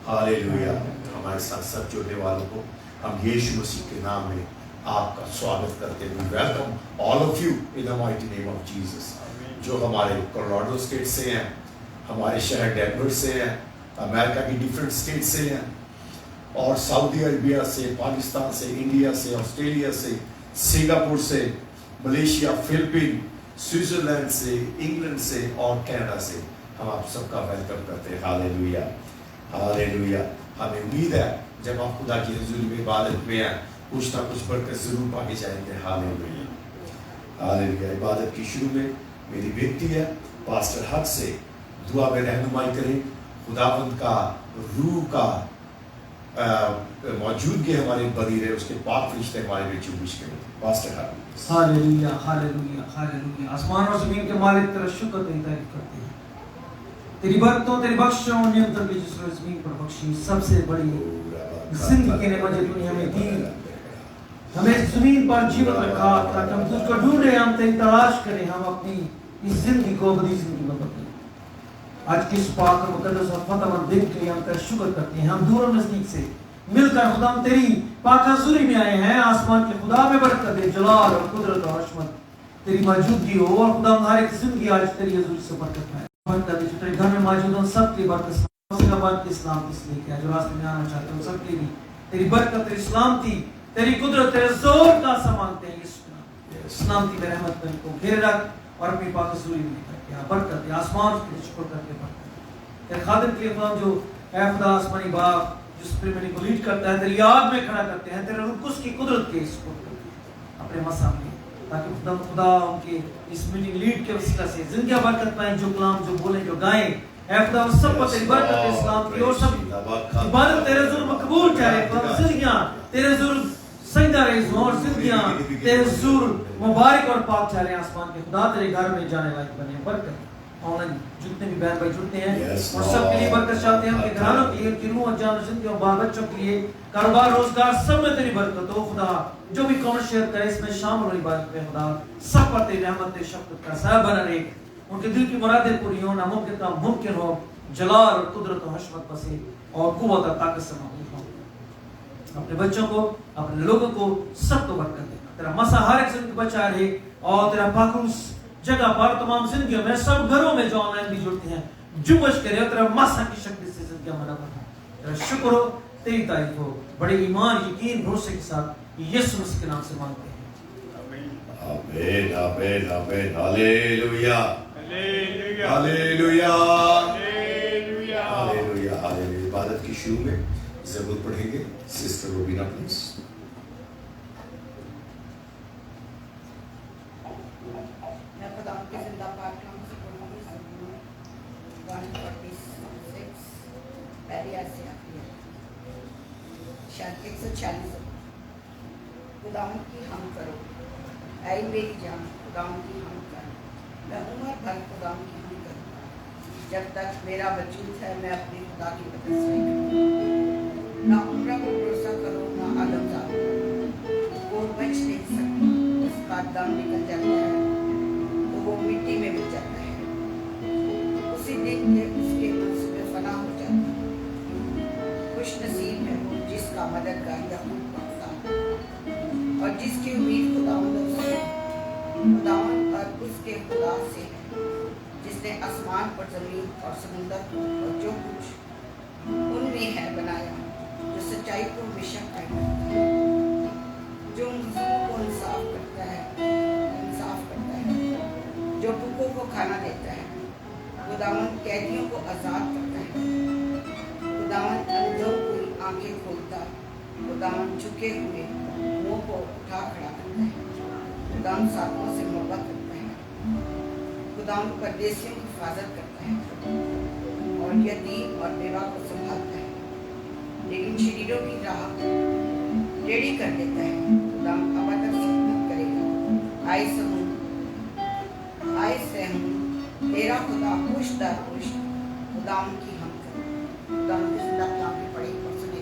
Hallelujah. हमारे साथ सब जुड़ने वालों को हम यीशु मसीह के नाम में आपका स्वागत करते हैं। Welcome all of you in the mighty name of Jesus. जो हमारे कोलोराडो स्टेट से हैं, हमारे शहर डेनवर से हैं, अमेरिका की डिफरेंट स्टेट से हैं, और सऊदी अरबिया से, पाकिस्तान से, इंडिया से, ऑस्ट्रेलिया से, सिंगापुर से, मलेशिया, फिलिपीन, स्विट्जरलैंड से, इंग्लैंड से और कनाडा से हम आप सबका वेलकम करते हैं। Hallelujah, hallelujah. हमें उम्मीद है जब आप खुदा की हुजूरी में इबादत में हैं, कुछ ना कुछ बरकत जरूर पाके जाएंगे। Hallelujah, hallelujah. इबादत की शुरू में मेरी बेनती है, पास्टर हक से दुआ में रहनुमाई करें। खुदावंद का रूह का मौजूदगी हमारे बनी रहे, उसके पाक रिश्ते हमारे में जुम्बिश करें। पास्टर हक। Hallelujah, hallelujah, hallelujah. आसमान और जमीन के मालिक तेरा शुक्र तेरी तारीफ करते हैं। तेरी बरकतों, तेरी बख्शिशों और नियमतों की जिसने जमीन पर बख्शी सबसे बड़ी जिंदगी के नेमत तूने हमें दी। हमें जमीन पर जीवन रखा ताकि हम तुझको ढूंढे, हम तेरी तलाश करें, हम अपनी इस जिंदगी को अबदी जिंदगी में बदलें। आज के इस पाक और मुकद्दस और फतेहमंद दिन के लिए हम तेरा शुक्र करते हैं। हम दूर और नजदीक से मिलकर खुदा हम तेरी पाक हज़ूरी में आए हैं। आसमान के खुदा में बरकत दे, जलाल और कुदरत और हशमत तेरी मौजूदगी हो, और खुदा हर एक जिंदगी आज तेरी हज़ूरी से बरकत पाए। बरकत दे, जो तेरे घर में मौजूद हो सब की बरकत, सिंगाबाद के इस्लाम इसलिए क्या जो रास्ते में आना चाहते हो सब के लिए तेरी बरकत, तेरी सलामती, तेरी कुदरत, तेरे जोर का मांगते हैं। सलामती में रहमत में इनको घेरे रख और अपनी पाक हज़ूरी में करके बरकत दे। आसमान के लिए शुक्र करके बरकत तेरे खादिम के लिए खुदा जो ऐ खुदा आसमानी बाप जिस प्रेमी को लीड करता है, तेरी याद में खड़ा करते हैं, तेरे रुकुस की कुदरत के इसको अपने मसा में, ताकि खुदा उनके इस मीटिंग लीड के वसीला से जिंदगी बरकत पाए। जो कलाम जो बोले जो गाएं, ऐ खुदा उस सब पर तेरी बरकत इस्लाम की और सब इबादत तेरे हुजूर मकबूल ठहरे। जिंदगियां तेरे हुजूर सजदा रही और जिंदगियां तेरे हुजूर मुबारक और पाक ठहरे। आसमान के खुदा तेरे घर में जाने लायक बने। बरकत ऑनलाइन जितने भी बहन भाई जुड़ते हैं और सब के लिए बरकत चाहते हैं, उनके घरानों के लिए, उनकी रूह और जान जिंदगी और बाल बच्चों के लिए, कारोबार रोजगार सब में तेरी बरकत हो। खुदा जो भी कौन शेयर करे इसमें शामिल हो इबादत में, खुदा सब पर तेरी रहमत तेरी शफकत का साया बना रहे। उनके दिल की मुरादें पूरी हो, नामुमकिन का मुमकिन हो, जलाल और कुदरत और हशमत बसे और कुव्वत और ताकत से मामूल हो। अपने बच्चों को, अपने लोगों को सबको बरकत दे। तेरा मसा हर एक जिंदगी बचा रहे और तेरा पाकुस जगह पर तमाम जिंदगियों में सब घरों में जो ऑनलाइन भी जुड़ते हैं जुम्बश करे और तेरा मसा की शक्ति से जिंदगियां मना बना। तेरा शुक्र हो, तेरी तारीफ हो। बड़े ईमान यकीन भरोसे के साथ यीशु मसीह के नाम से मांगते हैं। आमीन, आमीन, आमीन। Hallelujah, hallelujah, hallelujah, hallelujah, hallelujah. इबादत की शुरू में जरूर पढ़ेंगे सिस्टर रूबीना प्लीज। खुदावंद की हम करो, ऐ मेरी जान खुदावंद की हम करो। मैं उम्र भर खुदावंद की हम करूँ। जब तक मेरा वजूद है मैं अपने खुदा की मदद से करूँ। ना उम्र को भरोसा करो, ना आदम जानो, वो बच नहीं सकती। उसका दम निकल जाता है तो वो मिट्टी में मिल जाता है। उसी दिन के उसके मंसूबे फना हो जाते हैं। खुश नसीब है वो जिसका मददगार यहूद और जिसकी उम्मीद खुदावंद से खुदावंद और उसके खुदा से है, जिसने आसमान और जमीन और समुद्र को और जो कुछ उनमें है बनाया, जो सच्चाई को हमेशा कायम रखता है, जो मजलूमों को इंसाफ करता है, जो भूखों को खाना देता है। खुदावंद कैदियों को आजाद करता है। खुदावंद अंधों की आंखें खोलता है। खुदावंद झुके हुए मुंह को उठा खड़ा करता है। खुदावंद साधुओं से मोहब्बत करता है। खुदावंद परदेशियों की हिफाजत करता है और यतीम और बेवा को संभालता है, लेकिन शरीरों की राह टेढ़ी कर देता है। खुदावंद अबद मत करेगा। आए सहूं तेरा खुदा पुश दर पुश। खुदावंद की हम करें। खुदावंद की जिंदा कलाम में पढ़े और सुने।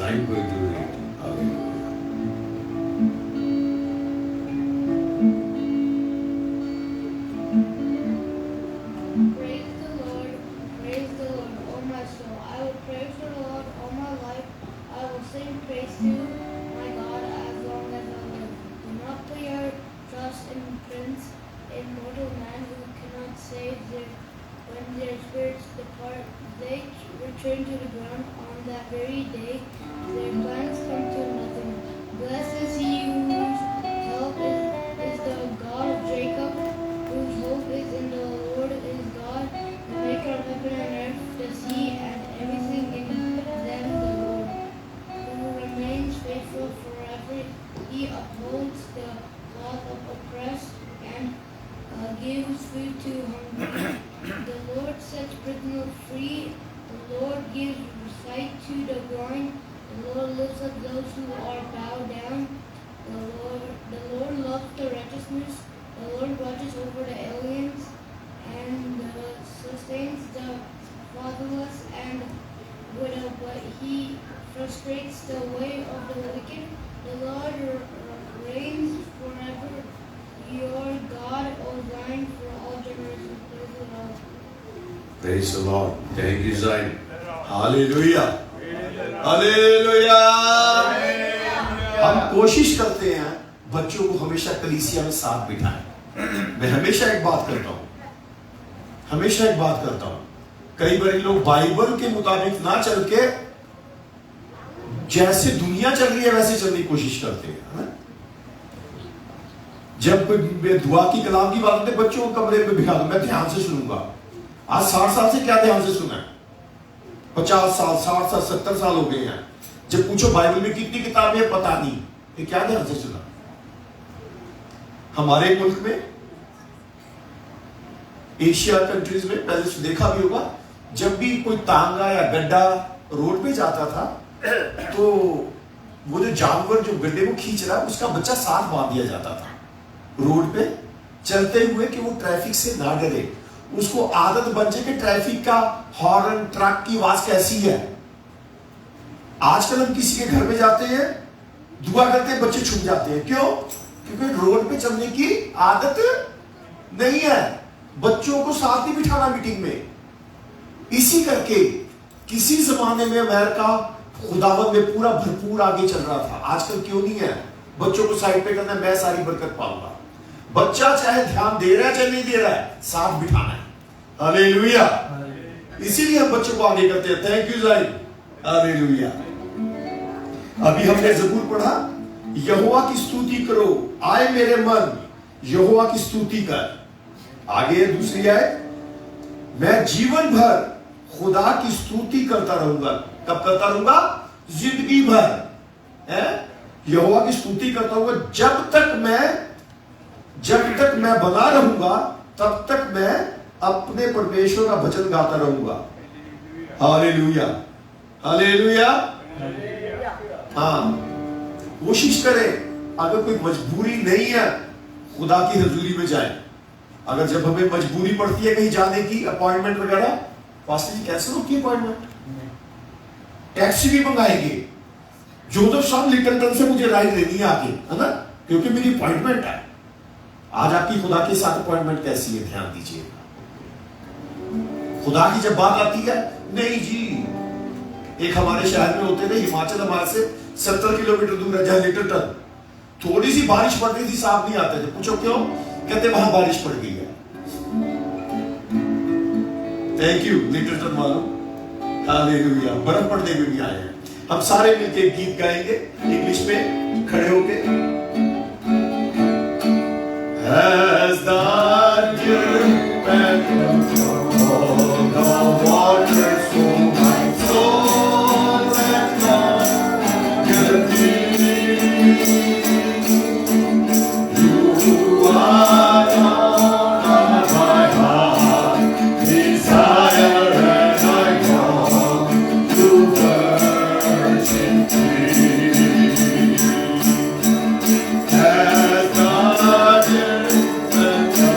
I'm going to read. Hallelujah. sing praise to my God as long as I live. Do not put your trust in prince, in mortal man who cannot save their. When their spirits depart, they return to the ground. On that very day, their plans come to nothing. Blessed is he whose help is the God of Jacob, whose hope is in the Lord is God, the maker of heaven and earth, the sea, and everything in them, the Lord, who remains faithful forever. He upholds the cause of oppressed and gives food to hungry. The Lord sets prisoners free. The Lord gives sight to the blind. The Lord lifts up those who are bowed down. The Lord loves the righteousness. The Lord watches over the aliens and sustains the fatherless and widow, but he frustrates the way of the wicked. The Lord reigns forever. Your God, O Zion, for all generations. Praise the Lord. Praise the Lord. Thank you, Zion. Hallelujah. Hallelujah. हम कोशिश करते हैं बच्चों को हमेशा कलीसिया में साथ बिठाएं. मैं हमेशा एक बात करता हूं. कई बार लोग बाइबल के मुताबिक ना चल के जैसे दुनिया चल रही है वैसे चलने की कोशिश करते हैं. जब दुआ की कलाम की बात होती है बच्चों को कमरे में बिठा दो, मैं ध्यान से सुनूंगा. आज 60 साल से क्या ध्यान से सुना है? 50 साल 60 साल 70 साल हो गए हैं. जब पूछो बाइबल में कितनी किताबें हैं, पता नहीं. ये क्या ध्यान से सुना? हमारे मुल्क में एशिया कंट्रीज में पहले से देखा भी होगा, जब भी कोई तांगा या गड्ढा रोड पे जाता था तो वो जो जानवर जो गड्ढे को खींच रहा है उसका बच्चा साथ बांध दिया जाता था रोड पे चलते हुए कि वो ट्रैफिक से ना डरे. उसको आदत बन जाए कि ट्रैफिक का हॉर्न ट्रक की आवाज कैसी है. आजकल हम किसी के घर में जाते हैं, दुआ करते हैं, बच्चे छुप जाते हैं. क्यों? क्योंकि रोड पे चलने की आदत नहीं है. बच्चों को साथ ही बिठाना मीटिंग में. इसी करके किसी जमाने में अमेरिका खुदावंद में पूरा भरपूर आगे चल रहा था. आजकल क्यों नहीं है? बच्चों को साइड पे करना, मैं सारी बरकत पाऊंगा. बच्चा चाहे ध्यान दे रहा है चाहे नहीं दे रहा है, साथ बिठाना है. हालेलुया. इसीलिए हम बच्चों को आगे करते हैं. थैंक यू जाइन. हालेलुया. अभी हमने ज़बूर पढ़ा, यहोवा की स्तुति करो आए मेरे मन, यहोवा की स्तुति कर. आगे दूसरी आयत, मैं जीवन भर खुदा की स्तुति करता रहूंगा. कब करता रहूंगा? जिंदगी भर. यहोवा की स्तुति करता रहूंगा जब तक मैं बना रहूंगा, तब तक मैं अपने परमेश्वर का भजन गाता रहूंगा. हालेलुया. हालेलुया. हाँ, कोशिश करें. अगर कोई मजबूरी नहीं है खुदा की हजूरी में जाए. अगर जब हमें मजबूरी पड़ती है कहीं जाने की, अपॉइंटमेंट वगैरह, पास्टर जी कैसे होती है अपॉइंटमेंट? टैक्सी भी मंगाएंगे. जोसेफ साहब लिटलटन से मुझे राइड लेनी है आगे, है ना, क्योंकि मेरी अपॉइंटमेंट है. आज आपकी खुदा के साथ अपॉइंटमेंट कैसी है? ध्यान दीजिएगा. खुदा की जब बात आती है, नहीं जी, एक हमारे शहर में होते थे, हिमाचल हमारे से 70 किलोमीटर दूर है, जहां लिटलटन. थोड़ी सी बारिश पड़ रही थी, साहब नहीं आते थे. पूछो क्यों? कहते वहां बारिश पड़ गई है. थैंक यू लिटलटन वालों. हालेलुया. बर्फ पड़ने में भी आए हैं. हम सारे मिलके गीत गाएंगे इंग्लिश में, खड़े होके. Has the dew and all the waters for my soul and longeth thee. You are on my heart, desire and I long to worship thee. As the dew and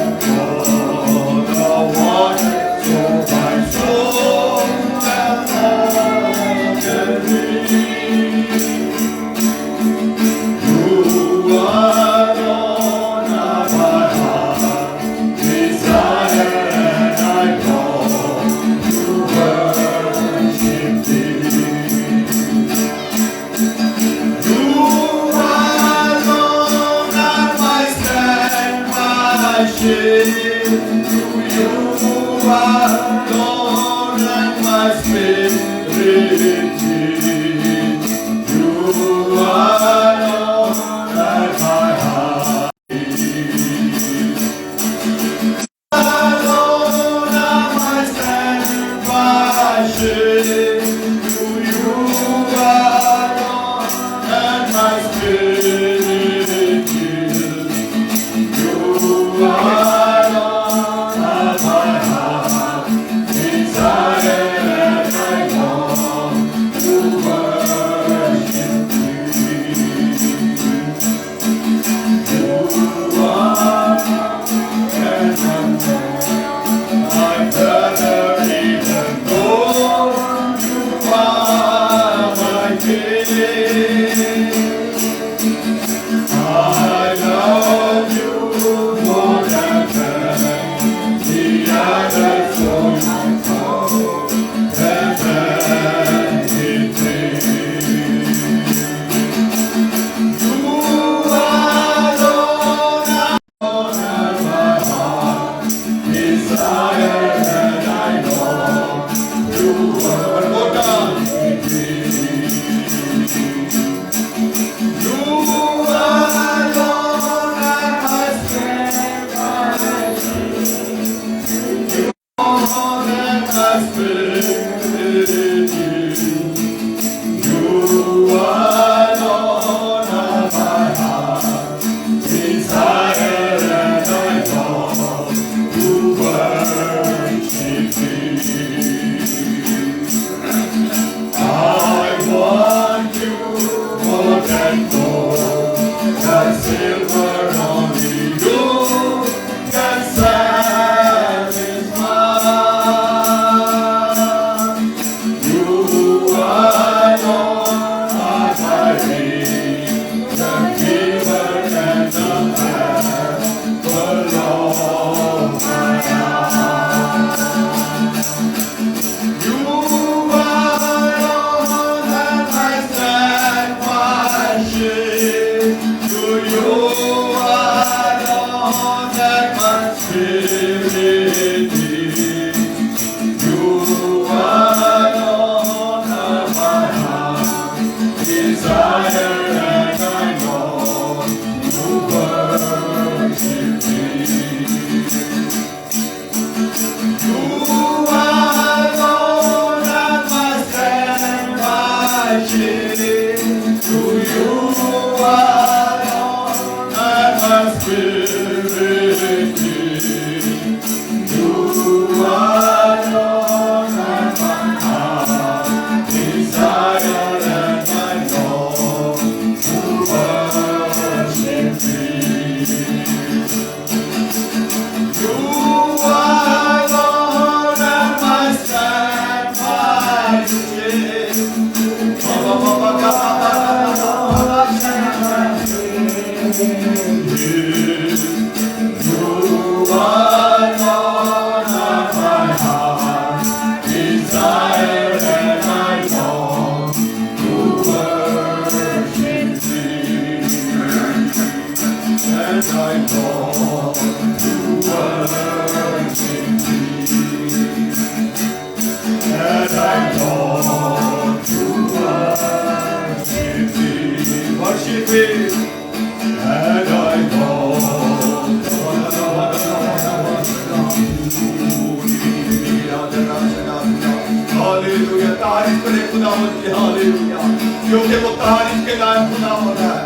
क्योंकि वो तारीफ के लायक खुदा होता है।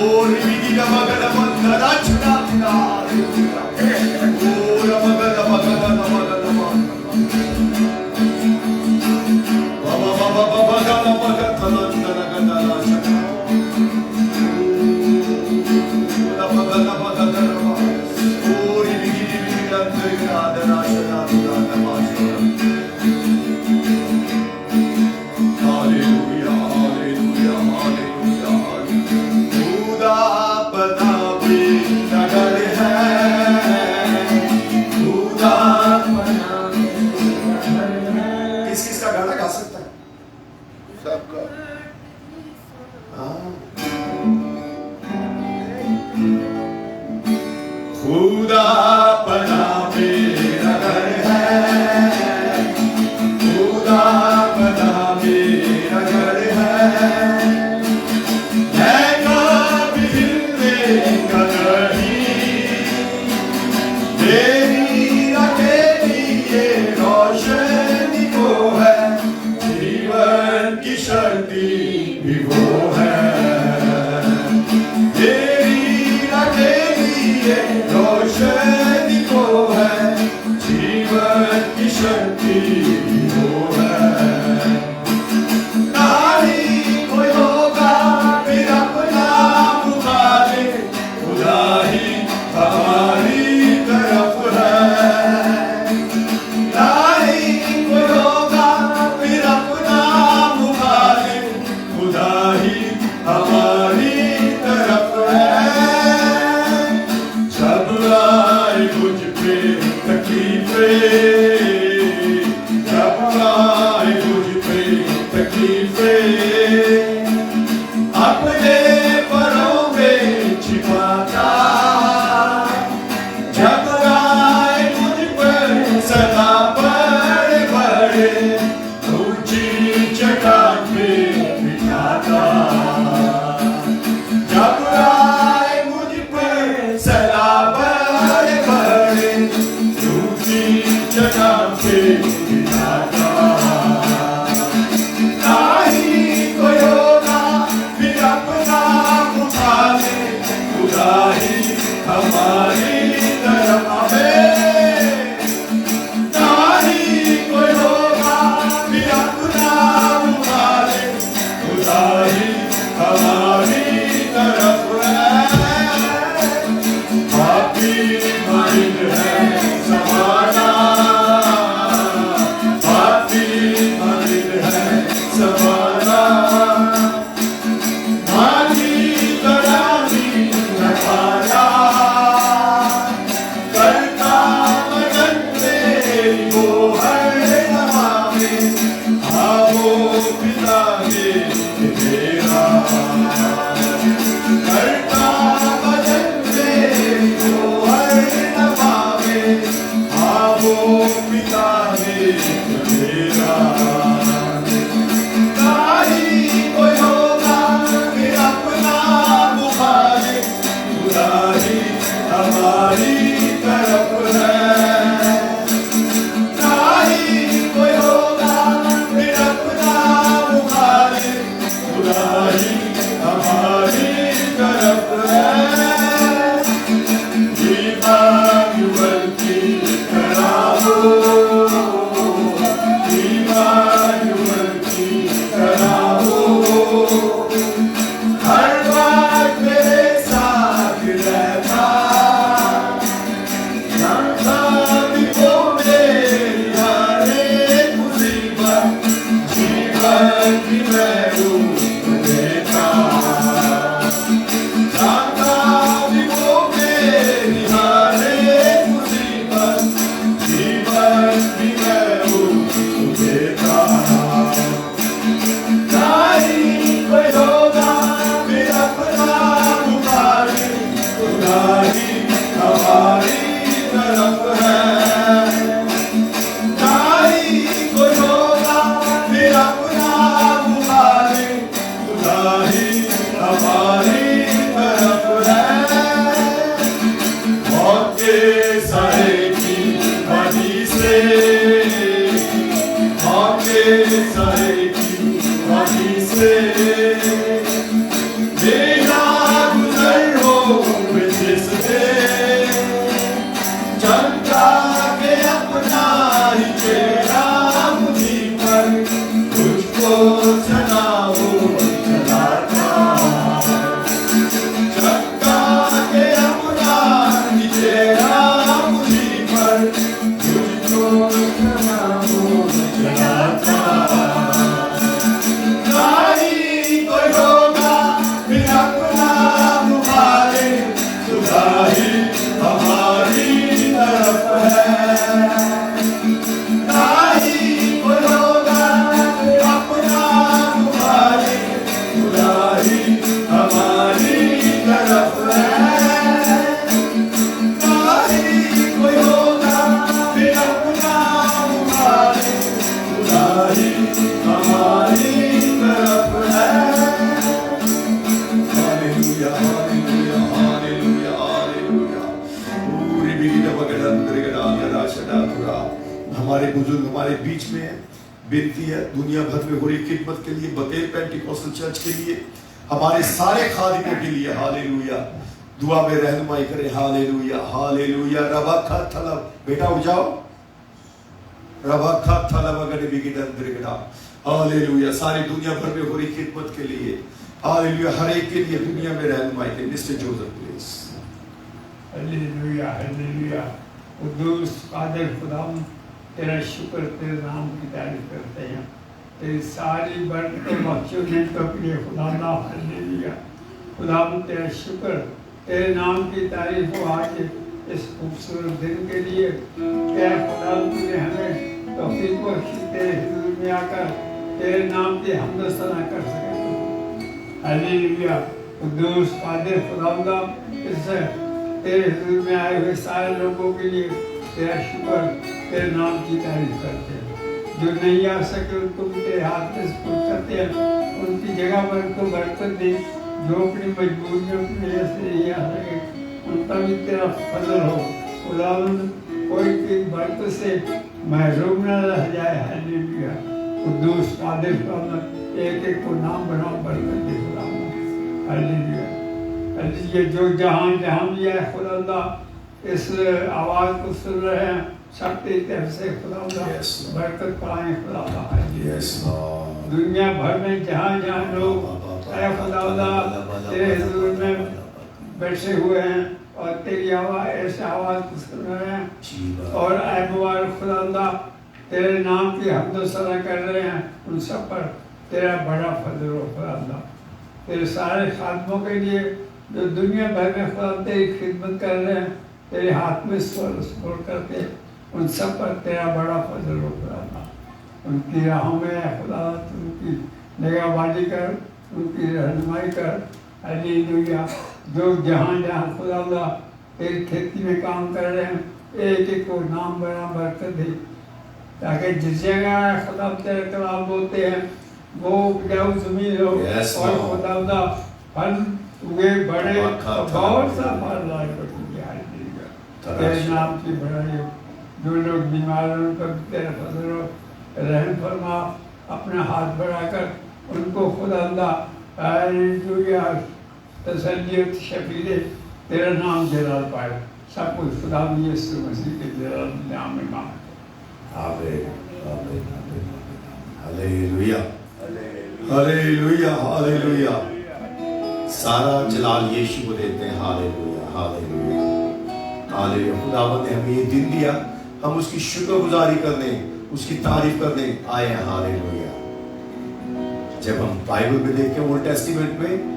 और रिबिदी नमगद मंदरा छुड़ा दिया हालेलुया। ओ नमगद मगद नमगद बाबा बाबा बाबा गद मगद मंदरा गदला छुड़ा नमगद मगद नमगद ओ रिबिदी नमगद आदरा छुड़ा दिया नमाज़ खुदा हमारी तरफ है। जब आए मुझ पे तकलीफें, जब आए मुझ पे तकलीफें, अपने परों में छिपाता। जब आए मुझ पर सदा बड़े बड़े ऊंची चट्टान पे बिठाता। जब आए मुझ पर सदा बड़े बड़े ऊंची चट्टान पे बिठाता। ना ही कोई होगा फिर अपना उठा ले, खुदा ही हमारी तरफ है। ना ही कोई होगा फिर अपना उठा ले, खुदा ही हमारी तरफ है। पापी मर्द है समाना, पापी मर्द है समाना। मांगी तरानी रखाया, करता मदद मेरी वो हर लम्हा में। आओ पिता ये तेरा, करता मदद मेरी वो हर लम्हा में। आओ पिता ये तेरा। ना ही कोई होगा फिर अपना मुखालिफ, खुदा ही हमारी तरफ है। ना ही कोई होगा फिर अपना मुखालिफ, खुदा ही हमारी तरफ है। इमानुएल की तरह हो, इमानुएल की तरह हो, हर बात मेरे साथ रहता। जानता भी वो मेरी हर एक मुसीबत, जीवन की मैं रूप देता। जानता भी वो मेरी हर एक मुसीबत, जीवन की मैं रूप देता। ना ही कोई होगा फिर अपना मुखालिफ, खुदा ही हमारी तरफ है। ना ही कोई होगा फिर अपना मुखालिफ, खुदा ही हमारी तरफ है। मौत के साए की वजह से, मौत के साए की वजह से मेरा गुजर हो जिससे चमका के अपना ही चेहरा मुझी पर, तुझको सदा वो चलाता। चमका के अपना ही चेहरा मुझी पर, तुझको सदा वो चलाता। ना ही कोई होगा फिर अपना मुखालिफ, खुदा ही हमारी तरफ है। ना ही कोई होगा फिर अपना मुखालिफ, खुदा ही हमारी तरफ है। ना ही कोई होगा फिर अपना मुखालिफ, खुदा ही हमारी तरफ है। Hallelujah, hallelujah, hallelujah, hallelujah. पूरी बिगिन बगड़ंदर गड़ा शड़ा थोड़ा हमारे बुजुर्ग हमारे बीच में है। बेनती है दुनिया भर में हो रही खिदमत के लिए, बतेल पेंटिकॉस्टल चर्च के लिए, हमारे सारे खादिमों के लिए हालेलुया दुआ में रहनुमाई करें। Hallelujah, hallelujah. रबाखा थलब बेटा उठ जाओ, रबाखा थलब अगर बिगिन गड़ा। हालेलुया। सारी दुनिया भर में हो रही खिदमत के लिए हालेलुया, हर एक के लिए दुनिया में रहनुमाई करें। Mister Joseph please. Hallelujah, hallelujah. कुद्दूस कादिर खुदाम तेरा शुक्र, तेरे नाम की तारीफ करते हैं। तेरी सारी बरकतें बख्शो ने तो प्रिय खुदा। हालेलुया। हालेलुया। खुदा तेरा शुक्र, तेरे नाम की तारीफ हो आज इस खूबसूरत दिन के लिए। क्या खुदा तूने हमें तौफीक बख्शी तेरे हुजूर में आकर तेरे नाम की हमद सना कर सके। हालेलुया। कुद्दूस कादिर खुदावंदा, इस तेरे हुजूर में आए हुए सारे लोगों के लिए तेरा शुक्र, तेरे नाम की तारीफ करते हैं। जो नहीं आ सके उनको तेरे हाथ में सुपुर्द करते हैं, उनकी जगह पर उनको बरकत दे। जो अपनी मजबूरियों की वजह से नहीं आ सके उन पर भी तेरा फजल हो। खुदावंद कोई की बरकत से महरूम न रह जाए। हालेलुया। कुद्दूस कादिर खुदावंद, एक एक को नाम बनाओ, बरकत दे खुदावंद। हालेलुया। हालेलुया। जो जहाँ जहाँ भी है खुदावंदा इस आवाज़ को सुन रहे हैं, सब तेरी तरफ से खुदावंदा बरकत पाएं खुदावंदा। हालेलुया। दुनिया भर में जहाँ जहाँ लोग खुदावंदा तेरे हुजूर में बैठे हुए हैं और तेरी आवाज़ ऐसे आवाज़ को सुन रहे हैं और ऐ मुबारक खुदावंदा तेरे नाम की हमद सना कर रहे हैं, उन सब पर तेरा बड़ा फजल हो खुदावंदा। तेरे सारे खादमों के लिए जो दुनिया भर में खुदा तेरी खिदमत कर रहे हैं, तेरे हाथ में सुपुर्द करते हैं, उन सब पर तेरा बड़ा फजल हो खुदावंदा। उनकी राहों में खुदा उनकी निगाहबाजी कर, उनकी रहनुमाई कर। हालेलुया। जो जहाँ जहाँ खुदावंदा तेरी खेती में काम कर रहे हैं, एक एक को नाम बना बरकत दे, ताकि जिस जगह खुदा तेरे कलाम बोलते हैं वो उपजाऊ जमीन हो और खुदावंदा फल उगे बड़े और बहुत सा फल लाए। तेरे नाम की बड़ाई हो। जो लोग बीमार हैं उन पर तेरा फजल हो, रहम फरमा। अपना हाथ बढ़ाकर उनको खुदावंदा हालेलुया तसल्ली और शफी दे, तेरा नाम जलाल पाए। सब कुछ खुदा यीशु मसीह के जलाल नाम में मांगते। आमीन आमीन आमीन। Hallelujah hallelujah hallelujah. सारा जलाल यीशु को देते हैं। Hallelujah hallelujah hallelujah. खुदावंद ने हमें ये दिन दिया, हम उसकी शुक्रगुजारी करने, उसकी तारीफ करने आए हैं। हालेलुया। जब हम बाइबल में देखते हैं ओल्ड टेस्टामेंट में,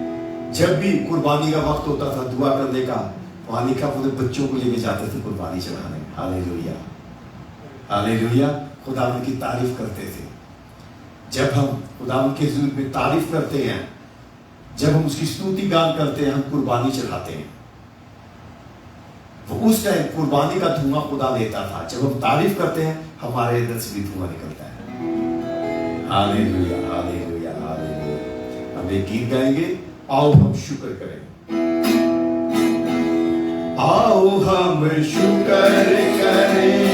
जब भी कुर्बानी का वक्त होता था दुआ करने का, पानी का पूरे बच्चों को लेके जाते थे कुर्बानी चढ़ाने। Hallelujah hallelujah. खुदावंद की तारीफ करते थे। जब हम खुदावंद के हुजूर में तारीफ करते हैं, जब हम उसकी स्तुति गान करते हैं, हम कुर्बानी चढ़ाते हैं, वो उस टाइम कुर्बानी का धुआं खुदा देता था। जब हम तारीफ करते हैं, हमारे अंदर से भी धुआं निकलता है। Hallelujah hallelujah hallelujah. हम एक गीत गाएंगे, आओ हम शुक्र करें। आओ हम शुक्र करें,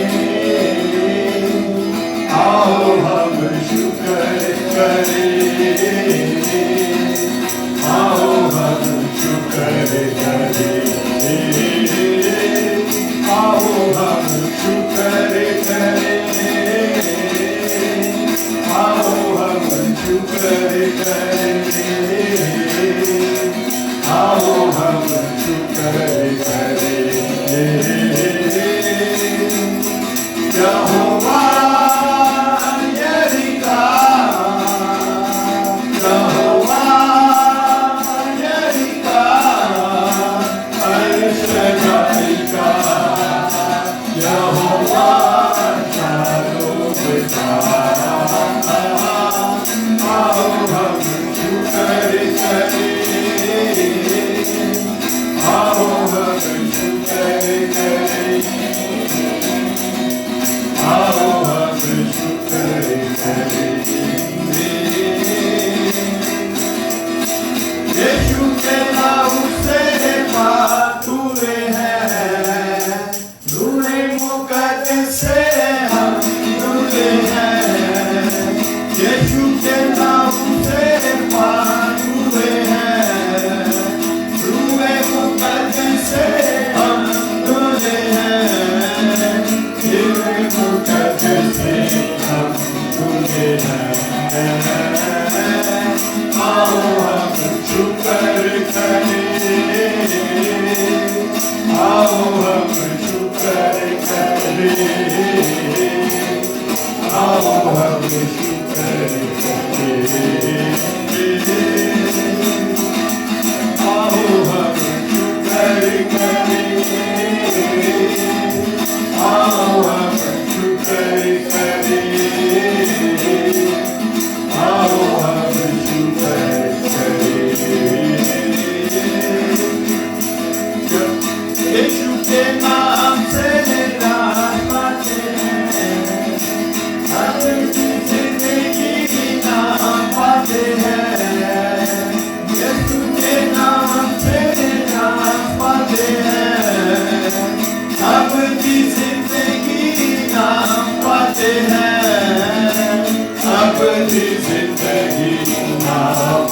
आओ हम शुक्र करें, आओ हम शुक्र करें, आओ हम शुक्र करें, आओ हम शुक्र करें, आओ हम शुक्र करें। यहोवा यरीका, यहोवा यरीका, अल-शदाई का, यहोवा शालोम का। आओ हम शुक्र करें,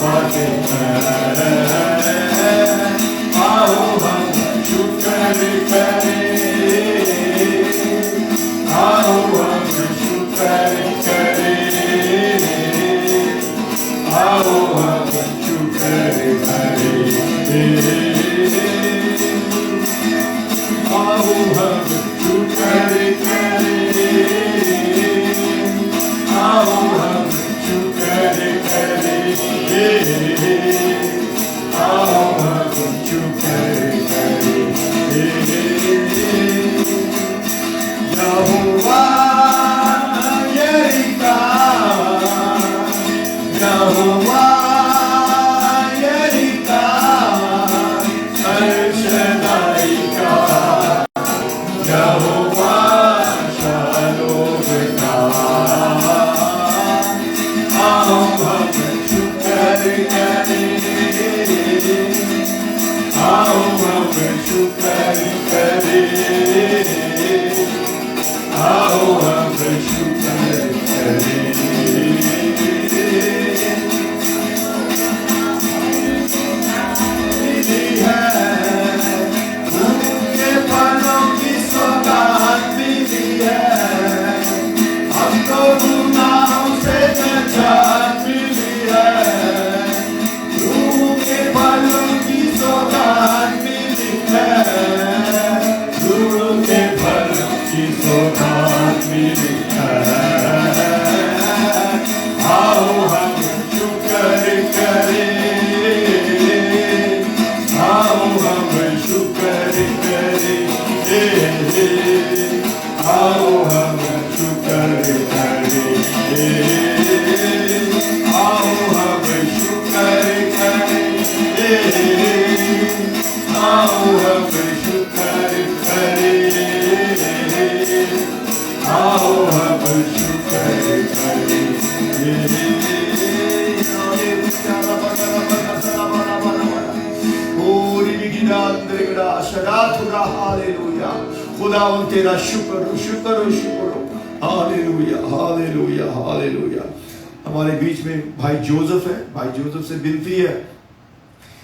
स्वागत है। आओ हम शुक्र करें, आओ हम शुक्र करें, आओ हम शुक्र करें, आओ हम शुक्र करें, आओ हम शुक्र करें, आओ हम शुक्र करें। यहोवा यरीका, यहोवा यरीका, अर्शदाई का, यहोवा शालोम का। आओ हम शुक्र करें, आओ हम शुक्र करें, आओ हम शुक्र करें। मिली है उनके फलों की सौगात मिली है, हमको गुनाहों से निजात मिली है। रूह के फलों की सौगात मिली है, रूह के फलों की सौगात मिली है। आओ हम शुक्र करें, आओ हम शुक्र करें, आओ हम शुक्र करें, आओ हम शुक्र करें, आओ हम शुक्र करें, आओ हम शुक्र करें। हालेलुया, खुदावंद तेरा शुक्र शुक्र शुक्र। Hallelujah hallelujah hallelujah. हमारे बीच में भाई जोसेफ है, भाई जोसेफ से विनती है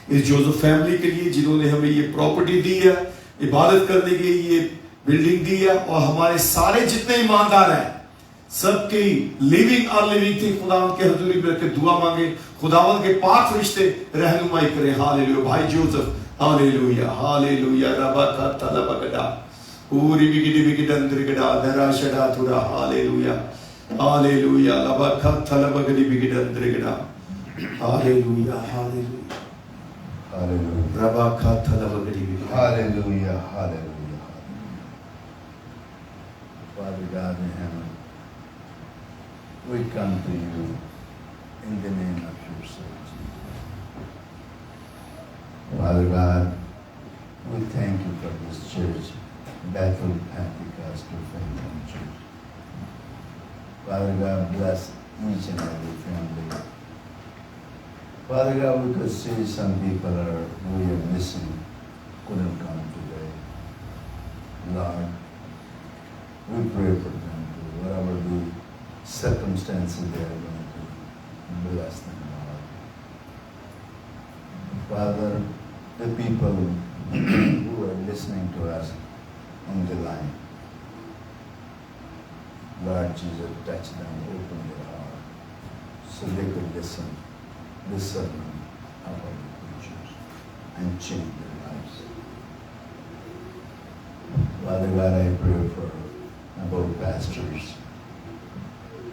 इस जोसेफ फैमिली के लिए जिन्होंने हमें ये प्रॉपर्टी दी है, इबादत करने के लिए ये बिल्डिंग दी है, और हमारे सारे जितने ईमानदार हैं सबके लिविंग अनलिविंग थे खुदावंद के हजूरी में रख के दुआ मांगे, खुदावंद के पाक फरिश्ते रहनुमाई करें। हालेलुया। भाई जोसेफ हालेलुया हालेलुया। रबा का तलबगड़ा पूरी बिगड़ी बिगड़ंद्रगड़ा धरा शड़ा थुरा। Hallelujah hallelujah. लबा का तलबगड़ी बिगड़ंद्रगड़ा। Hallelujah hallelujah Hallelujah. रबा का तलबगड़ी बिगड़ा। Hallelujah. Hallelujah. Father God in heaven, we come to you in the name of your Son. Father God, we thank you for this church, Bethel Pentecostal Faith Church. Father God, bless each and every family. Father God, we could see some people we are missing, couldn't come today. Lord, we pray for them, too, whatever the circumstances they are going to, bless them, Lord. Father, the people who are listening to us on the line, Lord Jesus, touch them, open their heart, so they could listen, the sermon of our preachers, and change their lives. Father God, I pray for about pastors.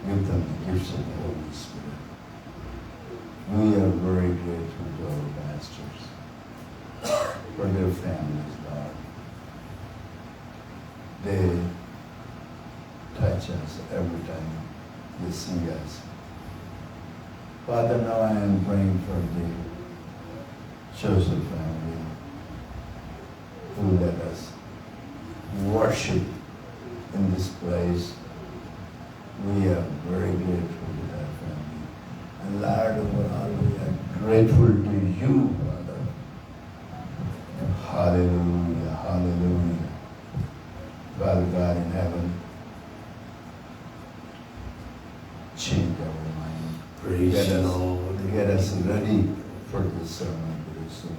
Give them the gifts of the Holy Spirit. We are very grateful to our pastors for their families, Lord. They touch us every time they see us. Father, now I am praying for the Joseph family who let us worship in this place. We are very grateful to that family. And Lord, overall, we are grateful to you, Father. Hallelujah, hallelujah. Father God in heaven, change our mind. Praise Get the us- Lord. Get us ready the sermon very soon.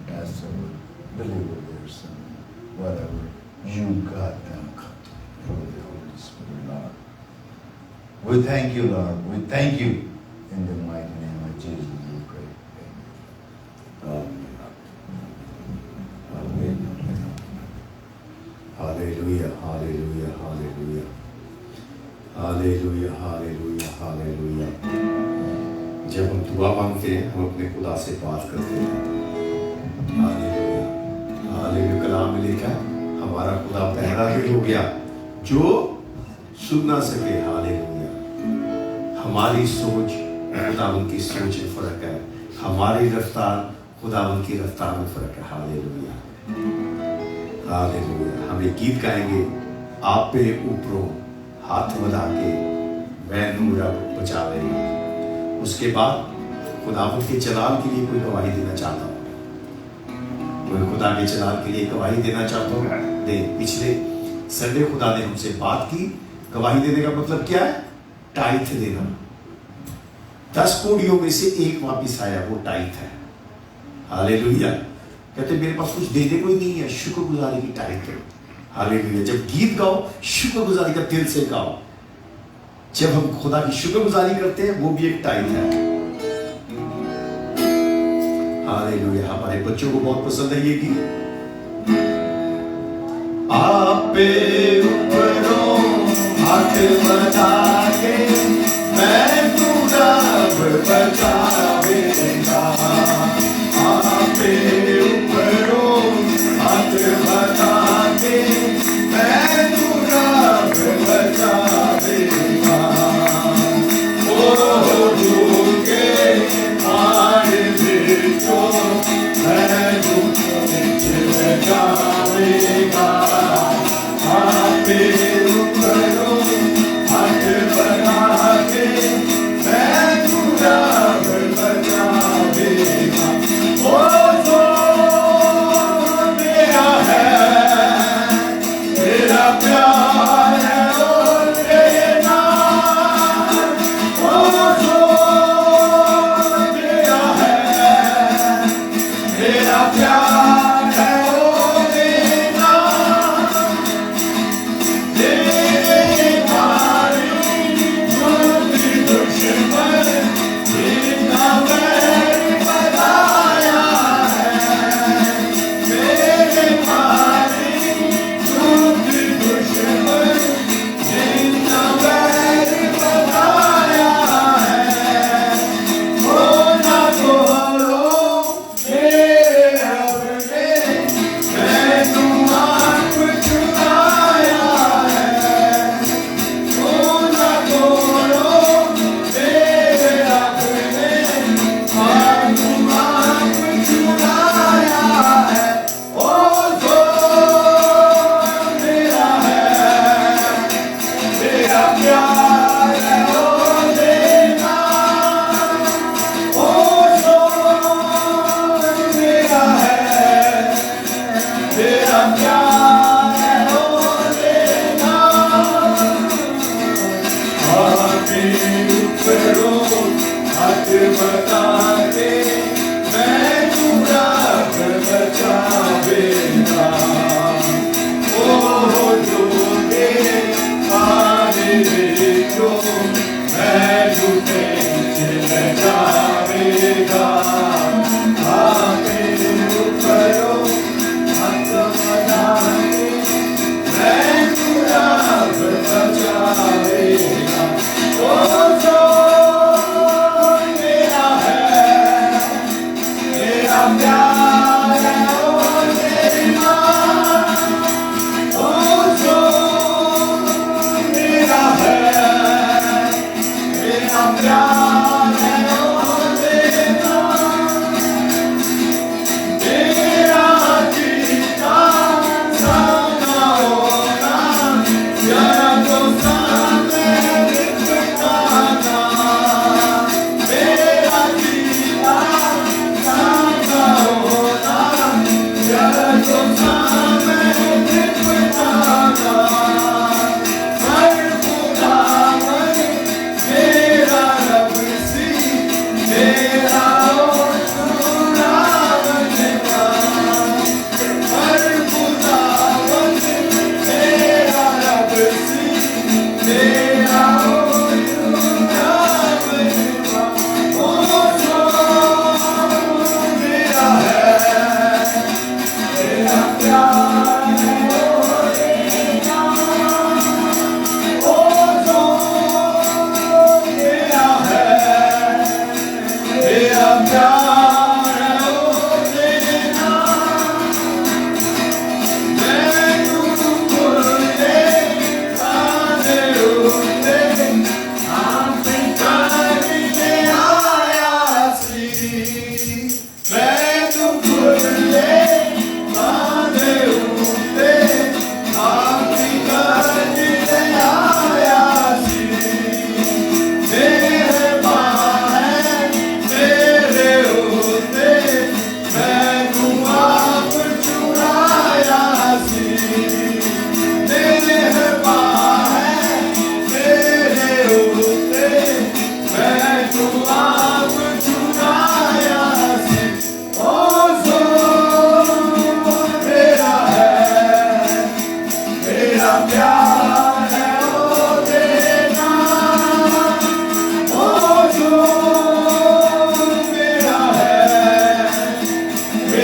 Pastor will deliver their sermon, whatever you got them through the Holy Spirit, Lord. We thank you, Lord. We thank you. In the mighty name of Jesus, we pray. Amen. Amen. Hallelujah, hallelujah, hallelujah. Hallelujah, hallelujah, hallelujah. जब हम दुआ मांगते हैं हम अपने खुदा से बात करते हैं. Hallelujah, hallelujah. कलाम में लिखा है हमारा खुदा बहरा भी हो गया जो सुन ना सके. हालेलुया. हमारी सोच खुदावन की सोच में फर्क है, हमारी रफ्तार खुदावन की रफ्तार में फर्क है. Hallelujah, hallelujah. हम ये गीत गाएंगे, आप पे ऊपरों हाथ बढ़ा के मैं नूरा बचावेगा. उसके बाद खुदावन के जलाल के लिए कोई गवाही देना चाहता हूँ, कोई खुदा के जलाल के लिए गवाही देना चाहता हूँ दे. पिछले संडे खुदा ने हमसे बात की. गवाही देने का मतलब क्या है? टाइथ देना. 10 कोड़ियों में से एक वापिस आया, वो टाइथ है. हालेलुया. कहते मेरे पास कुछ देने को ही नहीं है, शुक्रगुजारी की टाइथ है. हालेलुया. जब गीत गाओ शुक्रगुजारी का दिल से गाओ. जब हम खुदा की शुक्रगुजारी करते हैं वो भी एक टाइम है. हालेलुया. हमारे बच्चों को बहुत पसंद है ये गीत. आप पे ऊपरों हाथ बढ़ा के मैं पूरा बचावेगा. आप पे ऊपरों हाथ बढ़ा के मैं पूरा बचावेगा.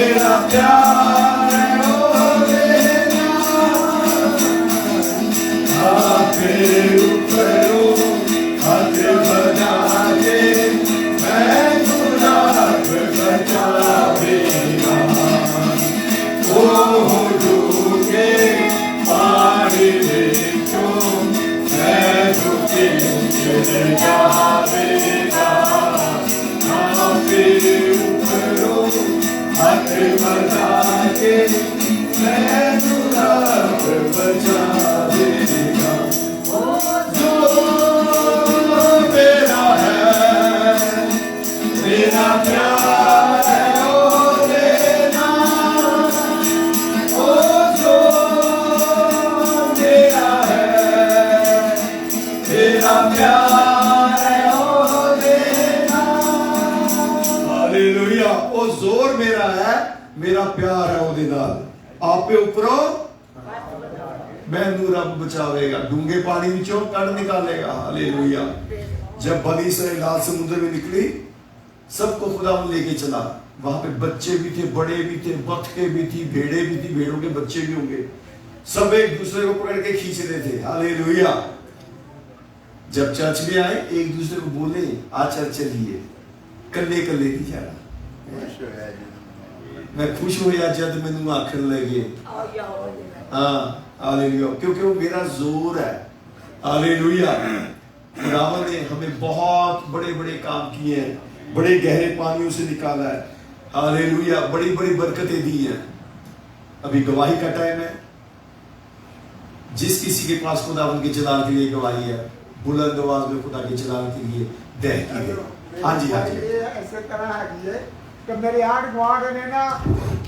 मेरा प्यार है ओदे आपे उपरो हाथ बजा के मैं खुदा बचावेगा ओ डूबे पानी विचों मैं झुके चले जावेगा आपे उपरो हाथ बजा के मैं खुदा बचावेगा जो मेरा है मेरा प्यार है ओ देना ओ जो मेरा है मेरा प्यार है ओ देना हालेलुया ओ जोर मेरा है मेरा प्यार है ਉਹਦੇ ਨਾਲ ਆਪੇ ਉੱਪਰੋਂ मैनू रब बचावेगा डूंगे पानी विचों कड़ निकालेगा हालेलुया जब बनी इसराइल लाल समुद्र में निकली सबको खुदा लेके चला वहां पे बच्चे भी थे बड़े भी थे बतखें भी थी भेड़े भी थी भेड़ों के बच्चे भी होंगे सब एक दूसरे को पकड़ के खींच रहे थे हालेलुया जब चर्च में आए एक दूसरे को बोले आ चर्च चलिए कल्ले कल्ले नहीं जाना मैं खुश होया जब मैनू आखन लगे हाँ हालेलुया क्योंकि वो मेरा जोर है हालेलुया खुदावंद ने हमें बहुत बड़े बड़े काम किए हैं बड़े गहरे पानियों से निकाला है हालेलुया बड़ी बड़ी बरकतें दी हैं अभी गवाही का टाइम है जिस किसी के पास खुदावंद के जलाल के लिए गवाही है बुलंद आवाज में खुदा के जलाल के लिए दे हाँ जी हाँ जी ऐसे तरह है कि मेरे आठ गुआढ़ ने ना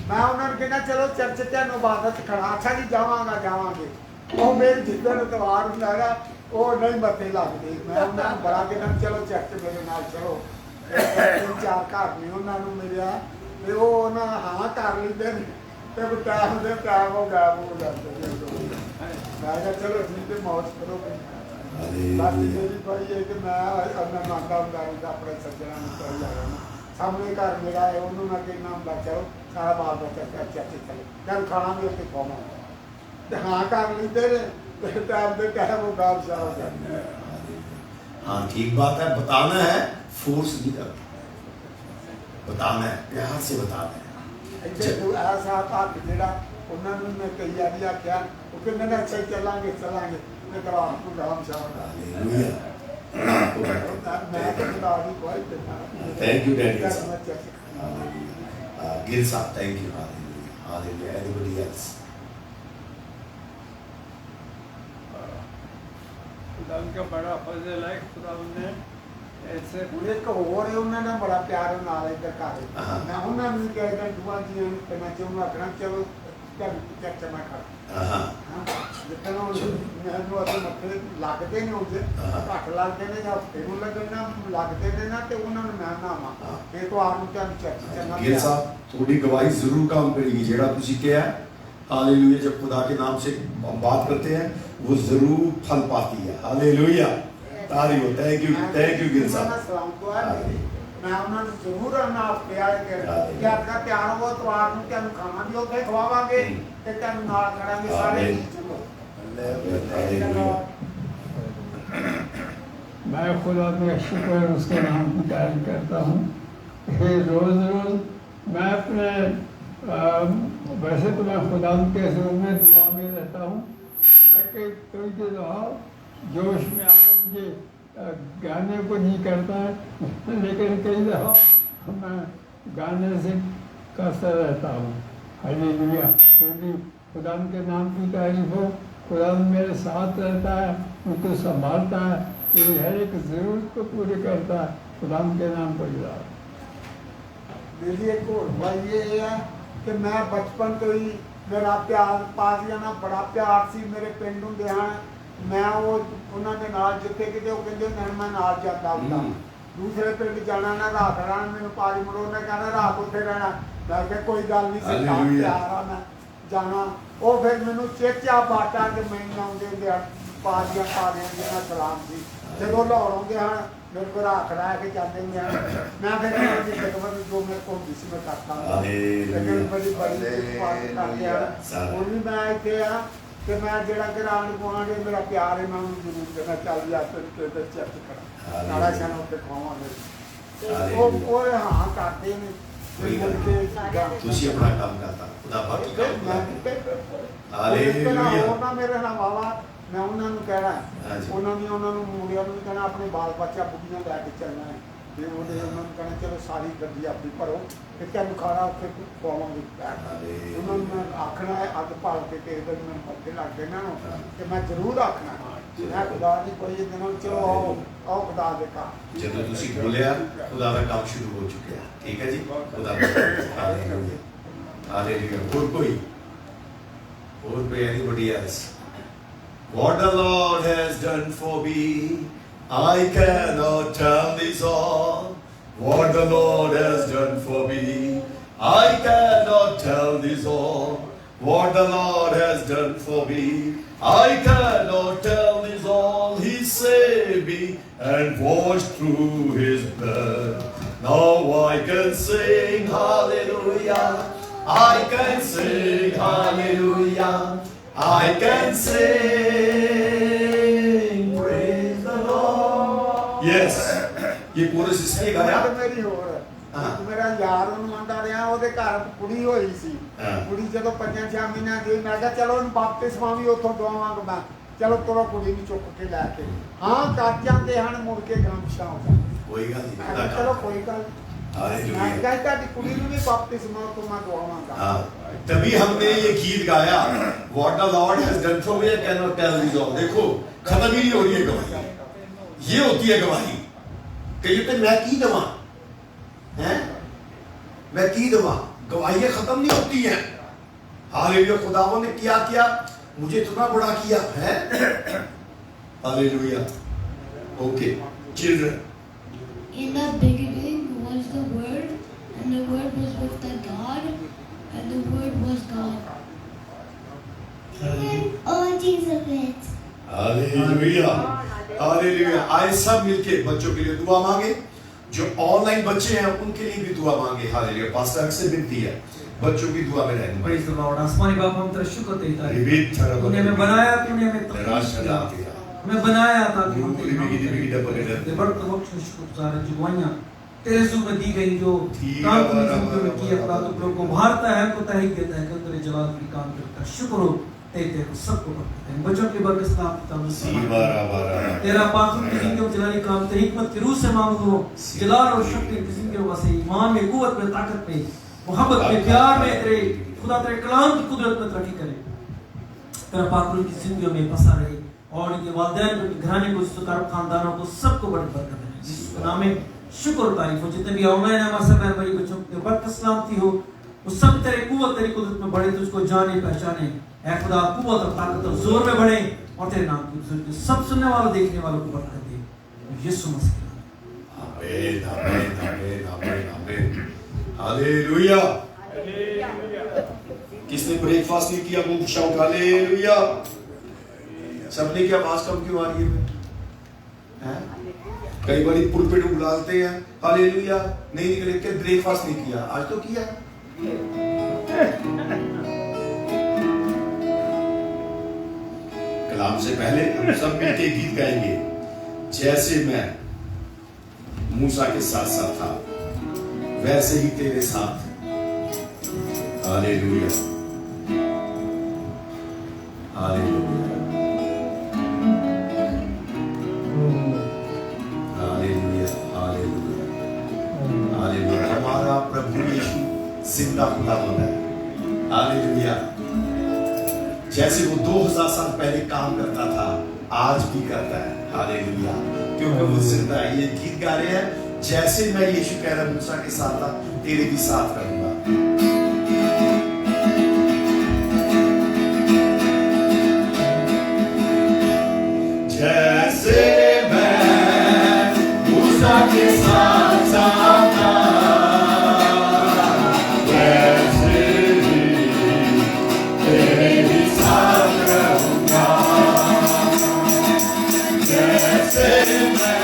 मैं उन्होंने कहना चलो चर्च तेन इबादत खड़ा अच्छा जी जावांगा जावांगे वो मेरे जिद्दन तवार होंदा ना वो नहीं मते लगदे मैं उन्होंने बड़ा कहना चलो चर्च मेरे नाल चलो तीन चार घर ने उन्होंने मिलिया ते वो ना हाँ कर लैंदे ते टाइम दे टाइम हो गायब हो जाते मैं कहा चलो ठीक है मौज करो बाकी मेरी भाई है कि मैं अपना मानता हूँ अपने सज्जना निकल जाएगा सामने घर मेरा है उन्होंने मैं कहना ਹੁੰਦਾ ਚਲੋ ਸਾਰਾ ਬਾਲ ਬੱਚਾ ਚੱਕ ਚਲੇ ਜਦ ਖਾਣਾ ਵੀ ਉੱਥੇ ਖਵਾਵਾਂਗੇ ਤੇ ਹਾਂ ਕਰ ਲੈਂਦੇ ਨੇ ਤੇ ਟਾਈਮ ਦੇ ਟਾਈਮ ਉਹ ਗਾਲ ਸ਼ਾਹ ਹੋ ਜਾਂਦੇ हाँ ठीक बात है बताना है फोर्स नहीं करना बताना है प्यार से बताना है ਇੱਥੇ ਤੂੰ ਐਸਾ ਹੱਥ ਜਿਹੜਾ ਉਹਨਾਂ ਨੂੰ ਮੈਂ ਕਈ ਵਾਰੀ ਆਖਿਆ ਉਹ ਕਹਿੰਦੇ ਨੇ ਅੱਛਾ ਚੱਲਾਂਗੇ ਚੱਲਾਂਗੇ ਤੇ ਕਰਾ ਤੂੰ ਗਾਲ ਸ਼ਾਹ ਦਾ हालेलुया ਮੈਂ ਤਾਂ ਖੁਦਾ ਦੀ ਕੋਈ ਦਿੰਦਾ Thank you, Daddy. Gil Saab, thank you. Hallelujah. Hallelujah. Anybody else? खुदा उनका बड़ा फजल है खुदा ने ऐसे ਹੁਣ ਇੱਕ ਹੋਰ ਹੈ ਉਹਨਾਂ ਨਾਲ ਬੜਾ ਪਿਆਰ ਨਾਲ ਇੱਧਰ ਘਰ ਮੈਂ ਉਹਨਾਂ ਨੂੰ ਕਹਿੰਦਾ ਦੁਆ ਜੀ ਨੂੰ ਤੇ ਮੈਂ ਚਾਹੁੰਦਾ ਕਰਾਂ ਚਲੋ ਚੱਲ ਚੱਕ ਮੈਂ ਕਰ ਜਿੱਦਾਂ ਉਹ ਮੈਨੂੰ ਆਪਣੇ ਮੱਥੇ ਲੱਗਦੇ ਨੇ ਉਹਦੇ ਘੱਟ ਲੱਗਦੇ ਨੇ ਜਾਂ ਤੈਨੂੰ ਲੱਗਣਾ ਲੱਗਦੇ ਨੇ ਨਾ ਤੇ ਉਹਨਾਂ ਨੂੰ ਮੈਂ ਨਾ ਮਾਂ ਇਹ ਤੋਂ ਆਪ ਨੂੰ ਚੱਲ ਚੰਗਾ गिल साहब थोड़ी गवाही जरूर काम करेगी जेड़ा तुसी क्या है हालेलुया जब खुदा के नाम से हम बात करते हैं वो जरूर फल पाती है हालेलुया तारीफ थैंक यू गिल साहब मैं उन्होंने जरूर आप प्यार कर क्या आपका प्यार हो तो आप तेन खाना भी होते खवावांगे ते तेन नाल करांगे सारे मैं खुदा का शुक्र उसके नाम की कायम करता हूँ कि रोज़ रोज़ मैं अपने वैसे तो मैं खुदा के हज़ूर में दुआ में रहता हूँ मैं कोई के दुआ जोश में आकर मुझे गाने को नहीं करता है लेकिन कई दफ़ा मैं गाने से करता रहता हूँ हालेलुया फिर भी खुदा के नाम की तारीफ हो खुदा मेरे साथ रहता है उनको संभालता है मेरी हर एक ज़रूरत को पूरी करता है खुदा के नाम पर जा मेरी एक और भाई ये है कि मैं बचपन तो ही मेरा प्यार पासियां ना बड़ा प्यार सी मेरे पिंड हुंदे हैं मैं वो उन्होंने नाल जिथे किते वो कहंदे हुंदे मैं नाल जाता हुंदा दूसरे पिंड जाना ना रात रहना मैनू पारी मरो ने कहना रात उत्थे रहना मैं कहा कोई गल नहीं सरकार प्यार आ मैं जाना वो फिर मैनू चेचा बाटा के मैं आउंदे हुंदे पासियां पा देंगे सलाम सी जदों लाहौर आउंदे हैं मेरे को राख रहा है कि जाते मैं फिर मेरी खिदमत जो मेरे को होती सी मैं करता हूँ लेकिन बड़ी और भी मैं इतने आ कि मैं जरा ग्रांड गुआंढ मेरा प्यार है मैं उन्हें जरूर देना चल जा चर्च करा नाला शाना उत्ते खावांगे वो हाँ करते हैं तुझे अपना काम करता खुदा बाकी काम हालेलुया मेरे नाम बाबा मैं उन्होंने कहना है उन्होंने मुंडिया भी कहना अपने बाल बच्चा बुढ़ियां लैके चलना है फिर उन्होंने कहना चलो सारी गड्डी अपनी भरो फिर तेन खाना उत्थे खवावांगे उन्होंने आखना है अग भाल के किसी दिन मैं पत्ते लग गए ना कि मैं जरूर आखना मैं खुदा की कोई दिन चलो आओ खुदा देखा ਜਦੋਂ ਤੁਸੀਂ ਬੋਲਿਆ ਖੁਦਾ ਦਾ ਕੰਮ ਸ਼ੁਰੂ ਹੋ ਚੁੱਕਿਆ ਠੀਕ ਹੈ ਜੀ ਖੁਦਾ ਹਾਲੇਲੂਇਆ ਹਾਲੇਲੂਇਆ ਹੋਰ ਕੋਈ anybody else what the Lord has done for me I cannot tell this all what the Lord has done for me I cannot tell this all what the Lord has done for me I cannot tell this all He saved me and washed through His blood now I can sing hallelujah I can sing hallelujah I can sing praise the Lord yes ये coarse इसलिए गाया मेरी होर मेरा यार ਉਹਨੂੰ ਮੰਨਦਾ ਰਿਹਾ ਉਹਦੇ ਘਰ ਕੁੜੀ ਹੋਈ ਸੀ ਕੁੜੀ ਜਦੋਂ 5-6 ਮਹੀਨਿਆਂ ਦੀ ਮੈਂ ਕਿਹਾ ਚਲੋ ਉਹਨੂੰ ਬਪਤਿਸਮਾ ਵੀ ਉੱਥੋਂ ਦਵਾਵਾਂਗਾ ਮੈਂ ਚਲੋ ਤੋਰਾ ਕੁੜੀ ਨੂੰ ਚੁੱਕ ਕੇ ਲੈ ਕੇ ਹਾਂ ਕਰ ਜਾਂਦੇ ਹਨ ਮੁੜ ਕੇ ਗਾਮਸ਼ਾ ਹੁੰਦਾ ਕੋਈ ਗੱਲ ਨਹੀਂ ਚਲੋ ਕੋਈ ਗੱਲ हालेलुया मैं कहता कि कुड़ी ਨੂੰ ਵੀ बपतिस्मा तो मैं दवावांगा हां तभी हमने ये गीत गाया what the Lord has done for me I cannot tell this all देखो खत्म ही नहीं हो रही है गवाही ये होती है गवाही कहीं तो मैं की दवा हैं मैं की दवा गवाही खत्म नहीं होती हैं हालेलुया खुदावंद ने क्या किया मुझे इतना बड़ा किया है hallelujah okay children In the beginning was the Word, and the Word was with the God, and the Word was God. Oh, Jesus. Hallelujah hallelujah आए सब मिलके बच्चों के लिए दुआ मांगे जो ऑनलाइन बच्चे हैं उनके लिए भी दुआ मांगे हालेलुया पास्टर से विनती है बच्चों की दुआ में रहने Praise the Lord. आसमानी बाप हम तेरा शुक्र देता है रिबीत थरा तूने हमें बनाया तूने हमें तख्लीक किया हमें बनाया ताकि हम तेरे नाम के बड़े वक्त शुक्रगुजार हैं जुबानियां तेरे ज़ुल्म में दी गई जो काम तूने ज़िंदगी में किया खुदा तू लोगों को भारता है को तहरीक देता है कि तेरे जलाल की काम करता है शुक्र हो तेरे को सबको करते हैं बच्चों की बरकत सलामत तेरा पाखुर की जिंदगी में जलाली काम तेरी हिकमत की रूह से मांगो जलाल और शक्ति की जिंदगी में से ईमान में कुव्वत में ताकत में मोहब्बत में प्यार में तेरे खुदा तेरे कलाम की कुदरत में तरक्की करे तेरा पाखुर की जिंदगी में बसा रहे और इनके वालिदैन को घराने को सुकार खानदानों को सबको बड़ी बरकत है जिसके नाम में शुक्र और तारीफ हो जितने भी ऑनलाइन हमारे सब भाई बच्चों के बरकत सलामती हो वो सब तेरे कुव्वत तेरी कुदरत में बढ़े तुझको जाने पहचाने ऐ खुदा कुव्वत और ताकत और जोर में बढ़े और तेरे नाम की बुजुर्ग सब सुनने वालों देखने वालों को बरकत दे यीशु मसीह आमीन आमीन आमीन आमीन आमीन हालेलुया किसने ब्रेकफास्ट नहीं किया वो शाउट हालेलुया सबने की आवाज कम क्यों आ रही है कई बार पुलपिट उड़ाते हैं हालेलुया नहीं निकले के ब्रेकफास्ट नहीं किया आज तो किया कलाम से पहले हम सब मिलके गीत गाएंगे जैसे मैं मूसा के साथ साथ था वैसे ही तेरे साथ hallelujah hallelujah hallelujah hallelujah hallelujah हमारा प्रभु यीशु जिंदा खुदावंद है हालेलुया जैसे वो 2000 साल पहले काम करता था आज भी करता है हालेलुया क्योंकि वो जिंदा है ये गीत गा रहे हैं जैसे मैं यीशु कह रहा मूसा के साथ था तेरे भी साथ रहूंगा जैसे मैं मूसा के साथ था वैसे ही तेरे भी साथ रहूंगा जैसे मैं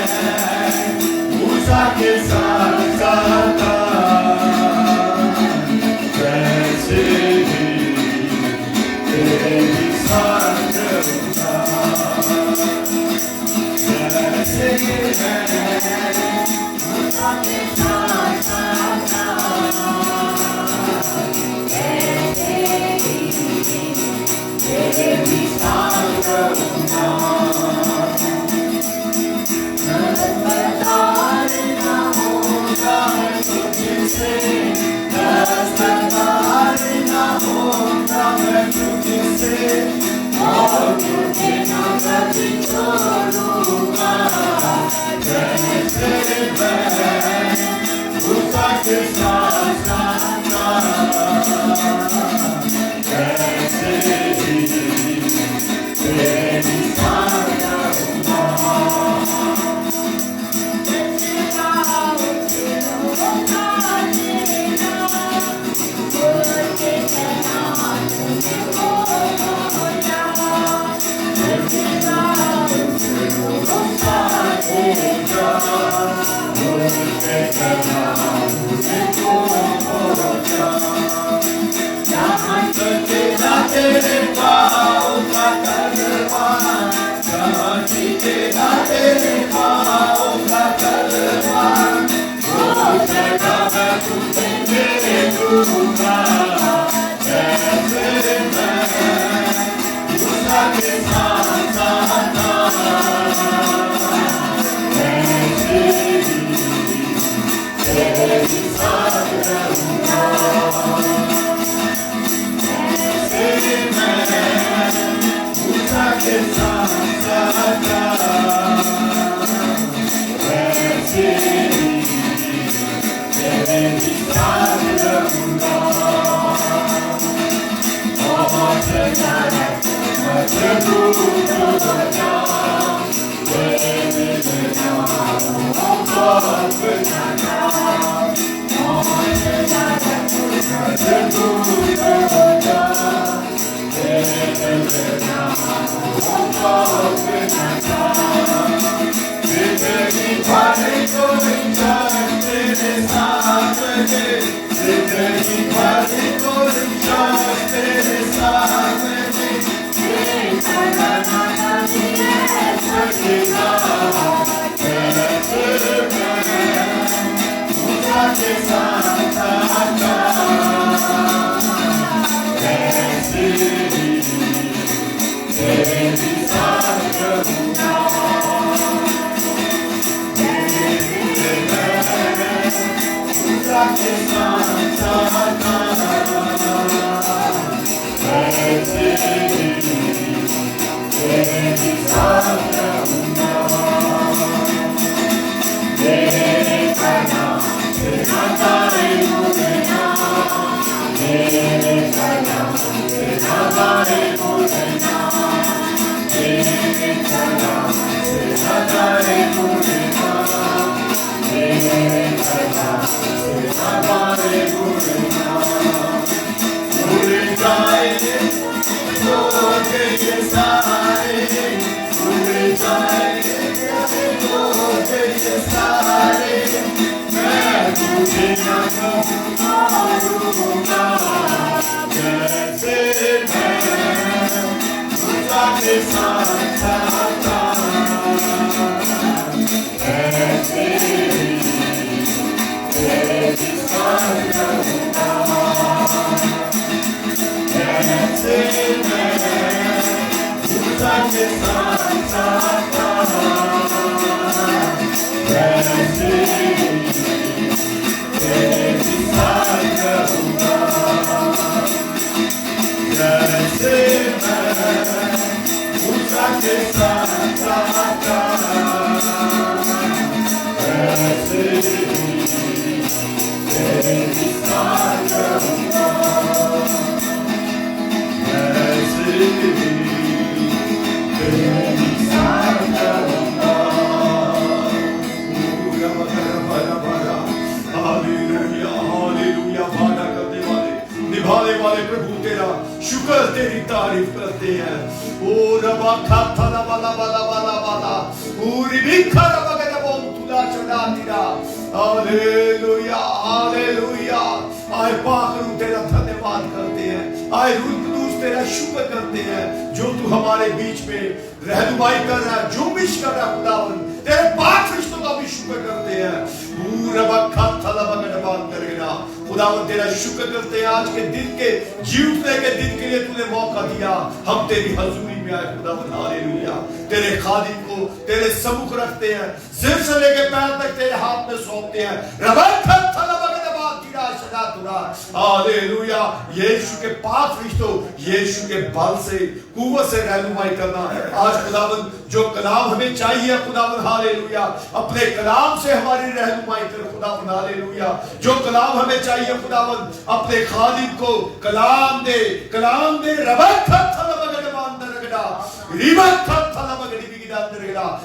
हालेलुया। यीशु के पाक फरिश्तों, यीशु के बल से, कुव्वत से रहनुमाई करना। आज खुदावंद जो कलाम हमें चाहिए खुदावंद, हालेलुया, अपने कलाम से हमारी रहनुमाई कर खुदावंद, हालेलुया। जो कलाम हमें चाहिए खुदावंद, अपने खालिद को कलाम दे, कलाम दे।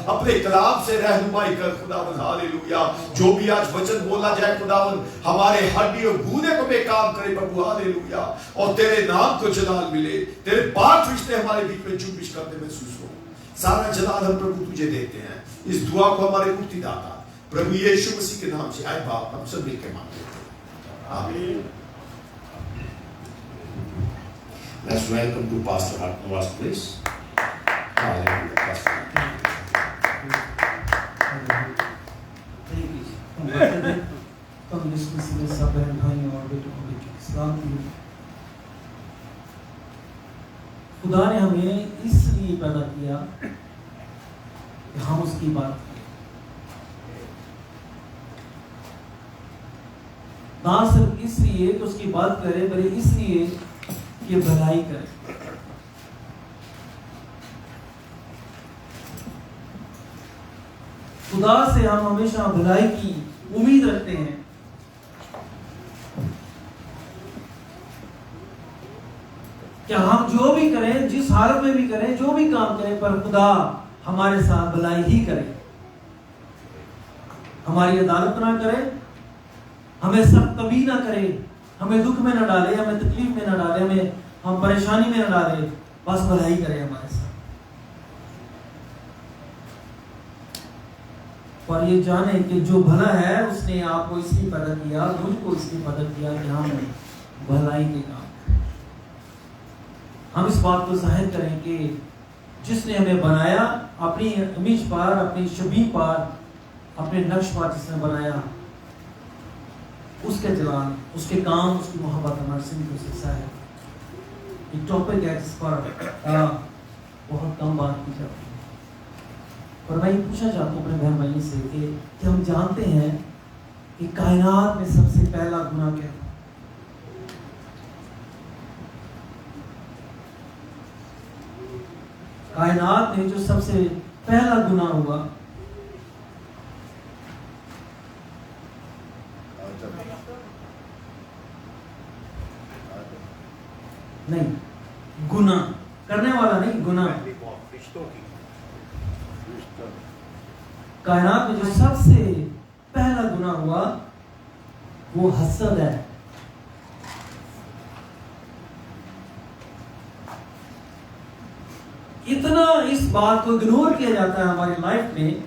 अपने कलाम से रहनुमाई कर खुदावंद, हालेलुया। जो भी आज वचन बोला जाए खुदावंद, हमारे हड्डी और गूदे को बेकाम करे प्रभु, हालेलुया। और तेरे नाम को जलाल मिले, तेरे पाक फरिश्ते हमारे बीच में जुम्बिश करते महसूस हो। सारा जलाल हम प्रभु तुझे देते हैं। इस दुआ को हमारे मुक्तिदाता प्रभु यीशु मसीह के नाम से आए बाप हम सब मिलकर मांगते हैं, आमीन। Let's welcome to Pastor Hartnavas, please. Hallelujah, Pastor. हम यीशु मसीह में सब बहन भाइयों और बेटों को सलाम दी। खुदा ने हमें इसलिए पैदा किया कि हम उसकी बात करें, ना सिर्फ इसलिए कि उसकी बात करें, बल्कि इसलिए कि भलाई करें। खुदा से हम हमेशा भलाई की उम्मीद रखते हैं। क्या हम जो भी करें, जिस हालत में भी करें, जो भी काम करें, पर खुदा हमारे साथ भलाई ही करे, हमारी अदालत ना करे, हमें सब कभी ना करे, हमें दुख में न डाले, हमें तकलीफ में न डाले, हमें हम परेशानी में न डाले, बस भलाई करे हमारे साथ। पर ये जाने कि जो भला है उसने आपको इसलिए पैदा किया, मुझको इसलिए पैदा किया कि हम भलाई के काम करें। हम इस बात को जाहिर करें कि जिसने हमें बनाया, अपनी इमेज पर, अपनी शबीह पर, अपने नक्श पर जिसने बनाया, उसके जलाल, उसके काम, उसकी मोहब्बत हमारे सिंह को सिलसिला है। एक टॉपिक है जिस पर बहुत कम बात की जाती है, पर मैं ये पूछना चाहता हूँ अपने बहन भाई से कि हम जानते हैं कि कायनात में सबसे पहला गुनाह क्या था? कायनात में जो सबसे पहला गुनाह हुआ, नहीं, गुनाह करने वाला नहीं, गुनाह। कायनात में जो सबसे पहला गुनाह हुआ वो हसद है। इतना इस बात को इग्नोर किया जाता है हमारी लाइफ में,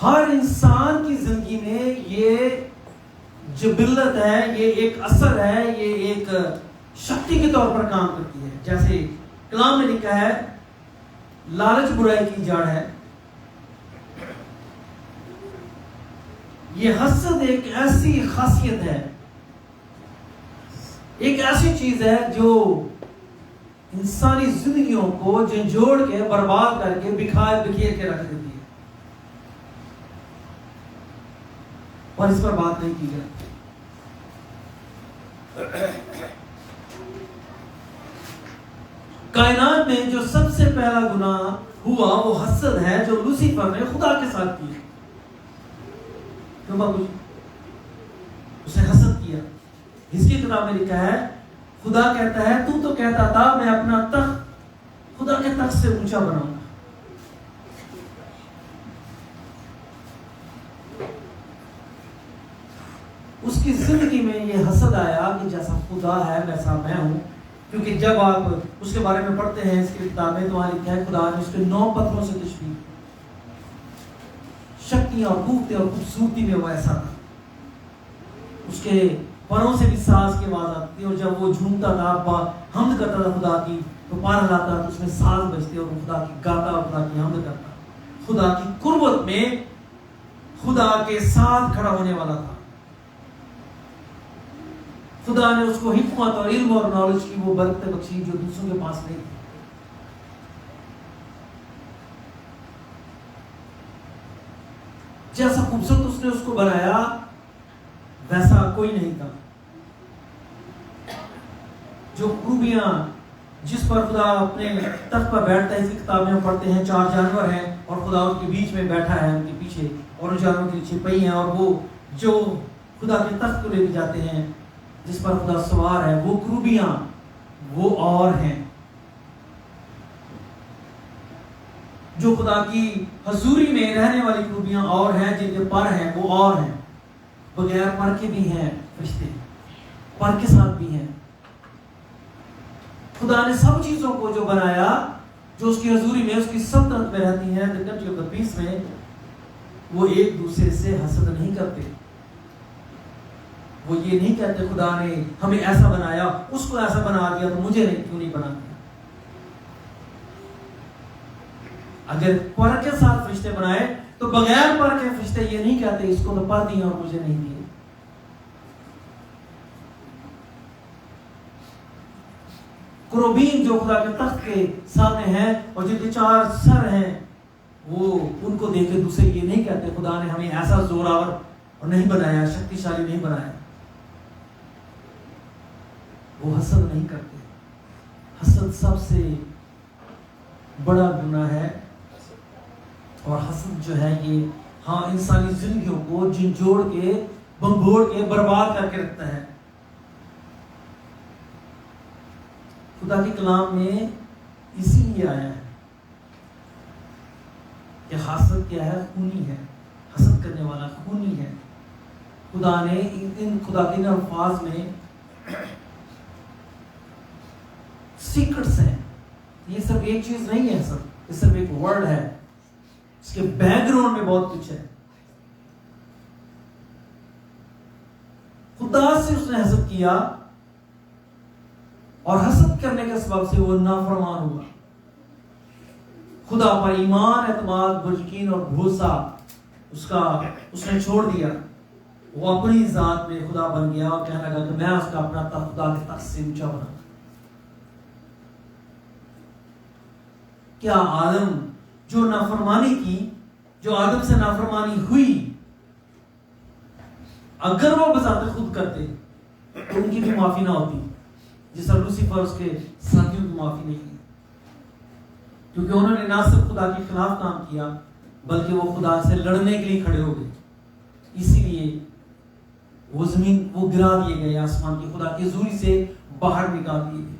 हर इंसान की जिंदगी में ये जिबिल्लत है, ये एक असर है, ये एक शक्ति के तौर पर काम करती है। जैसे कलाम में लिखा है, लालच बुराई की जड़ है। ये हसद एक ऐसी खासियत है, एक ऐसी चीज है जो इंसानी जिंदगियों को झंझोड़ के, बर्बाद करके, बिखेर के रख देती है, और इस पर बात नहीं की जाती। कायनात में जो सबसे पहला गुनाह हुआ वो हसद है, जो लूसीफर ने खुदा के साथ किया। क्यों बाबू? उसे हसद किया। इसकी किताब में लिखा है, खुदा कहता है, तू तो कहता था मैं अपना तख्त खुदा के तख्त से ऊंचा बनाऊंगा। उसकी जिंदगी में ये हसद आया कि जैसा खुदा है वैसा मैं हूं। क्योंकि जब आप उसके बारे में पढ़ते हैं इसकी किताब में, तो वहां लिखा है खुदा ने उसके 9 पत्थरों से तशबीह, शक्तियां और खूबते और खूबसूरती में वो ऐसा था। उसके परों से भी सांस की आवाज आती, और जब वो झूमता था, हमद करता था खुदा की, तो पार लाता तो उसमें सांस बजती और खुदा की गाता और खुदा की हमद करता, खुदा की कुर्बत में खुदा के साथ खड़ा होने वाला था। खुदा ने उसको हिकमत और इल्म और नॉलेज की वो बरकत बख्शी जो दूसरों के पास नहीं थी। जैसा खूबसूरत उसने उसको बनाया वैसा कोई नहीं था। जो खूबियां जिस पर खुदा अपने तख्त पर बैठता है, इस किताब में हम पढ़ते हैं 4 जानवर हैं और खुदा उनके बीच में बैठा है, उनके पीछे, और उन जानवरों के पीछे पई हैं, और वो जो खुदा के तख्त को लेके जाते हैं जिस पर खुदा सवार है, वो क्रूबियां वो और हैं। जो खुदा की हजूरी में रहने वाली क्रूबियां और हैं, जिनके पर हैं वो और हैं। बगैर पर के भी हैं फरिश्ते, पर के साथ भी हैं। खुदा ने सब चीजों को जो बनाया, जो उसकी हजूरी में, उसकी सल्तनत में रहती हैं, the country of the peace में, वो एक दूसरे से हसद नहीं करते। वो ये नहीं कहते खुदा ने हमें ऐसा बनाया, उसको ऐसा बना दिया, तो मुझे नहीं, क्यों नहीं बना दिया। अगर पर के साथ फरिश्ते बनाए तो बगैर पर के फरिश्ते ये नहीं कहते इसको तो पर दिया और मुझे नहीं दिए। क्रूबीन जो खुदा के तख्त के सामने हैं और जिनके 4 सर हैं, वो उनको देख के दूसरे ये नहीं कहते खुदा ने हमें ऐसा जोरावर और नहीं बनाया, शक्तिशाली नहीं बनाया। वो हसद नहीं करते। हसद सबसे बड़ा गुनाह है, और हसद जो है ये इंसानी जिंदगियों को झिंझोड़ के, भंगोड़ के, बर्बाद करके रखता है। खुदा के कलाम में इसीलिए आया है कि हसद क्या है? खूनी है। हसद करने वाला खूनी है। खुदा ने इन खुदा के अल्फाज में सीक्रेट्स हैं। ये सब एक चीज नहीं है, सब ये सिर्फ एक वर्ड है, इसके बैकग्राउंड में बहुत कुछ है। खुदा से उसने हसद किया और हसद करने के सबब से वो नाफरमान हुआ। खुदा पर ईमान, एतमाद, यकीन और भरोसा उसने छोड़ दिया। वो अपनी जात में खुदा बन गया और कहने लगा कि मैं उसका अपना खुदा के तख्त से ऊंचा बना। क्या आदम जो नाफरमानी की, जो आदम से नाफरमानी हुई, अगर वो बजाते खुद करते तो उनकी भी माफी ना होती, जिस लूसीफर उसके साथियों की माफी नहीं की, क्योंकि उन्होंने ना सिर्फ खुदा के खिलाफ काम किया बल्कि वो खुदा से लड़ने के लिए खड़े हो गए। इसीलिए वो जमीन वो गिरा दिए गए, आसमान की खुदा की हजूरी से बाहर निकाल दिए गए।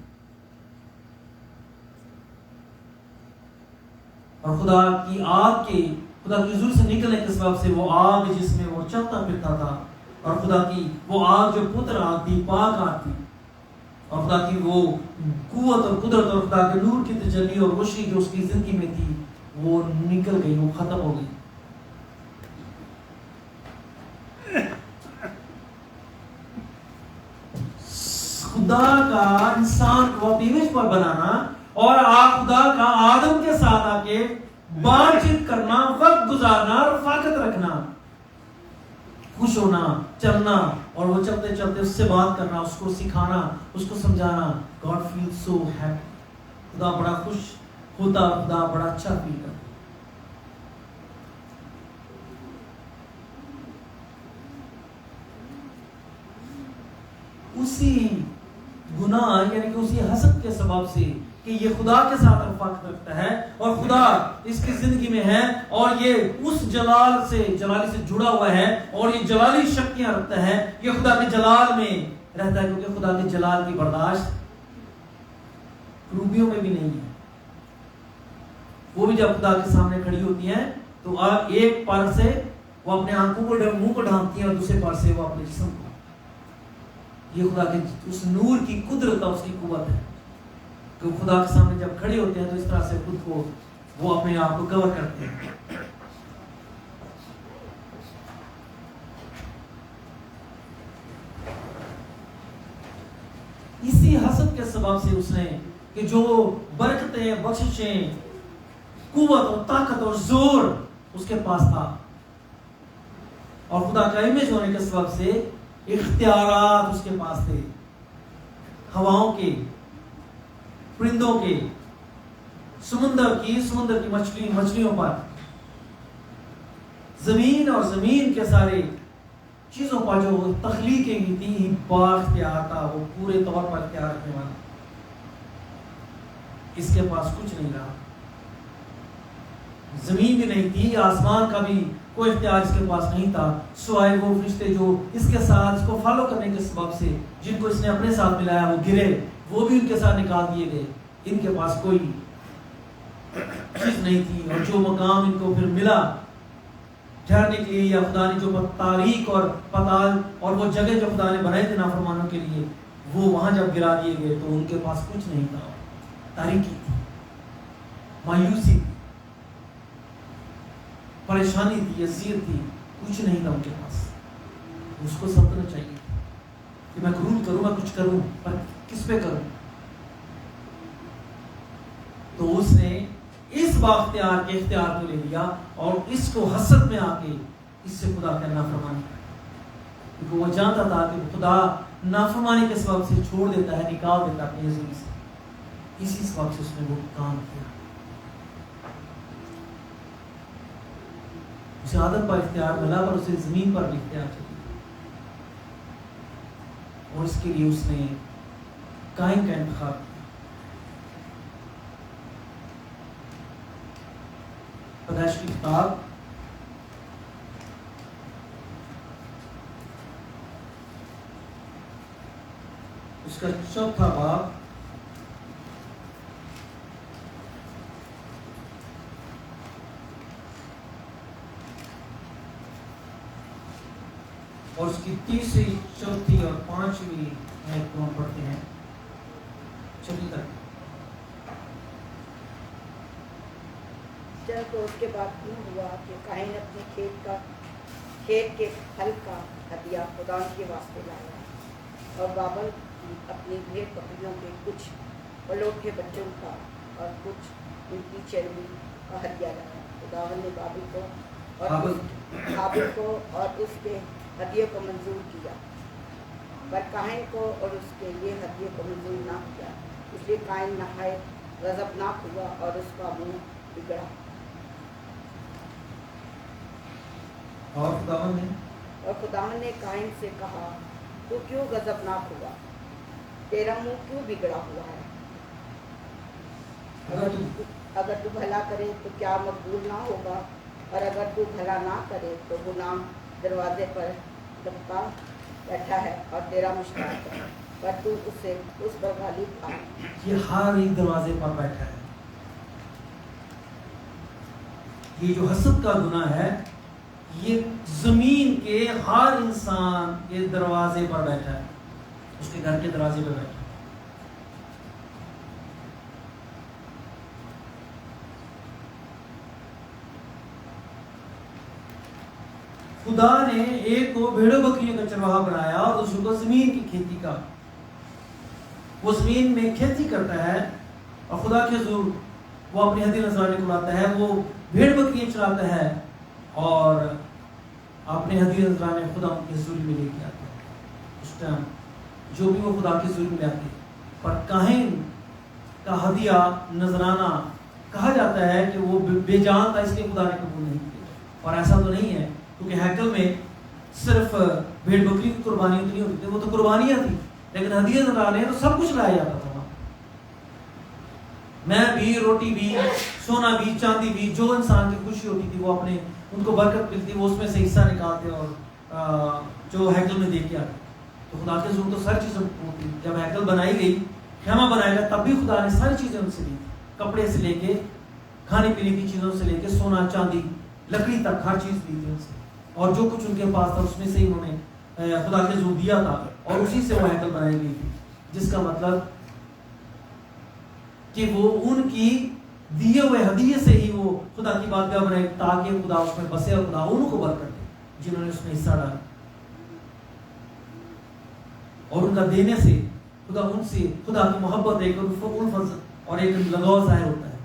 और खुदा की आग के, खुदा की हजूरी से निकलने के सबब से वो आग जिसमें वो चलता फिरता था, और खुदा की वो आग जो पुत्र आग थी, पाक आग थी, और खुदा की वो कुव्वत और कुदरत और खुदा के नूर की तजल्ली और रोशनी जो उसकी जिंदगी में थी, वो निकल गई, वो खत्म हो गई। खुदा का इंसान को अपनी इमेज पर बनाना और खुदा का आदम के साथ आके बातचीत करना, वक्त गुजारना, रफाकत रखना, खुश होना, चलना, और वो चलते चलते उससे बात करना, उसको सिखाना, उसको समझाना। God feel so happy. खुदा बड़ा खुश होता, खुदा बड़ा अच्छा फील करता। उसी गुनाह यानी कि उसी हसद के सबब से कि ये खुदा के साथ रफाकत रखता है और खुदा इसकी जिंदगी में है और ये उस जलाली से जुड़ा हुआ है और ये जलाली शक्तियां रखता है, ये खुदा के जलाल में रहता है, क्योंकि खुदा के जलाल की बर्दाश्त क्रूबियों में भी नहीं है। वो भी जब खुदा के सामने खड़ी होती हैं तो आप एक पर से वो अपने आंखों को मुंह को ढांकती हैं और दूसरे पर से वो अपने जिस्म को। ये खुदा के उस नूर की कुदरत और उसकी कुव्वत है कि खुदा के सामने जब खड़े होते हैं तो इस तरह से खुद को वो अपने आप को कवर करते हैं। इसी हसद के सबब से उसने कि जो बरकतें, बख्शिशें, कुव्वत और ताकत और जोर उसके पास था और खुदा का इमेज होने के सबब से इख्तियारात उसके पास थे, हवाओं के, परिंदों के, समुद्र की मछलियों पर, زمین اور زمین کے سارے چیزوں پر جو تخلیقیں کی تھی بااختیار تھا، وہ پورے طور پر اختیار رکھنے والا. اس کے پاس کچھ نہیں رہا، زمین بھی نہیں تھی، آسمان کا بھی کوئی اختیار اس کے پاس نہیں تھا، سوائے وہ فرشتے جو اس کے ساتھ اس کو فالو کرنے کے سبب سے جن کو اس نے اپنے ساتھ ملایا وہ گرے، وہ بھی ان کے ساتھ نکال دیے گئے. ان کے پاس کوئی چیز نہیں تھی. اور جو مقام ان کو پھر ملا ٹھہرنے کے لیے، یا خدا نے جو تاریخ اور پتال اور وہ جگہ جو خدا نے بنائے تھے نافرمانوں کے لیے، وہ وہاں جب گرا دیے گئے تو ان کے پاس کچھ نہیں تھا. تاریکی تھی، مایوسی تھی، پریشانی تھی، اذیت تھی، کچھ نہیں تھا ان کے پاس. اس کو سلطنت چاہیے کہ میں قبول کروں، میں کچھ کروں، پر کس پہ کروں؟ تو اس نے اس بااختیار کے اختیار کو لے لیا اور اس کو حسد میں آ کے اس سے خدا کا نافرمانی کیا، کیونکہ وہ جانتا تھا کہ خدا نافرمانی کے سبب سے چھوڑ دیتا ہے، نکال دیتا ہے اپنی زندگی سے. اسی سبب سے اس نے وہ کام کیا. اسے آدم پر اختیار ملا، پر اسے زمین پر بھی اختیار چاہیے. اور اس کے لیے اس نے قائن کا انتخاب کیا. پیدائش کی کتاب اس کا 4 باب اور اس کی 3, 4 اور 5 آیت کو ہم پڑھتے ہیں 6 تک. جب تو اس کے بعد یوں ہوا کہ قائن اپنے کھیت کے پھل کا ہدیہ خدا کے واسطے لایا، اور بابل اپنی بھیڑ بکریوں کے کچھ پلوٹے بچوں کا اور کچھ ان کی چربی کا ہدیہ لایا. خداوند نے حابل کو اور اس کے ہدیے کو منظور کیا، پر قائن کو اور اس کے یہ ہدیے کو منظور نہ کیا. اس لیے قائن نہایت غضبناک ہوا اور اس کا منہ بگڑا. اور خداوند نے قائن سے کہا، تو کیوں غضبناک ہوا؟ تیرا منہ کیوں بگڑا ہوا ہے؟ اگر تو بھلا کرے تو کیا مقبول نہ ہوگا، اور اگر تو بھلا نہ کرے تو غلام دروازے پر دبتا بیٹھا ہے اور تیرا مشتاق ہے، پر تو اسے اس پر غالب آ. یہ ہر ایک دروازے پر بیٹھا ہے. یہ جو حسد کا گناہ ہے یہ زمین کے ہر انسان کے دروازے پر بیٹھا ہے، اس کے گھر کے دروازے پر بیٹھا ہے. خدا نے ایک کو بھیڑوں بکریوں کا چرواہا بنایا اور دوسرے کو زمین کی کھیتی کا. وہ زمین میں کھیتی کرتا ہے اور خدا کے حضور وہ اپنی ہدیہ نذرانے کو لاتا ہے، وہ بھیڑ بکریاں چراتا ہے اور اپنے ہدیہ نذرانے خدا کی حضوری میں لے کے آتا ہے. اس ٹائم جو بھی وہ خدا کی حضوری میں لاتے، پر کاہن کا ہدیہ نذرانہ کہا جاتا ہے کہ وہ بے جان تھا، اس لیے خدا نے قبول نہیں کیا. اور ایسا تو نہیں ہے، کیونکہ ہیکل میں صرف بھیڑ بکری کی قربانیاں نہیں ہوتی تھی، وہ تو قربانیاں تھیں، لیکن ہدیہ نذرانے تو سب کچھ لایا جاتا تھا. میں بھی، روٹی بھی، سونا بھی، چاندی بھی، جو انسان کی خوشی ہوتی تھی وہ اپنے ان کو برکت ملتی وہ اس میں سے حصہ نکالتے اور جو ہیکل میں دے کے آتے. تو خدا کے حضور تو ساری چیزیں ہوتی. جب ہیکل بنائی گئی، خیمہ بنایا گیا، تب بھی خدا نے ساری چیزیں ان سے لی، کپڑے سے لے کے کھانے پینے کی چیزوں سے لے کے سونا چاندی لکڑی تک ہر چیز لی تھی ان سے. اور جو کچھ ان کے پاس تھا اس میں سے انہوں نے خدا کے حضور دیا تھا اور اسی سے وہ ہیکل بنائی گئی تھی. جس کا مطلب کہ وہ ان کی دیے ہوئے ہدیے سے ہی وہ خدا کی بارگاہ بنائے تاکہ خدا اس میں بسے اور خدا ان کو برکت دے جنہوں نے اس میں حصہ ڈالا. اور ان کا دینے سے خدا ان سے خدا کی محبت ایک الفت اور ایک لگاؤ ظاہر ہوتا ہے.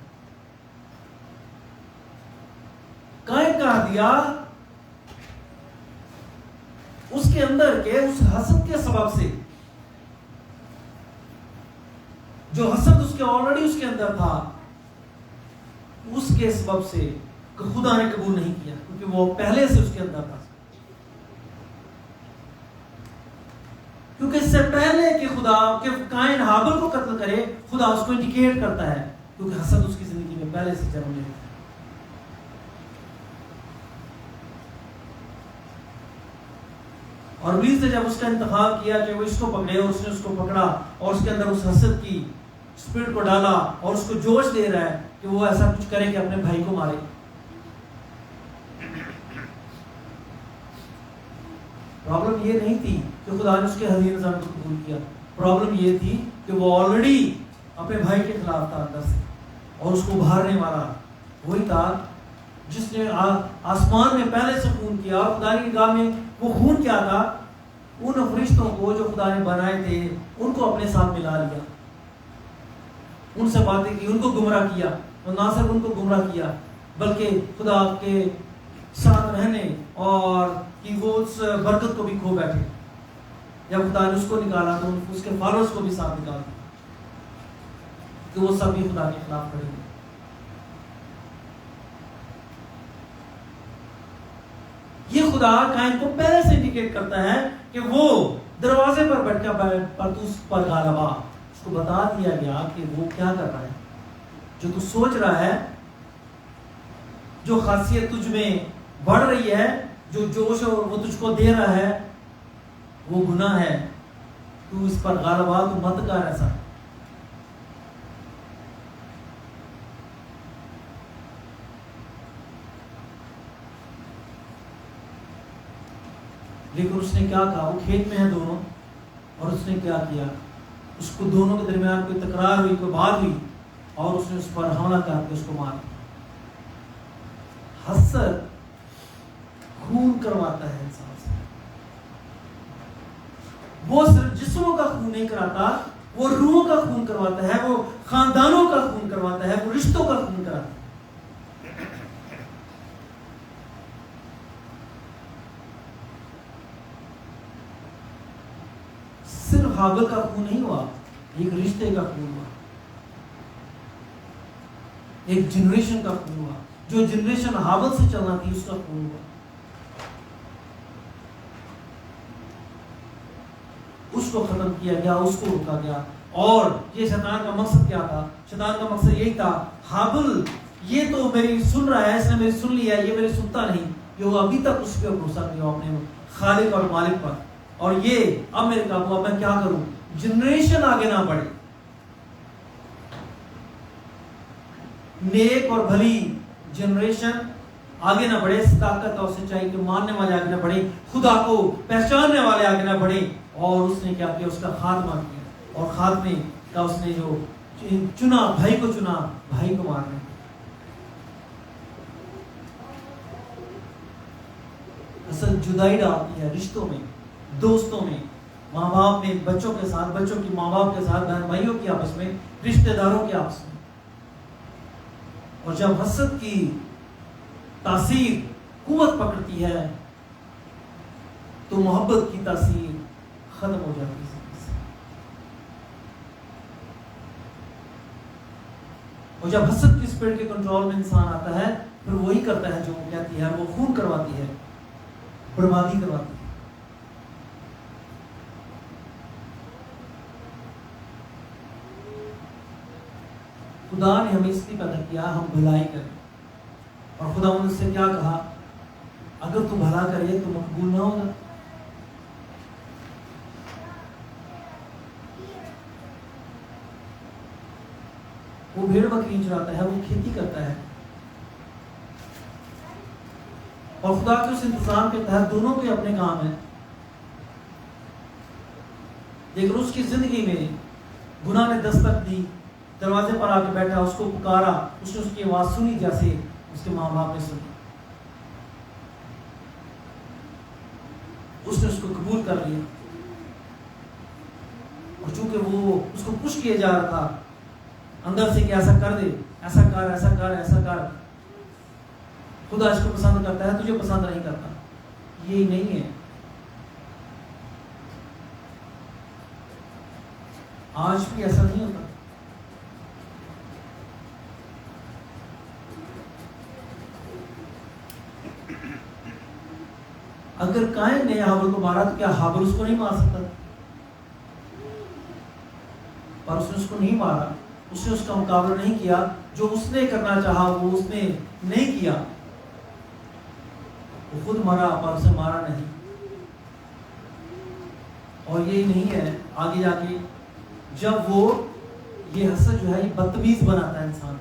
قائن کا ہدیہ اس کے اندر کے اس حسد کے سبب سے، جو حسد اس کے آلریڈی اس کے اندر تھا، اس کے سبب سے کہ خدا نے قبول نہیں کیا، کیونکہ وہ پہلے سے اس کے اندر تھا. کیونکہ اس سے پہلے کہ خدا کہ قائن ہابل کو قتل کرے، خدا اس کو انڈیکیٹ کرتا ہے، کیونکہ حسد اس کی زندگی میں پہلے سے جنم لیتا ہے. اور ابلیس نے جب اس کا انتخاب کیا کہ وہ اس کو پکڑے، اور اس نے اس کو پکڑا اور اس کے اندر اس حسد کی اسپرٹ کو ڈالا اور اس کو جوش دے رہا ہے کہ وہ ایسا کچھ کرے کہ اپنے بھائی کو مارے. پرابلم یہ نہیں تھی کہ خدا نے اس کے حزین نظام کو قبول کیا، پرابلم یہ تھی کہ وہ آلریڈی اپنے بھائی کے خلاف تھا اندر سے، اور اس کو ابھارنے والا وہی تھا جس نے آسمان میں پہلے سے خون کیا. اور خدا کی نگاہ میں وہ خون کیا تھا؟ ان فرشتوں کو جو خدا نے بنائے تھے ان کو اپنے ساتھ ملا لیا، ان سے باتیں کی، ان کو گمراہ کیا. اور نہ صرف ان کو گمراہ کیا بلکہ خدا کے ساتھ رہنے اور کہ وہ اس برکت کو بھی کھو بیٹھے. جب خدا نے اس کو نکالا تو اس کے فالوورز کو بھی ساتھ نکالا کہ وہ سب بھی خدا کے خلاف کھڑے ہوئے. یہ خدا قائن کو پہلے سے انڈیکیٹ کرتا ہے کہ وہ دروازے پر بیٹھ کر تو اس پر غالبا، اس کو بتا دیا گیا کہ وہ کیا کر رہا ہے. جو تو سوچ رہا ہے، جو خاصیت تجھ میں بڑھ رہی ہے، جو جوش وہ تجھ کو دے رہا ہے، وہ گناہ ہے. تو اس پر غالبا، تو مت کر ایسا. لیکن اس نے کیا کہا؟ وہ کھیت میں ہیں دونوں، اور اس نے کیا کیا؟ اس کو دونوں کے درمیان کوئی تکرار ہوئی، کوئی بات ہوئی، اور اس نے اس پر حملہ کر کے اس کو مار دیا. حسد خون کرواتا ہے انسان سے. وہ صرف جسموں کا خون نہیں کراتا، وہ روحوں کا خون کرواتا ہے، وہ خاندانوں کا خون کرواتا ہے، وہ رشتوں کا خون کراتا ہے. صرف حابل کا خون نہیں ہوا، ایک رشتے کا خون ہوا، ایک جنریشن کا خون ہوا. جو جنریشن حابل سے چلنا تھی اس کا خون ہوا. اس کو ختم کیا گیا، اس کو روکا گیا. اور یہ شیطان کا مقصد کیا تھا؟ شیطان کا مقصد یہی تھا، حابل یہ تو میری سن رہا ہے، اس نے میری سن لیا ہے، یہ میری سنتا نہیں. جو ابھی تک اس پہ بھروسہ نہیں ہوا اپنے خالق اور مالک پر، اور یہ اب میرے قابو، اب میں کیا کروں؟ جنریشن آگے نہ بڑھے، نیک اور بھلی جنریشن آگے نہ بڑھے. طاقت اور سچائی کے ماننے والے آگے نہ بڑھے، خدا کو پہچاننے والے آگے نہ بڑھے. اور اس نے کیا کیا؟ اس کا خاتمہ کیا. اور خاتمے کا اس نے جو چنا، بھائی کو چنا، بھائی کو مارنے. اصل جدائی ڈالتی ہے رشتوں میں، دوستوں میں، ماں باپ میں بچوں کے ساتھ، بچوں کی ماں باپ کے ساتھ، بہن بھائیوں کی آپس میں، رشتہ داروں کے آپس میں. اور جب حسد کی تاثیر قوت پکڑتی ہے تو محبت کی تاثیر ختم ہو جاتی ہے. اور جب حسد کی اسپرٹ کے کنٹرول میں انسان آتا ہے، پھر وہی کرتا ہے جو وہ کہتی ہے، وہ خون کرواتی ہے، بربادی کرواتی ہے. خدا نے ہمیں اس لیے پیدا کیا ہم بھلائی کریں. اور خدا نے اس سے کیا کہا؟ اگر تو بھلا کرے تو مقبول نہ ہوگا. وہ بھیڑ بکری چراتا ہے، وہ کھیتی کرتا ہے، اور خدا کے اس انتظام کے تحت دونوں کے اپنے کام ہیں. لیکن اس کی زندگی میں گناہ نے دستک دی، دروازے پر آ کے بیٹھا، اس کو پکارا، اس نے اس کی آواز سنی جیسے اس کے ماں باپ نے سنی. اس نے اس کو قبول کر لیا. اور چونکہ وہ اس کو پش کیا جا رہا تھا اندر سے کہ ایسا کر دے، ایسا کر، ایسا کر، ایسا کر. خدا اس کو پسند کرتا ہے، تجھے پسند نہیں کرتا. یہی نہیں ہے. آج بھی ایسا نہیں ہوتا. اگر قائن نے ہابل کو مارا تو کیا ہابل اس کو نہیں مار سکتا؟ پر اس نے اس کو نہیں مارا، اس نے اس کا مقابلہ نہیں کیا، جو اس نے کرنا چاہا وہ اس نے نہیں کیا، وہ خود مرا پر اسے مارا نہیں۔ اور یہی نہیں ہے، آگے جا کے جب وہ یہ حسد جو ہے یہ بدتمیز بناتا ہے انسان،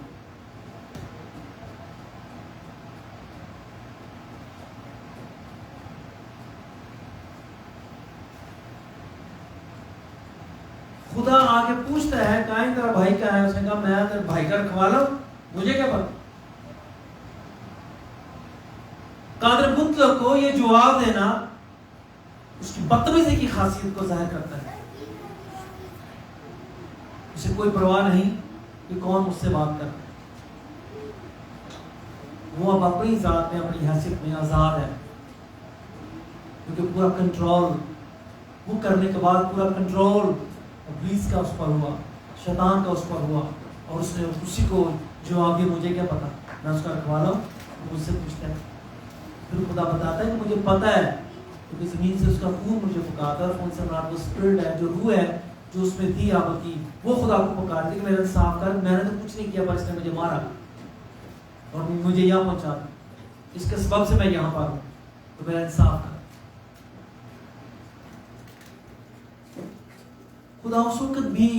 خدا آگے پوچھتا ہے قائن تیرا بھائی کیا ہے؟ اس نے کہا میں تیرے بھائی کا رکھوا لوں، مجھے کیا پتا۔ قادر مطلق کو یہ جواب دینا اس کی بدتمیزی کی خاصیت کو ظاہر کرتا ہے، اسے کوئی پرواہ نہیں کہ کون مجھ سے بات کر رہا ہے، وہ اب اپنی ذات میں اپنی حیثیت میں آزاد ہے، کیونکہ پورا کنٹرول وہ کرنے کے بعد پورا کنٹرول ابلیس کا اس پر ہوا، شیطان کا اس پر ہوا، اور اس نے اسی کو جواب دیا مجھے کیا پتا، میں اس کا رکھوالا ہوں، مجھ سے پوچھتا ہے۔ پھر خدا بتاتا ہے کہ مجھے پتا ہے کیونکہ زمین سے اس کا خون مجھے پکارتا ہے، اور خون سے مراد وہ اسپرٹ ہے، جو روح ہے جو اس میں تھی آبا کی، وہ خدا کو پکارتی کہ میرا انصاف کر، میں نے تو کچھ نہیں کیا پر اس نے مجھے مارا اور مجھے یہاں پہنچا، اس کے سبب سے میں یہاں پر ہوں، تو میرا انصاف کر۔ خدا اس وقت بھی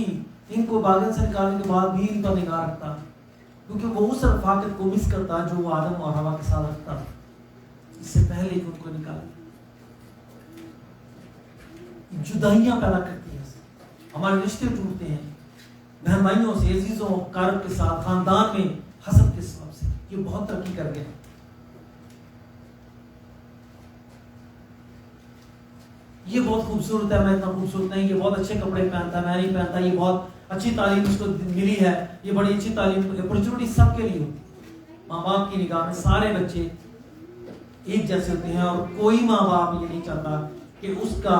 ان کو باغن سے نکالنے کے بعد بھی ان پر نگاہ رکھتا، کیونکہ وہ اس رفاقت کو مس کرتا جو وہ آدم اور حوا کے ساتھ رکھتا اس سے پہلے کہ ان کو نکالے۔ جدائیاں پیدا کرتی ہیں، ہمارے رشتے ٹوٹتے ہیں بہن بھائیوں سے، عزیزوں قارب کے ساتھ، خاندان میں حسد کے سبب سے، یہ بہت ترقی کر گیا۔ یہ بہت خوبصورت ہے، میں اتنا خوبصورت نہیں، یہ بہت اچھے کپڑے پہنتا ہے، میں نہیں پہنتا، یہ بہت اچھی تعلیم اس کو ملی ہے، یہ بڑی اچھی تعلیم، اپرچونٹی سب کے لیے ہوتی۔ ماں باپ کی نگاہ میں سارے بچے ایک جیسے ہوتے ہیں، اور کوئی ماں باپ یہ نہیں چاہتا کہ اس کا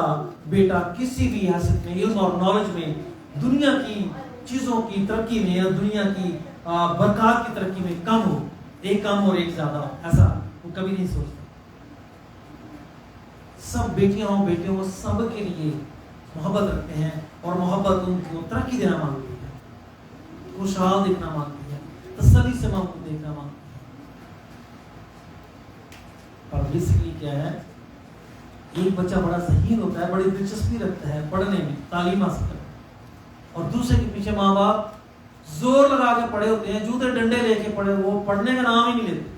بیٹا کسی بھی حیثیت میں، علم اور نالج میں، دنیا کی چیزوں کی ترقی میں یا دنیا کی برکات کی ترقی میں کم ہو، ایک کم اور ایک زیادہ ہو، ایسا وہ کبھی نہیں سوچتا۔ سب بیٹیاں ہوں بیٹے ہوں، سب کے لیے محبت رکھتے ہیں، اور محبت ان کو ترقی دینا مانگتی ہے، خوشحال دیکھنا مانگتی ہے، تسلی سے دیکھنا مانگتی ہے۔ اور بیسیکلی کیا ہے، ایک بچہ بڑا ذہین ہوتا ہے، بڑی دلچسپی رکھتا ہے پڑھنے میں، تعلیم حاصل کرتا ہے، اور دوسرے کے پیچھے ماں باپ زور لگا کے پڑھے ہوتے ہیں، جوتے ڈنڈے لے کے پڑھے، وہ پڑھنے کا نام ہی نہیں لیتے۔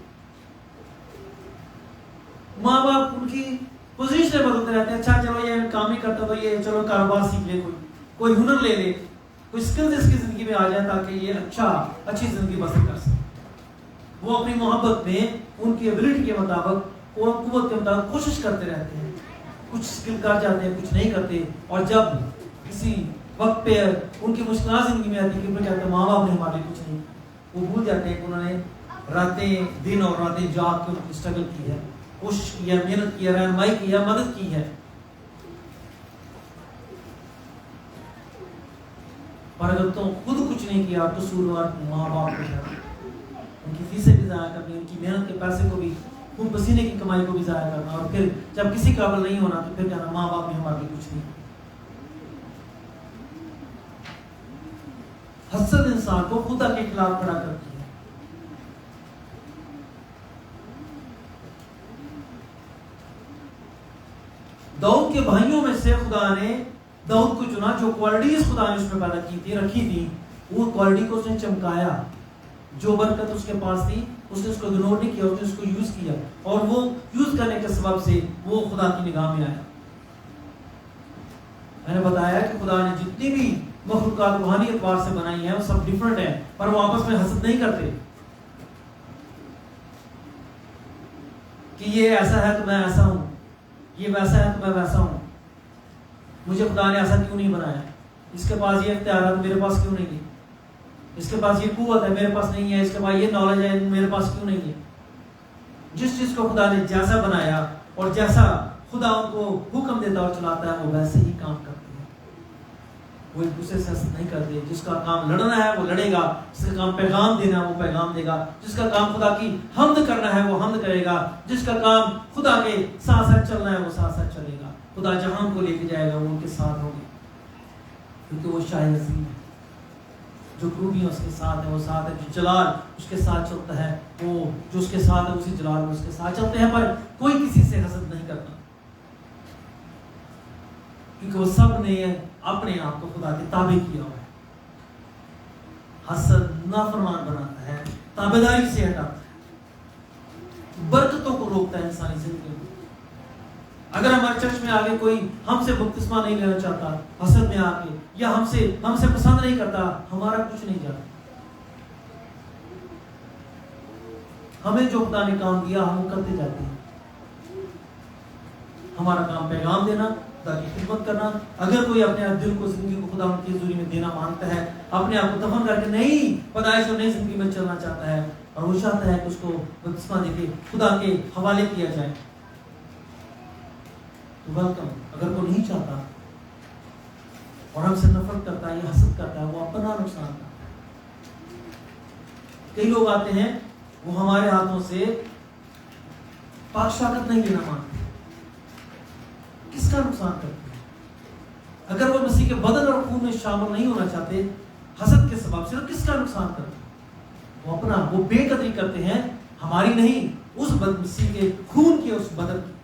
ماں باپ ان کی پوزیشن بدلتے رہتے ہیں، اچھا چلو یہ کام ہی کرتا تو یہ چلو کاروبار سیکھ لے، کوئی ہنر لے لے، کوئی اسکلز اس کی زندگی میں آ جائے تاکہ یہ اچھی زندگی بسر کر سکے۔ وہ اپنی محبت میں ان کی ایبلٹی کے مطابق اور قوت کے مطابق کوشش کرتے رہتے ہیں، کچھ اسکل کر جاتے ہیں، کچھ نہیں کرتے، اور جب کسی وقت پہ ان کی مشکلات زندگی میں آتی ہے کہ کہتے ہیں ماں باپ نے ہمارے لیے کچھ نہیں، وہ بھول جاتے ہیں کہ انہوں نے راتیں دن اور راتیں جاگ کے اسٹرگل کی ہے، کوشش کی ہے، محنت کی ہے، رہنمائی کی ہے، مدد کی ہے، پر اگر تم خود کچھ نہیں کیا تو قصوروار ماں باپ کو ہے، ان کی فیسیں بھی ضائع کرنی، ان کی محنت کے پیسے کو بھی، خون پسینے کی کمائی کو بھی ضائع کرنا، اور پھر جب کسی قابل نہیں ہونا تو پھر کہنا ماں باپ نے ہمارے لیے کچھ نہیں۔ حسد انسان کو خدا کے خلاف کھڑا کرتی ہے۔ داؤد کے بھائیوں میں سے خدا نے داؤد کو چنا، جو کوالٹیز خدا نے اس میں پیدا کی تھی، رکھی تھی، وہ کوالٹی کو اس نے چمکایا، جو برکت اس کے پاس تھی اس نے اس کو اگنور نہیں کیا، اس نے اس کو یوز کیا، اور وہ یوز کرنے کے سبب سے وہ خدا کی نگاہ میں آیا۔ میں نے بتایا کہ خدا نے جتنی بھی مخلوقات روحانی اعتبار سے بنائی ہیں وہ سب ڈیفرنٹ ہیں، پر وہ آپس میں حسد نہیں کرتے کہ یہ ایسا ہے تو میں ایسا ہوں، یہ ویسا ہے تو میں ویسا ہوں، مجھے خدا نے ایسا کیوں نہیں بنایا، اس کے پاس یہ اختیارات میرے پاس کیوں نہیں ہے، اس کے پاس یہ قوت ہے میرے پاس نہیں ہے، اس کے پاس یہ نالج ہے میرے پاس کیوں نہیں ہے۔ جس چیز کو خدا نے جیسا بنایا اور جیسا خدا ان کو حکم دیتا اور چلاتا ہے وہ ویسے ہی کام کرتے ہیں۔ वो एक दूसरे से हसद नहीं करते। जिसका काम लड़ना है वो लड़ेगा, जिसका काम पैगाम देना है वो पैगाम देगा, जिसका काम खुदा की हम्द करना है वो हम्द करेगा, जिसका काम खुदा के साथ साथ चलना है वो साथ साथ चलेगा। खुदा जहां को लेके जाएगा वो उनके साथ होंगे, क्योंकि वो शाह अज़ीम है। जो खूबियाँ उसके साथ है वो साथ है, जो जलाल उसके साथ चलता है वो जो उसके साथ है उसी जलाल में उसके साथ चलते हैं। पर कोई किसी से हसद नहीं करता, क्योंकि वो सब ने अपने आप को खुदा के ताबे किया हुआ है। हसद नाफरमान बनाता है, ताबेदारी से हटाता है, बरकतों को रोकता है इंसानी जिंदगी में। अगर हमारे चर्च में आगे कोई हमसे बपतिस्मा नहीं लेना चाहता हसद में आके, या हमसे पसंद नहीं करता, हमारा कुछ नहीं जाता। हमें जो खुदा ने काम दिया हम करते जाते हैं। हमारा काम पैगाम देना, खुदा की खिदमत करना। अगर कोई अपने दिल को जिंदगी को खुदा की हजूरी में देना मांगता है, अपने आप को दफन करके नई पैदाइश और नई जिंदगी में चलना चाहता है, और वो चाहता है कि उसको बपतिस्मा देके खुदा के हवाले किया जाए, तो वेलकम। अगर वो नहीं चाहता और हमसे नफरत करता है या हसद करता है, वो अपना नुकसान करता है। कई लोग आते हैं वो हमारे हाथों से पाक शाकत नहीं लेना मांगते, किसका नुकसान करते हैं? अगर वो मसीह के बदन और खून में शामिल नहीं होना चाहते हसद के सबब से, तो किसका नुकसान करते हैं? वो अपना, वो बेकदरी करते हैं हमारी नहीं, उस मसीह के खून की, उस बदन की।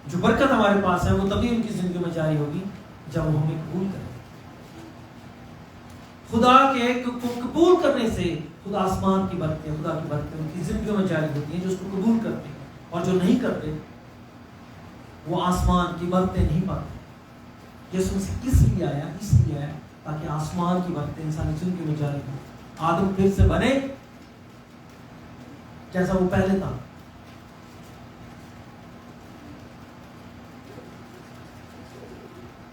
जो बरकत हमारे पास है वो तभी उनकी जिंदगी में जारी होगी जब वो हमें कबूल करें। खुदा के कबूल करने से खुदा आसमान की बरकतें, खुदा की बरकतें उनकी जिंदगी में जारी होती हैं, जो उसको कबूल करते हैं। और जो नहीं करते वो आसमान की बरकतें नहीं पाते। यीशु मसीह किस लिए आया? इसलिए आया ताकि आसमान की बरकतें इंसानी जिंदगी में जारी हो। आदम फिर से बने जैसा वो पहले था।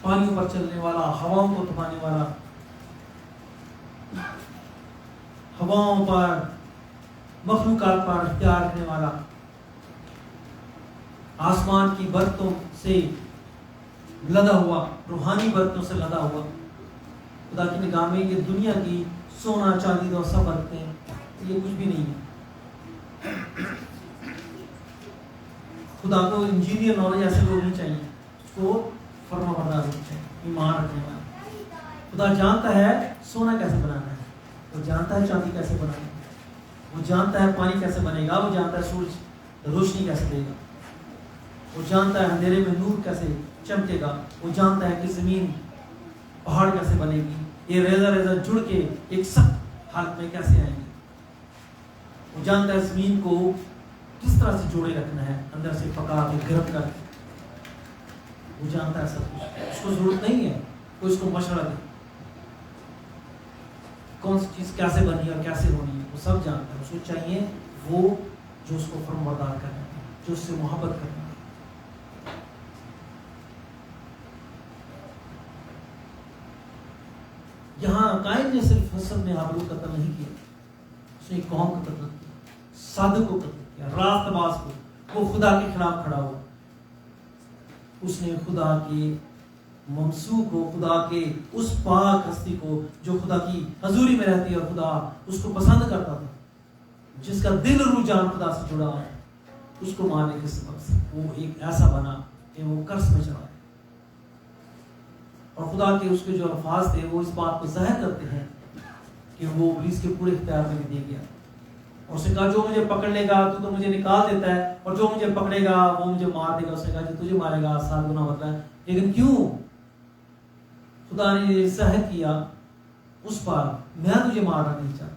पानियों पर चलने वाला, हवाओं को थमाने वाला, हवाओं पर, मखलूकात पर इख्तियार रखने वाला, आसमान की बरकतों से लदा हुआ, रूहानी बरकतों से लदा हुआ। खुदा की निगाह में ये दुनिया की सोना चांदी और सब बरकतें ये कुछ भी नहीं है। खुदा को इंजीनियर नॉलेज ऐसे लोग नहीं चाहिए, उसको फर्माबरदार होना चाहिए, ईमान रखने वाला। खुदा जानता है सोना कैसे बनाना है, वो जानता है चांदी कैसे बनाना है, वो जानता है पानी कैसे बनेगा, वो जानता है सूरज रोशनी कैसे देगा, वो जानता है अंधेरे में नूर कैसे चमकेगा, वो जानता है कि जमीन पहाड़ कैसे बनेगी, ये रेजा रेजा जुड़ के एक सख्त हालत में कैसे आएंगे। वो जानता है जमीन को किस तरह से जोड़े रखना है, अंदर से पका के गर्म करके। वो जानता है सब कुछ, उसको जरूरत नहीं है कोई उसको मशवरा दे, कौन सी चीज कैसे बनी और कैसे होनी है, वो सब जानता है। उसको चाहिए वो जो उसको फरमाबरदार करना है, जो उससे मोहब्बत करना है। यहाँ कायन ने सिर्फ हसन ने हाबिल को कत्ल नहीं किया, उसने एक कौम को कत्ल किया, सादिक को कत्ल किया, रास्तबाज को। वो खुदा के खिलाफ खड़ा हुआ, उसने खुदा के ममसू को, खुदा के उस पाक हस्ती को जो खुदा की हजूरी में रहती है और खुदा उसको पसंद करता था, जिसका दिल रूह जान खुदा से जुड़ा है, उसको मारने के सबब से वो एक ऐसा बना कि वो कर्ज में चला। और खुदा के उसके जो अल्फाज थे वो इस बात को जाहिर करते हैं कि वो इब्लीस के पूरे इख्तियार में दे गया। और उसने कहा जो मुझे पकड़ लेगा तू तो मुझे निकाल देता है, और जो मुझे पकड़ेगा वो मुझे मार देगा। उसने कहा जो तुझे मारेगा 7 गुना बदला है। लेकिन क्यों खुदा ने जाहिर किया उस पर, मैं तुझे मारना नहीं चाहता,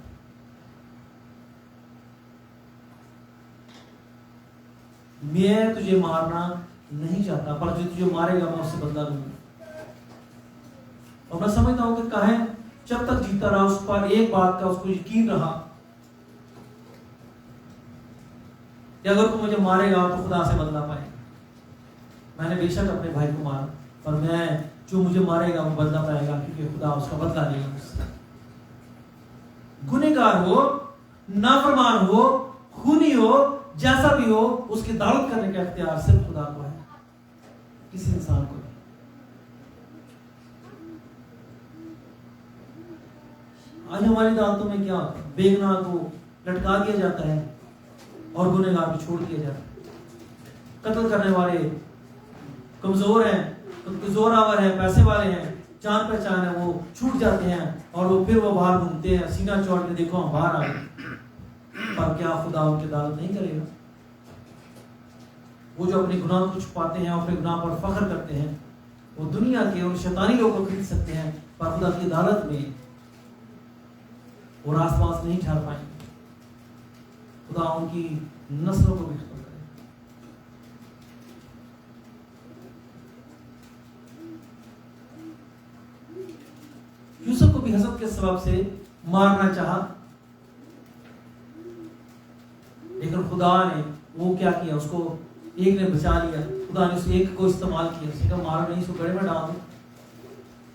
मैं तुझे मारना नहीं चाहता, पर जो तुझे मारेगा मैं उससे बदला लूंगा। और मैं समझता हूं कि कायन जब तक जीता रहा उस पर एक बात का उसको यकीन रहा कि अगर तू मुझे मारेगा तो खुदा से बदला पाएगा। मैंने बेशक अपने भाई को मारा, पर मैं जो मुझे मारेगा वो बदला पाएगा, क्योंकि खुदा उसका बदला लेगा मुझसे। गुनहगार हो, नाफरमान हो, खूनी हो, जैसा भी हो, उसकी दावत करने का इख्तियार सिर्फ खुदा को है। किसी इंसान को नहीं। आज हमारी दावतों में क्या होता है, बेगुनाह को लटका दिया जाता है और गुनहगार को छोड़ दिया जाता है। कत्ल करने वाले कमजोर हैं, जोरावर हैं, पैसे वाले हैं, जान पहचान है, वो छूट जाते हैं और वो फिर वो बाहर घूमते हैं सीना चौड़ के, देखो हम बाहर आ गए। पर क्या खुदा उनकी अदालत नहीं करेगा? वो जो अपने गुनाह को छुपाते हैं और अपने गुनाह पर फख्र करते हैं, वो दुनिया के और शैतानी लोगों को खरीद सकते हैं, पर खुदा की अदालत में वो रासपास नहीं ठहर पाएंगे। खुदा उनकी नस्लों को भी खत्म करे। यूसुफ को भी हसद के सबब से मारना चाहा, लेकिन खुदा ने वो क्या किया, उसको एक ने बचा लिया। खुदा ने उस एक को इस्तेमाल किया, उसने कहा मारो नहीं, इसको गड़े में डाल दो,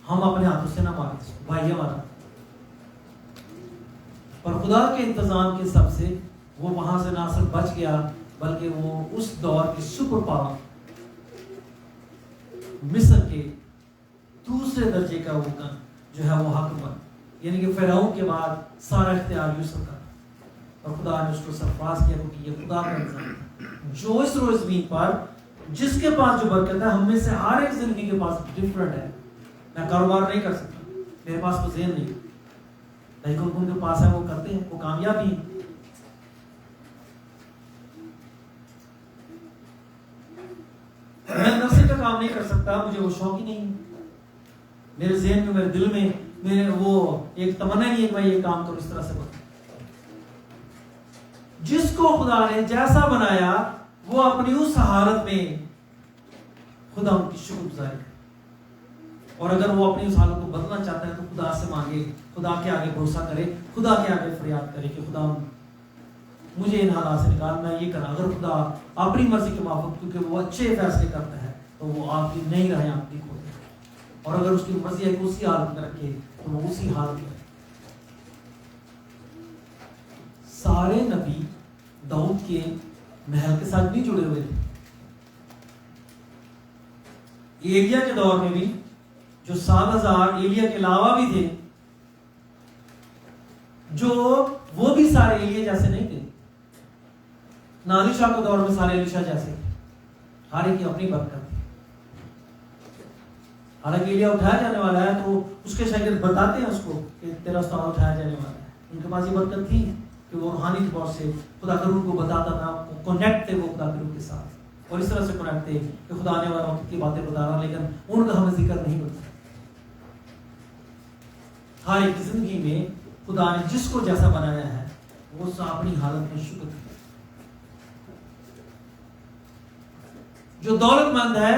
हम अपने हाथों से ना मारे, भाई हमारा। पर खुदा के इंतजाम के सब से वो वहां से ना सिर्फ बच गया, बल्कि वो उस दौर के सुपर पावर मिस्र के दूसरे दर्जे का वो जो है वो हुक्मरान, यानी कि फिरौन के बाद सारा इख्तियार यूसुफ का, और खुदा ने उसको सरफराज किया, क्योंकि ये खुदा का इंसान है जो इस रोज ज़मीन पर जिसके पास जो बरकत है, हम में से हर एक जिंदगी के पास डिफरेंट है। मैं कारोबार नहीं कर सकता, मेरे पास वो ज़हन नहीं, लेकिन उनके पास है, वो करते हैं, वो कामयाबी है। मैं नर्सिंग का काम नहीं कर सकता, मुझे वो शौक ही नहीं है, मेरे ज़हन में, मेरे दिल में मेरे वो एक तमन्ना नहीं है कि मैं ये काम करूं, इस तरह से करूं। जिसको खुदा ने जैसा बनाया, वो अपनी उस हालत में खुदा उनकी शुक्रगुजारी करे, और अगर वो अपनी उस हालत को बदलना चाहता है तो खुदा से मांगे, खुदा के आगे भरोसा करे, खुदा के आगे फरियाद करे कि खुदा मुझे इन हालात से निकाल, मैं ये करा। अगर खुदा अपनी मर्जी के माफक, क्योंकि वो अच्छे फैसले करता है, तो वो आपकी नहीं रहे, आपकी खो दे, और अगर उसकी मर्जी है कि उसी हालत में रखे तो वो उसी हालत में। सारे नबी दाऊद के महल के साथ नहीं जुड़े हुए थे। एलिया के दौर में भी जो 7,000 एलिया के अलावा भी थे, जो वो भी सारे एलिया जैसे नहीं थे। नादिशाह के दौर में सारे एलिशा जैसे थे, हर एक की अपनी बरकत थी। हालांकि एलिया उठाया जाने वाला है तो उसके शागिर्द बताते हैं उसको कि तेरा उस्ताद उठाया जाने वाला है। उनके पास ये बरकत थी कि वो रूहानी तौर से खुदा के रूह को बताता था, कनेक्ट थे वो खुदा के रूह के साथ, और इस तरह से कनेक्ट थे कि खुदा आने वाला वक्त की बातें बता रहा, लेकिन उनका हमें जिक्र नहीं होता। हर एक जिंदगी में खुदा ने जिसको जैसा बनाया है, वो अपनी हालत में शुक्र है। जो दौलतमंद है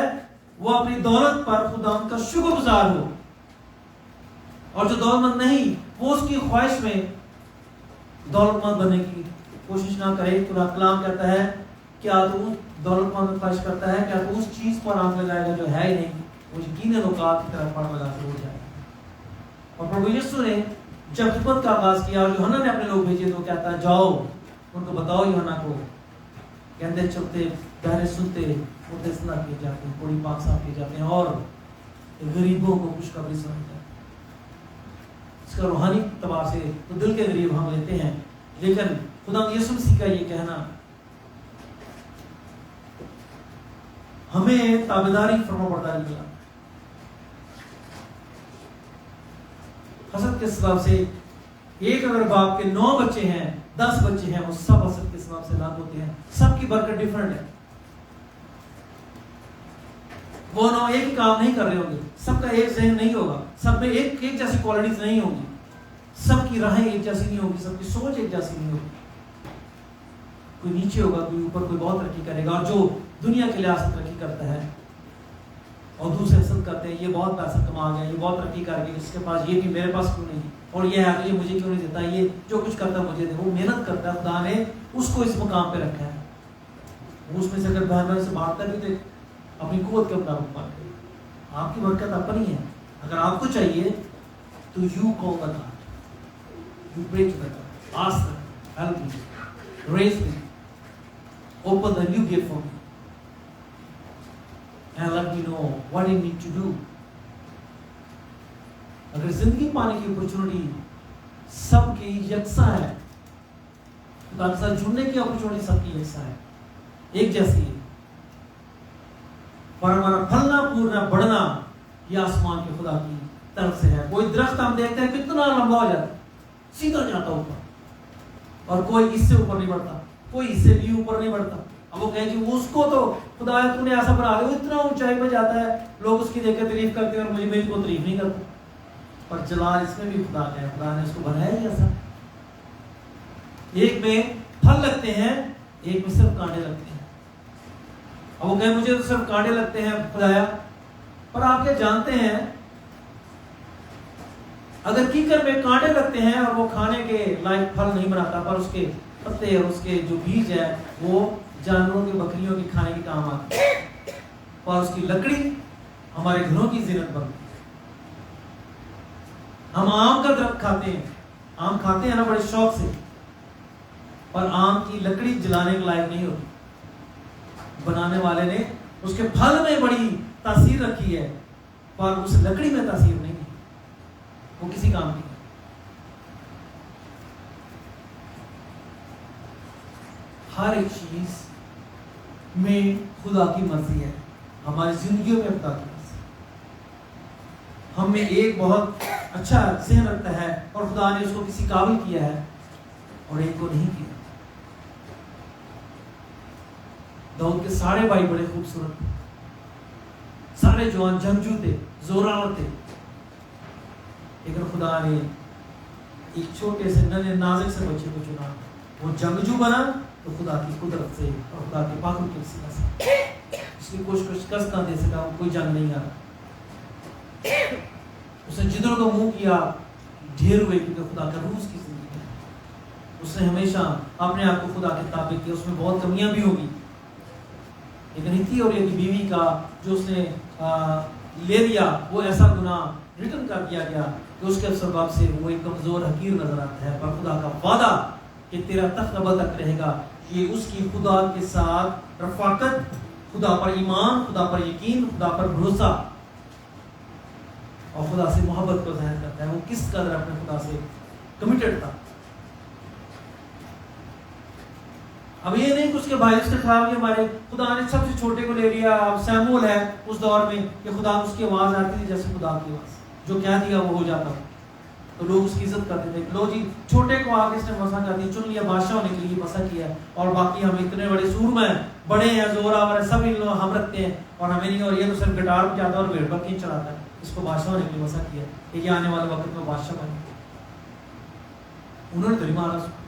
वो अपनी दौलत पर खुदा उनका शुक्रगुजार हो, और जो दौलतमंद नहीं वो उसकी ख्वाहिश में दौलतमंद बनने की कोशिश ना करे। खुदा कलाम कहता है, क्या तू दौलतमंद ख्वाहिश करता है, क्या तू उस चीज पर आंख लगाएगा जो है ही नहीं, वो यकीनन औकात की तरफ पड़ लगा के हो जाएगा। और प्रभु यीशु ने जब खिदमत का आगाज किया और यूहन्ना ने अपने लोग भेजे, तो कहता है जाओ उनको बताओ, यूहन्ना को कहते चलते, बहरे सुनते, उठते सुना किए जाते हैं, पूरी पाक साफ किए जाते हैं, और गरीबों को खुशखबरी सुनाते हैं। इसका रूहानी तबार से तो दिल के गरीब हम लेते हैं, लेकिन खुदा यीशु मसीह का ये कहना हमें ताबेदारी फरमाबरदारी मिला। हसद के सबब से एक अगर बाप के 9 बच्चे हैं, 10 बच्चे हैं, वो सब हसद के सबब से लाभ होते हैं। सबकी बरकत डिफरेंट है, वो 9 एक ही काम नहीं कर रहे होंगे, सबका एक ज़हन नहीं होगा, सब में एक जैसी क्वालिटीज नहीं होंगी, सबकी राहें एक जैसी नहीं होगी, सबकी सोच एक जैसी नहीं होगी। कोई नीचे होगा, कोई ऊपर, कोई बहुत तरक्की करेगा, और जो दुनिया के लिहाज से तरक्की करता है और दूसरे हसद करते हैं, ये बहुत पैसा कमा गया, ये बहुत तरक्की कर गया, इसके पास ये भी, मेरे पास क्यों नहीं, और ये है, ये मुझे क्यों नहीं देता, ये जो कुछ करता है मुझे दे। वो मेहनत करता है, खुदा ने उसको इस मुकाम पे रखा है। उसमें से अगर बहन से बांटता भी तो अपनी कुव्वत के मुताबिक बांटे। आपकी बरकत अपनी है, अगर आपको चाहिए तो you call the God, you pray to the God, ask the help me, raise me, open the new gift for me. and let me know what I need to do. अगर जिंदगी पाने की अपॉर्चुनिटी सबकी यकसा है, खुदा के साथ जुड़ने की अपॉर्चुनिटी सबकी यकसा है, एक जैसी है, पर हमारा फलना फूलना बढ़ना ये आसमान के खुदा की तरफ से है। कोई दरख्त हम देखते हैं कितना लंबा हो जाता है, सीधा जाता ऊपर, और कोई इससे ऊपर नहीं बढ़ता, कोई इससे भी ऊपर नहीं बढ़ता। अब वो कहें कि उसको तो खुदाया तूने ऐसा बना दिया, वो इतना ऊंचाई पे जाता है, लोग उसकी देख के तारीफ करते हैं और मुझे मेरी को तारीफ नहीं करते। पर जलाल इसमें भी खुदा का है, खुदा ने उसको बनाया ही ऐसा। एक में फल लगते हैं, एक में सिर्फ कांटे लगते हैं। अब वो कहें मुझे तो सिर्फ कांटे लगते हैं खुदाया, पर आप क्या जानते हैं अगर कीकर में कांटे लगते हैं और वो खाने के लायक फल नहीं बनाता, पर उसके पत्ते और उसके जो बीज है वो जानवरों के बकरियों के खाने के काम आते हैं, और उसकी लकड़ी हमारे घरों की जीनत बनती है। हम आम का दरख्त खाते हैं, आम खाते हैं ना बड़े शौक से, पर आम की लकड़ी जलाने के लायक नहीं होती। बनाने वाले ने उसके फल में बड़ी तासीर रखी है, पर उस लकड़ी में तासीर नहीं है, वो किसी काम की। हर एक चीज में खुदा की मर्जी है, हमारी जिंदगियों में खुदा की मर्जी। हमें एक बहुत अच्छा ज़हन रखता है और खुदा ने उसको किसी काबिल किया है और एक को नहीं किया। दाऊद के सारे भाई बड़े खूबसूरत थे, सारे जवान जंगजू थे, जोरावर थे, लेकिन खुदा ने एक छोटे से नन्हे नाजुक से बच्चे को चुना। वो जंगजू बना तो खुदा की कुदरत से और खुदा के पाकुर की वसीला से। उसकी कुछ कस ना दे सका, कोई जंग नहीं आ रहा। उसने जिधर को मुंह किया ढेर हुए, क्योंकि खुदा का रूह उसकी जिंदगी है। उसने हमेशा अपने आप को खुदा के ताबिक किया। उसमें बहुत कमियां भी होगी, लेकिन हित्ती और की बीवी का जो उसने ले लिया वो ऐसा गुनाह रिटर्न कर दिया गया कि उसके सबब से वो एक कमजोर हकीर नजर आता है। पर खुदा का वादा कि तेरा तख्त अब तक रहेगा, ये उसकी खुदा के साथ रफाकत, खुदा पर ईमान, खुदा पर यकीन, खुदा पर भरोसा और खुदा से मोहब्बत को ज़ाहिर करता है। वो किस कदर अपने खुदा से कमिटेड था। अब ये नहीं कि उसके भाई उसके खिलाफ ही हमारे खुदा ने सबसे छोटे को ले लिया। अब सैमुअल है उस दौर में कि खुदा उसकी आवाज़ आती थी जैसे खुदा की आवाज़, जो कह दिया वो हो जाता, तो लोग उसकी इज्जत करते थे। लो जी, छोटे को आगे इसने मसा कर दिया, चुन लिया, बादशाह होने के लिए मसा किया, और बाकी हम इतने बड़े सूरमा हैं, बड़े हैं, जोरावर हैं, सब इन लोग हम रखते हैं और हमें नहीं। और ये तो सिर्फ गिटार बजाता है और भेड़ बकरी चलाता है, इसको बादशाह होने के लिए मसा किया, ये आने वाले वक्त में बादशाह बने। उन्होंने तो नहीं मारा उसको।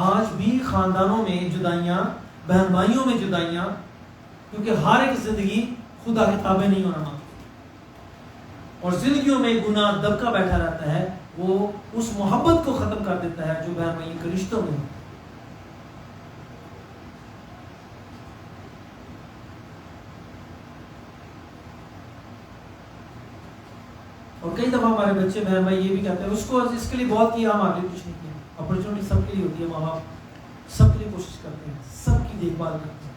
आज भी खानदानों में जुदाइयां, बहन भाइयों में जुदाइयां, क्योंकि हर एक जिंदगी खुदा के ताबे नहीं होना मांगती, और जिंदगियों में गुनाह दबका बैठा रहता है। वो उस मोहब्बत को खत्म कर देता है जो बहन भाई के रिश्तों में। और कई दफा हमारे बच्चे बहन भाई ये भी कहते हैं उसको इसके लिए बहुत किया, हम आगे कुछ नहीं किया। अपॉर्चुनिटी सबके लिए होती है, माँ बाप सबके लिए कोशिश करते हैं, सबकी देखभाल करते हैं,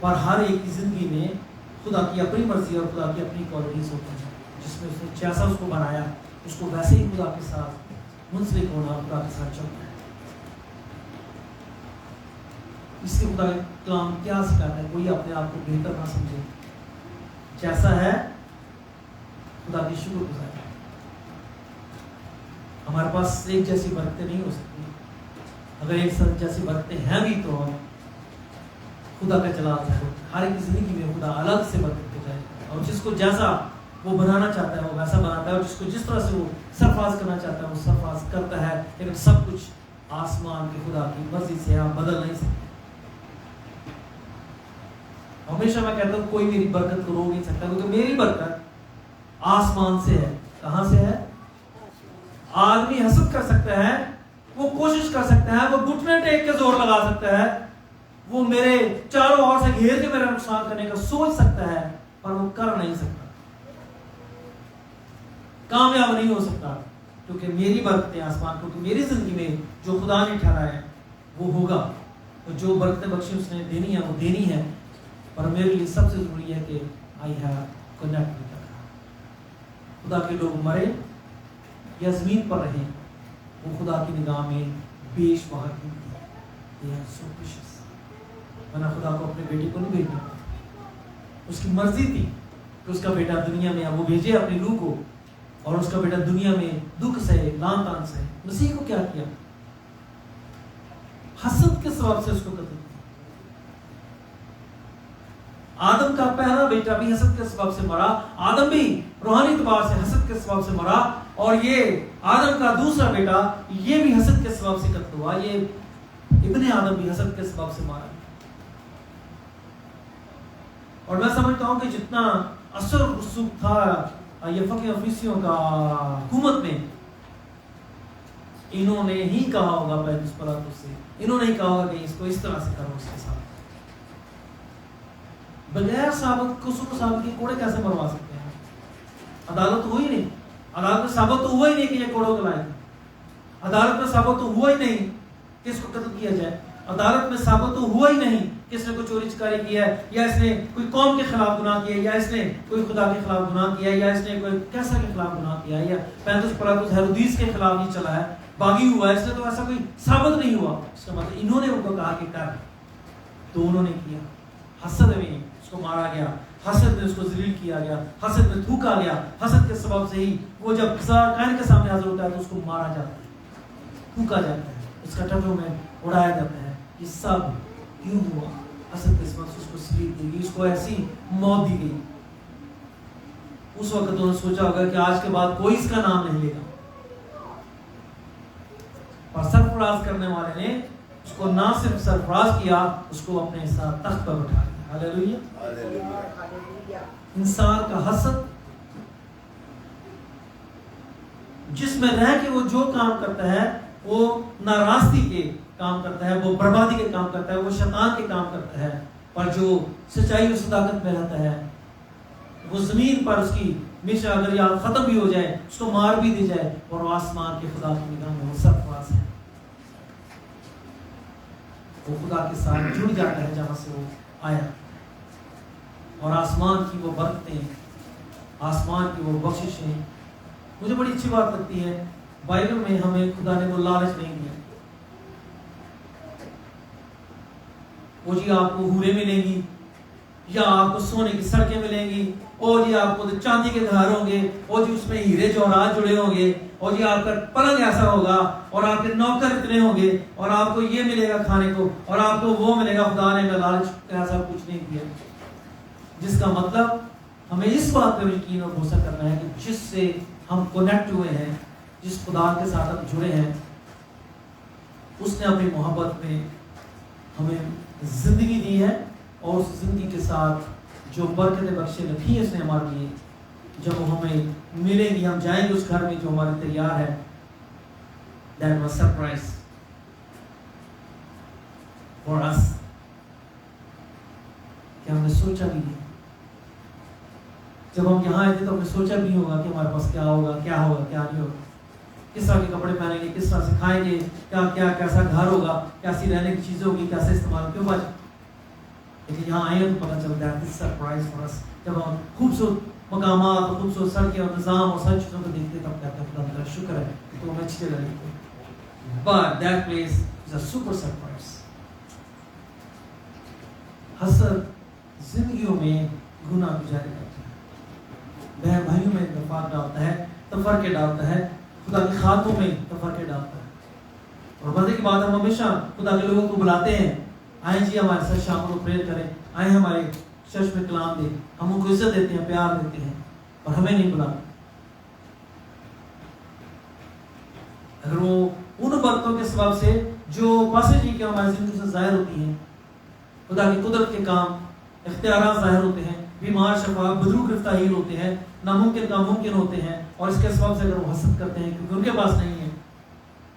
पर हर एक की जिंदगी में खुदा की अपनी मर्जी और खुदा की अपनी क्वालिटीज होती हैं, जिसमें उसने जैसा उसको बनाया उसको वैसे ही खुदा के साथ मुंसलिक होना, खुदा के साथ चलना है। इससे खुदा कलाम क्या सिखाता है? कोई अपने आप को बेहतर ना समझे, जैसा है खुदा की शुक्रगुज़ार। हमारे पास एक जैसी बरकतें नहीं हो सकती, अगर एक साथ जैसी बरकतें हैं भी तो हम खुदा का जलाल है। हर एक जिंदगी में खुदा अलग से बरकत दे जाए, और जिसको जैसा वो बनाना चाहता है वो वैसा बनाता है, और जिसको जिस तरह से वो सरफराज करना चाहता है वो सरफराज करता है। लेकिन सब कुछ आसमान के खुदा की मर्जी से आप बदल नहीं सकते। हमेशा मैं कहता हूँ कोई मेरी बरकत को रोक नहीं सकता, क्योंकि मेरी बरकत आसमान से है। कहां से है? आदमी हसद कर सकता है, वो कोशिश कर सकता है, वो घुटने टेक के जोर लगा सकता है, वो मेरे चारों ओर से घेर के मेरा नुकसान करने का सोच सकता है, पर वो कर नहीं सकता, कामयाब नहीं हो सकता, क्योंकि मेरी बरकतें आसमान, क्योंकि मेरी जिंदगी में जो खुदा ने ठहराया है वो होगा। تو جو برکت بخشی اس نے دینی ہے وہ دینی ہے، پر میرے لیے سب سے ضروری ہے کہ آئی ہیو کنیکٹ ود خدا کے لوگ مرے یا زمین پر رہیں، وہ خدا کی نگاہ میں بیش بہا قیمتی ہے، ورنہ خدا کو اپنے بیٹے کو نہیں بھیجنا، اس کی مرضی تھی کہ اس کا بیٹا دنیا میں وہ بھیجے اپنے روح کو، اور اس کا بیٹا دنیا میں دکھ سہے، لان تان سہے۔ مسیح کو کیا کیا؟ حسد کے سبب سے اس کو قتل کیا۔ آدم کا پہلا بیٹا بھی حسد کے سبب سے مرا، آدم بھی روحانی اعتبار سے حسد کے سبب سے مرا، اور یہ آدم کا دوسرا بیٹا یہ بھی حسد کے سبب سے قتل ہوا، یہ ابن آدم بھی حسد کے سبب سے مارا۔ اور میں سمجھتا ہوں کہ جتنا اثر و رسوخ تھا یہ فقیہ فریسیوں کا حکومت میں، انہوں نے ہی کہا ہوگا پیلاطس پلاطس سے، انہوں نے ہی کہا ہوگا کہ اس کو اس طرح سے کرو، اس کے ساتھ بغیر ثابت قصور ثابت کے کوڑے کیسے مروا سکتے ہیں؟ عدالت ہوئی نہیں، عدالت میں ثابت تو ہوا ہی نہیں کہ یہ کوڑوں کے لائق ہے، عدالت میں ثابت تو ہوا ہی نہیں کہ اس کو قتل کیا جائے، عدالت میں ثابت تو ہوا ہی نہیں کہ اس نے کوئی چوری چکاری کیا ہے، یا اس نے کوئی قوم کے خلاف گناہ کیا ہے، یا اس نے کوئی خدا کے خلاف گناہ کیا ہے، یا اس نے کوئی کیسا کے خلاف گناہ کیا ہے، یا پیلاطس پلاطس ہیرودیس کے خلاف نہیں چلا ہے، باغی ہوا ہے، اس نے تو ایسا کوئی ثابت نہیں ہوا۔ اس کا مطلب انہوں نے ان کو کہا کہ کر، تو انہوں نے کیا۔ حسد میں اس کو مارا گیا، حسد میں اس کو ذلیل کیا گیا، حسد میں تھوکا گیا، حسد کے سبب سے ہی وہ جب قائن کے سامنے حاضر ہوتا ہے تو اس کو مارا جاتا ہے، تھوکا جاتا ہے، اس کا ٹٹو میں اڑایا جاتا ہے۔ یہ سب کیوں ہوا؟ حسد کے سبب سے اس کو سلیب دی گئی، اس کو ایسی موت دی گئی۔ اس وقت انہوں نے سوچا ہوگا کہ آج کے بعد کوئی اس کا نام نہیں لے گا، اور سرفراز کرنے والے نے اس کو نہ صرف سرفراز کیا، اس کو اپنے ساتھ تخت پر بٹھا دیا۔ ہاللیلویہ۔ انسان کا حسد جس میں رہ کے وہ جو کام کرتا ہے وہ ناراستی کے کام کرتا ہے، وہ بربادی کے کام کرتا ہے، وہ شیطان کے کام کرتا ہے، اور جو سچائی اور صداقت میں رہتا ہے وہ زمین پر اس کی ہمیشہ اگر یاد ختم بھی ہو جائے، اس کو مار بھی دی جائے، اور وہ آسمان کے خدا کی نگاہ میں وہ سرفراز ہے، وہ خدا کے ساتھ جڑ جاتا ہے جہاں سے وہ آیا، اور آسمان کی وہ برکتیں، آسمان کی وہ بخششیں۔ مجھے بڑی اچھی بات لگتی ہے، بائبل میں ہمیں خدا نے وہ لالچ نہیں دیا، وہ جی آپ کو حوریں ملیں گی، یا آپ کو سونے کی سڑکیں ملیں گی، اور جی آپ کو چاندی کے گھر ہوں گے، اور جی اس میں ہیرے جواہرات جڑے ہوں گے، اور جی آپ کا پلنگ ایسا ہوگا، اور آپ کے نوکر اتنے ہوں گے، اور آپ کو یہ ملے گا کھانے کو، اور آپ کو وہ ملے گا۔ خدا نے لالچ ایسا کچھ نہیں کیا، جس کا مطلب ہمیں اس بات پر یقین اور بھروسہ کرنا ہے کہ جس سے ہم کنیکٹ ہوئے ہیں، جس خدا کے ساتھ ہم جڑے ہیں، اس نے اپنی محبت میں ہمیں زندگی دی ہے، اور اس زندگی کے ساتھ جو برکتیں بخشے رکھی ہیں اس نے ہمارے لیے، جب وہ ہمیں ملیں گی، ہم جائیں گے اس گھر میں جو ہمارے تیار ہے۔ That was surprise for us، کہ ہم نے سوچا بھی نہیں، جب ہم یہاں آئے تھے تو ہم نے سوچا بھی ہوگا کہ ہمارے پاس کیا ہوگا، کیا ہوگا، کیا نہیں ہوگا، کس طرح کے کپڑے پہنیں گے، کس طرح سے کھائیں گے، کیا کیسا گھر ہوگا، کیسی رہنے کی چیزیں ہوگی، کیسے استعمال کیوں بچ، لیکن یہاں آئے تو پتہ چلتا ہے دس سرپرائز فار اس۔ جب ہم خوبصورت مقامات اور خوبصورت سڑکیں اور نظام اور ساری چیزوں کو دیکھتے تب کہتے ہیں خدا کا شکر ہے تو ہمیں اچھی جگہ لگی، but that place is a super surprise۔ حسد زندگیوں میں گناہ گزاری کرتا ہے، بہن بھائیوں میں اتفاق ڈالتا ہے، تفرقے ڈالتا ہے، خدا کی خاطروں میں تفرقے ڈالتا ہے۔ اور مزے کی بات ہم ہمیشہ خدا کے لوگوں کو بلاتے ہیں، آئیں جی ہمارے ساتھ شام کو پریئر کریں، آئیں ہمارے چرچ میں کلام دیں، ہم ان کو عزت دیتے ہیں، پیار دیتے ہیں، اور ہمیں نہیں بلاتے۔ اگر وہ ان برکتوں کے سبب سے جو پاسے جی کے ہماری زندگی سے ظاہر ہوتی ہیں، خدا کی قدرت کے کام، اختیارات ظاہر ہوتے ہیں، بیمار شفا، بدرو گرفتہ ہیل ہوتے ہیں، ناممکن کام ممکن ہوتے ہیں، اور اس کے سبب سے اگر وہ حسد کرتے ہیں کیونکہ ان کے پاس نہیں ہے،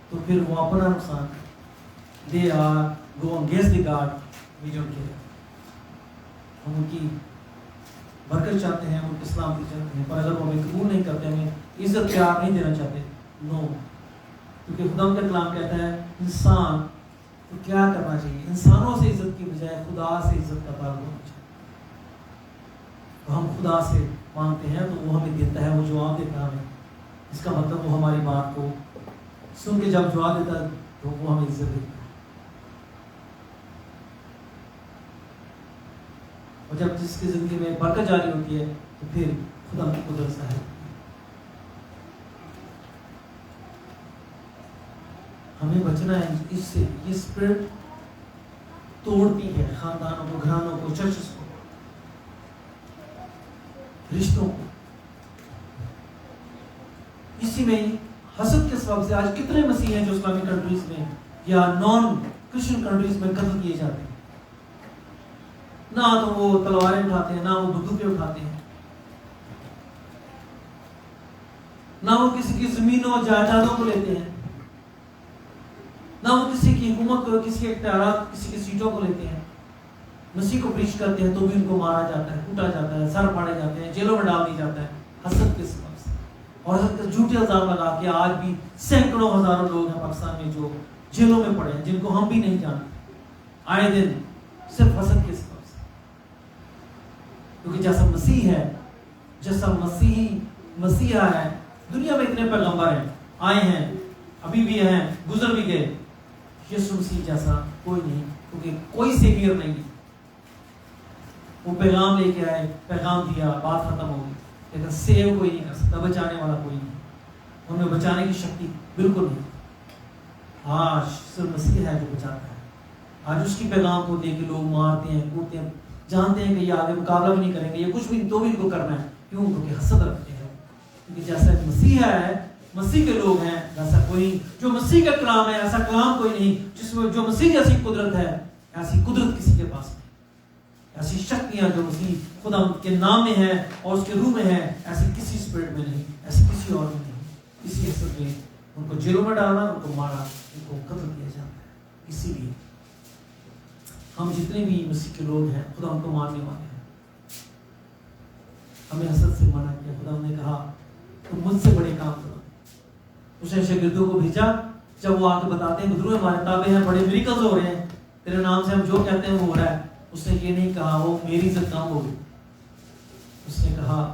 تو پھر وہ اپنا نقصان، they are go against the God we don't care۔ ہم ان کی برکت چاہتے ہیں، ان کی سلامتی چاہتے ہیں، پر اگر وہ ہمیں قبول نہیں کرتے، ہمیں عزت پیار نہیں دینا چاہتے، نو، کیونکہ خدا کا کلام کہتا ہے انسان تو کیا کرنا چاہیے؟ انسانوں سے عزت کی بجائے خدا سے عزت کا تعلق ہونا چاہیے. تو ہم خدا سے مانگتے ہیں تو وہ ہمیں دیتا ہے, وہ جواب دیتا ہے ہمیں. اس کا مطلب وہ ہماری بات کو سن کے جب جواب دیتا ہے تو وہ ہمیں عزت دیتا ہے. اور جب جس کی زندگی میں برکت جاری ہوتی ہے تو پھر خدا کی قدرت ظاہر ہوتی ہے. ہمیں بچنا ہے اس سے. یہ اسپرٹ توڑتی ہے خاندانوں کو, گھرانوں کو, چرچز کو, رشتوں کو. اسی میں حسد کے سبب سے آج کتنے مسیح ہیں جو اسلامک کنٹریز میں یا نان کرسچن کنٹریز میں قتل کیے جاتے ہیں. نہ تو وہ تلواریں اٹھاتے ہیں, نہ وہ بندوقیں اٹھاتے ہیں, نہ وہ کسی کی زمینوں جائیدادوں کو لیتے ہیں, نہ وہ کسی کی حکومت کو, کسی کے اختیارات, کسی کی سیٹوں کو لیتے ہیں. مسیح کو پریچ کرتے ہیں تو بھی ان کو مارا جاتا ہے, کوٹا جاتا ہے, سر پاڑے جاتے ہیں, جیلوں میں ڈال دیا جاتا ہے حسد کے سبب سے. اور حسد کے جھوٹے الزام لگا کے آج بھی سینکڑوں ہزاروں لوگ ہیں پاکستان میں جو جیلوں میں پڑے ہیں, جن کو ہم بھی نہیں جانتے, آئے دن صرف حسد کے سبب سے. کیونکہ جیسا مسیح ہے, جیسا مسیحا ہے, دنیا میں اتنے پیغمبر ہیں, آئے ہیں, ابھی بھی ہیں, گزر بھی گئے. یسوع مسیح جیسا کوئی نہیں, کیونکہ کوئی سیویئر نہیں. وہ پیغام لے کے آئے, پیغام دیا, بات ختم ہو گئی. لیکن سیو کوئی نہیں کر سکتا, بچانے والا کوئی نہیں. ہمیں بچانے کی شکتی بالکل نہیں. آج صرف مسیح ہے جو بچاتا ہے. آج اس کی پیغام کو دے کے لوگ مارتے ہیں, کوٹتے ہیں, جانتے ہیں کہ یہ آگے مقابلہ بھی نہیں کریں گے, یہ کچھ بھی تو بھی ان کو کرنا ہے. کیوں؟ کیونکہ حسد رکھتے ہیں. کیونکہ جیسا مسیح ہے, مسیح کے لوگ ہیں, ایسا کوئی جو مسیح کا کلام ہے, ایسا کلام کوئی نہیں جس میں جو مسیح جیسی قدرت ہے. ایسی قدرت کسی کے پاس نہیں. ایسی شکتیاں جو مسیح خدا کے نام میں ہے اور اس کے روح میں ہے, ایسی کسی اسپرٹ میں نہیں, ایسی کسی اور میں نہیں. اسی حسد میں ان کو جیلوں میں ڈالنا, ان کو مارا, ان کو قتل کیا جاتا ہے. اسی لیے ہم جتنے بھی مسیح کے لوگ ہیں خدا ان کو مارنے والے ہیں. ہمیں حسد سے منع کیا. خدا نے کہا تم مجھ سے بڑے کام کرو. اس نے شاگردوں کو بھیجا, جب وہ آ کے بتاتے ہیں گرو ہمارے تابع ہیں, بڑے میریکلز ہو رہے ہیں, تیرے نام سے ہم جو کہتے ہیں وہ ہو رہا ہے. اس نے یہ نہیں کہا وہ میری عزت کم ہوگی. اس نے کہا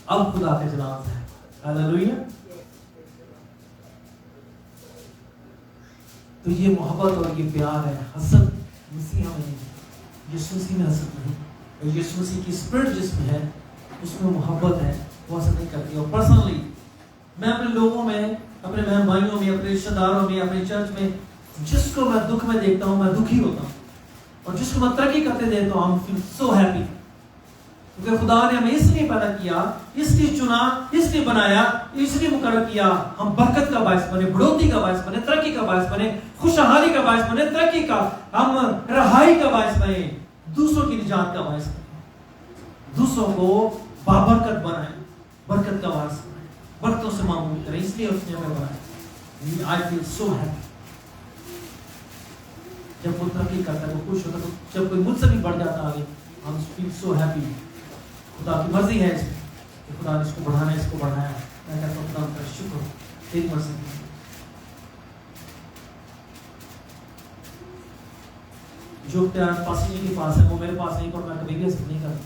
اب خدا کا جلال ہے. ہاللویہ. تو یہ محبت اور یہ پیار ہے. حسد مسیح میں نہیں, یسوع مسیح میں حسد نہیں. اور یسوع مسیح کی اسپرٹ جس میں ہے اس میں محبت ہے, وہ حسد نہیں کرتی. اور پرسنلی میں اپنے لوگوں میں, اپنے بہن بھائیوں میں, اپنے رشتہ داروں میں, اپنے چرچ میں جس کو میں دکھ میں دیکھتا ہوں میں دکھی ہوتا ہوں, اور جس کو میں ترقی کرتے دیکھتا ہوں فیل سو ہیپی. کیونکہ خدا نے ہمیں اس لیے پیدا کیا, اس لیے چنا, اس لیے بنایا, اس لیے مقرر کیا ہم برکت کا باعث بنے, بڑھوتری کا باعث بنے, ترقی کا باعث بنے, خوشحالی کا باعث بنے, ترقی کا, ہم رہائی کا باعث بنے, دوسروں کی نجات کا باعث بنے, دوسروں کو بابرکت بنائیں, برکت کا باعث بنائیں, برکتوں سے معمول کریں. اس لیے اس نے ہمیں بنایا. I feel so happy. جب وہ ترقی کرتا ہے, وہ خوش ہوتا ہے, جب کوئی مجھ سے بھی بڑھ جاتا آگے, ہم فیل سو ہیپی. خدا کی مرضی ہے اس میں کہ خدا نے اس کو بڑھانا ہے, اس کو بڑھایا. میں کہتا ہوں خدا کا شکر, تیری مرضی. جو اختیار پاسی جی کے پاس ہے وہ میرے پاس نہیں, پر میں کبھی بھی حسد نہیں کرتا.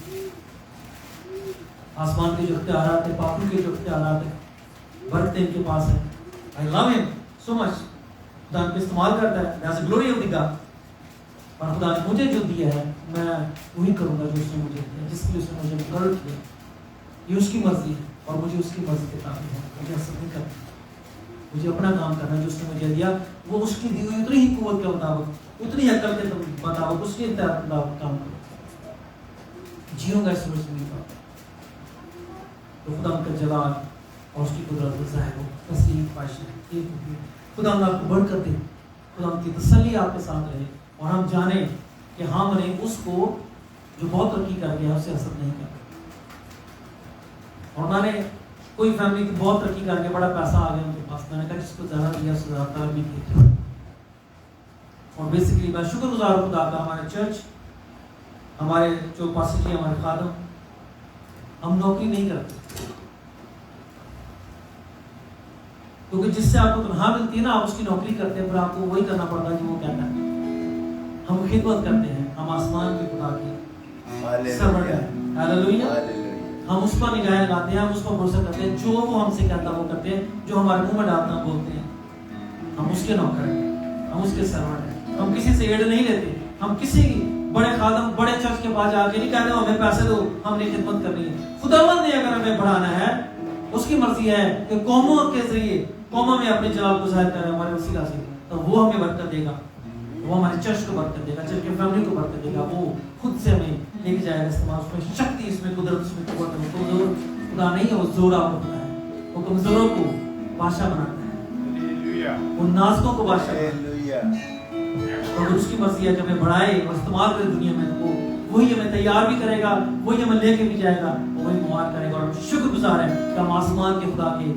آسمان کے جو اختیارات ہیں, پاکوں کے جو اختیارات ہیں, برکتیں ان کے پاس ہیں. I love him so much. خدا ان کو استعمال کرتا ہے, that's the glory of the God. اور خدا نے مجھے جو دیا ہے میں وہی کروں گا جو اس نے مجھے دیا, جس کے لیے اس نے مجھے مقرر کیا. یہ اس کی مرضی ہے اور مجھے اس کی مرضی کے تابع ہے. مجھے حسد نہیں کرنا, مجھے اپنا کام کرنا ہے جو اس نے مجھے دیا. وہ اس کی دی ہوئی اتنی ہی قوت کے مطابق, اتنی عقل کے مطابق, اس کے مطابق کام کرو. جیوں گا اس روز میں تو خدا ان کا جلال اور اس کی قدرت ظاہر ہو. تصریح خواہش ہے خدا ہم آپ کو بڑھ کر دے, خدا ان کی تسلی آپ کے ساتھ رہے, اور ہم جانیں کہ ہم نے اس کو جو بہت ترقی کر گیا اسے حسد نہیں کیا. اور میں نے کوئی فیملی کی بہت ترقی کر کے بڑا پیسہ آ گیا ان کے پاس, میں نے کہا جس کو زیادہ دیا اس سے زیادہ طلب بھی کیا. اور بیسیکلی میں شکر گزار ہوں خدا کا. ہمارے چرچ, ہمارے جو پاسٹر جی, ہمارے خادم, ہم نوکری نہیں کرتے, क्योंकि जिससे आपको तनख्वाह मिलती है ना, आप उसकी नौकरी करते हैं, फिर आपको वही करना पड़ता है जो वो कहता है। हम खिदमत करते हैं, हम आसमान के खुदा की सर्वेंट हैं। हालेलुया। हम उस पर निगाहें लगाते हैं, हम उस पर भरोसा करते हैं, जो वो हमसे कहता है वो करते हैं, जो हमारे मुंह में डालता है बोलते हैं। हम उसके नौकर हैं, हम उसके सर्वेंट हैं। हम किसी से एड नहीं लेते, हम किसी बड़े खादम बड़े चर्च के पास जाके नहीं कहते हमें पैसे दो, हमने खिदमत करनी है। खुदावंद ने अगर हमें बढ़ाना है, उसकी मर्जी है कि कौमों के जरिए कौमों में अपने जलाल को जाहिर करें हमारे वसीला से, तो वो हमें बरकत देगा, वो हमारे चर्च को बरकत देगा, चर्च की फैमिली को बरकत देगा, वो खुद से हमें लेके जाएगा इस्तेमाल, उसमें शक्ति, इसमें कुदरत, इसमें कुव्वत है। तो खुदा नहीं है, वो जोर आप होता है, वो कमजोरों को बादशाह बनाता है, वो नाज़कों को बादशाह बनाता है। अगर उसकी मर्जी है कि हमें बढ़ाए और इस्तेमाल करे दुनिया में, तो वही हमें तैयार भी करेगा, वही हमें लेके भी जाएगा, वही मुबारक करेगा। और हम शुक्रगुजार हैं कि हम आसमान के खुदा के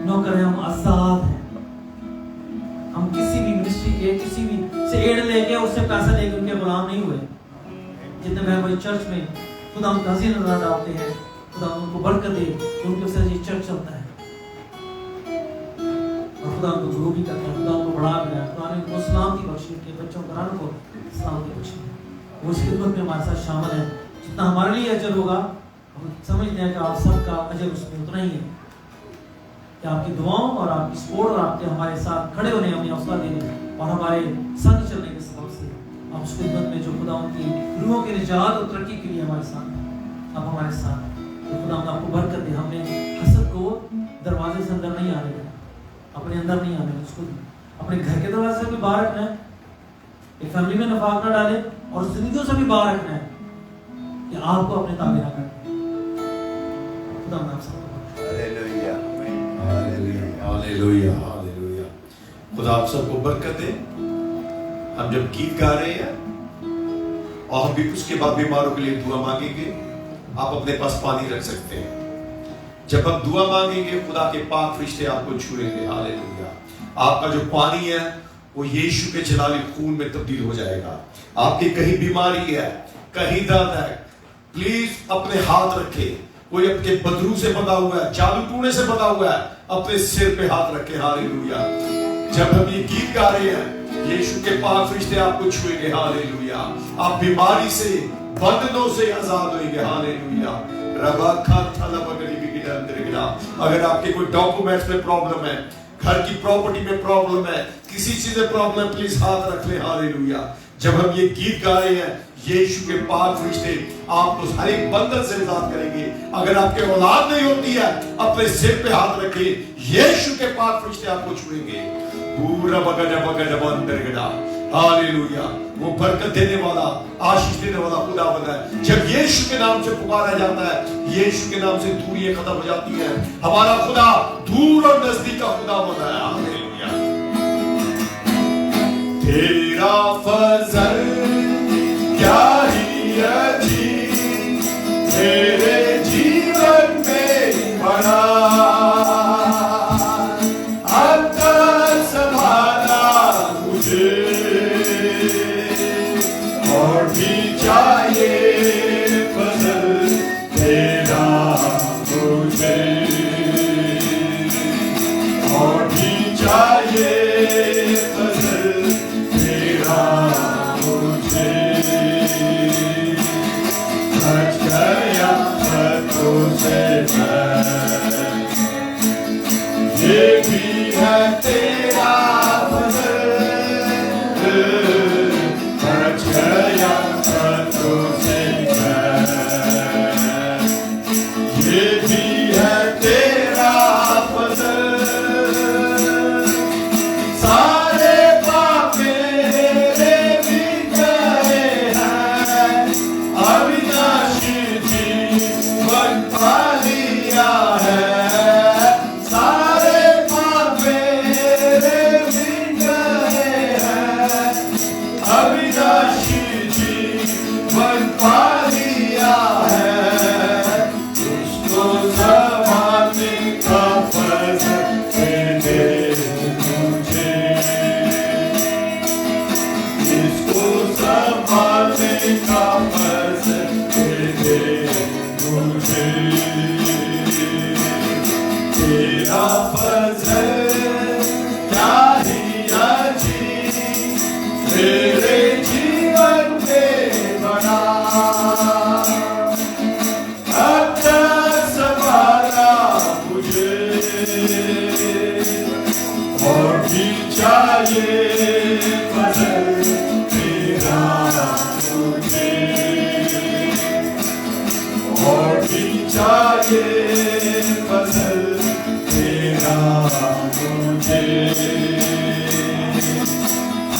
नौकर हैं, हम आजाद हैं। हम किसी भी मिनिस्ट्री के, किसी भी से एड लेके, उससे पैसा लेके उनके गुलाम नहीं हुए। जितने बहन भाई चर्च में खुदा हम हंसी नजर डालते हैं, खुदा उनको बरकत दे, उनके वजह से चर्च चलता है, और खुदा उनको ग्रो भी करता है, खुदा उनको बढ़ा भी रहा है। खुदा ने उनको सलामती बख्शी, के बच्चों कराने को सलामती बख्शी, वो इस खिदमत में हमारे साथ शामिल है। जितना हमारे लिए अजर होगा, हम समझते हैं कि आप सबका अजर उसमें उतना ही है कि आपकी दुआओं और आपकी सपोर्ट और आपके हमारे साथ खड़े होने, हमें हौसला देने और हमारे संग चलने के सबब से आप उस खिदमत में जो खुदा उनकी रूहों की निजात और तरक्की के लिए हमारे साथ हैं, आप हमारे साथ हैं, तो खुदा आपको बरकत दे। हमने हसद को दरवाजे से अंदर नहीं आने देना, अपने अंदर नहीं आने, उसको अपने घर के दरवाजे से भी बाहर रखना है, एक फैमिली में नफाक ना डाले, और जिंदगियों से भी बाहर रखना है कि आपको अपने ताबे ना करें। खुदा आप सबको हालेलुया, हालेलुया, हालेलुया। खुदा आप सबको बरकत दे। हम जब गीत गा रहे हैं और हम भी उसके बाद बीमारों के लिए दुआ मांगेंगे, आप अपने पास पानी रख सकते हैं। जब हम दुआ मांगेंगे, खुदा के पाक फरिश्ते आपको छुएंगे। हालेलुया। आपका जो पानी है वो यीशु के जलाली खून में तब्दील हो जाएगा। आपकी कहीं बीमारी है, कहीं दर्द है, प्लीज अपने हाथ रखे। कोई आपके बदरू से बंधा हुआ है, जादू टूने से बंधा हुआ है, अपने सिर पे हाथ रखे। हालेलुया। जब हम ये गीत गा रहे हैं, यीशु के पाक फरिश्ते आपको छुएंगे। हालेलुया। आप बीमारी से, बंधनों से आजाद होंगे। हालेलुया। रबा खा थला बगड़ी बिगड़ अंदर गिरा। अगर आपके कोई डॉक्यूमेंट्स में प्रॉब्लम है, घर की प्रॉपर्टी में प्रॉब्लम है, किसी चीज में प्रॉब्लम, प्लीज हाथ रख ले। हालेलुया। जब हम ये गीत गा रहे हैं, यीशु के पाक फरिश्ते आपको हर एक बंधन से आजाद करेंगे। अगर आपके औलाद नहीं होती है, अपने सिर पे हाथ रखे, यीशु के पाक फरिश्ते आपको छुएंगे। पूरा बगड़ा बगड़ा अंदर गिरा। हालेलुया। वो बरकत देने वाला, आशीष देने वाला खुदावंद है। जब यीशु के नाम से पुकारा जाता है, यीशु के नाम से दूरियां खत्म हो जाती है। हमारा खुदा दूर और नजदीक का खुदावंद है। हालेलुया। तेरा फजल क्या ही अजीब मेरे जीवन में बड़ा, और भी चाहिए फजल तेरा मुझे, और भी चाहिए फजल तेरा मुझे।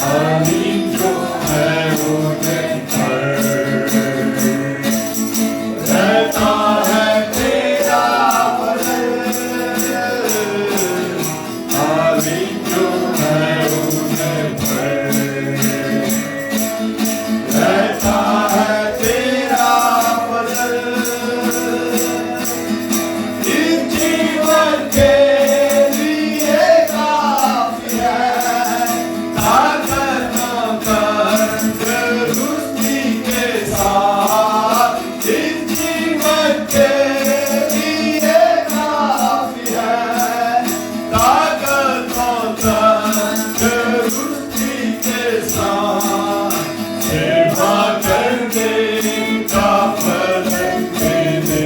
आमीन जो है उन्हें पर रहता है तेरा फजल, आमीन जो है उन्हें पर रहता है तेरा फजल, इस जीवन के लिए काफी है, ताकत न कर दुरुस्ती के साथ, इस जीवन के लिए काफी है, ताकत न कर दुरुस्ती के साथ, सेवा करने का फल दे दे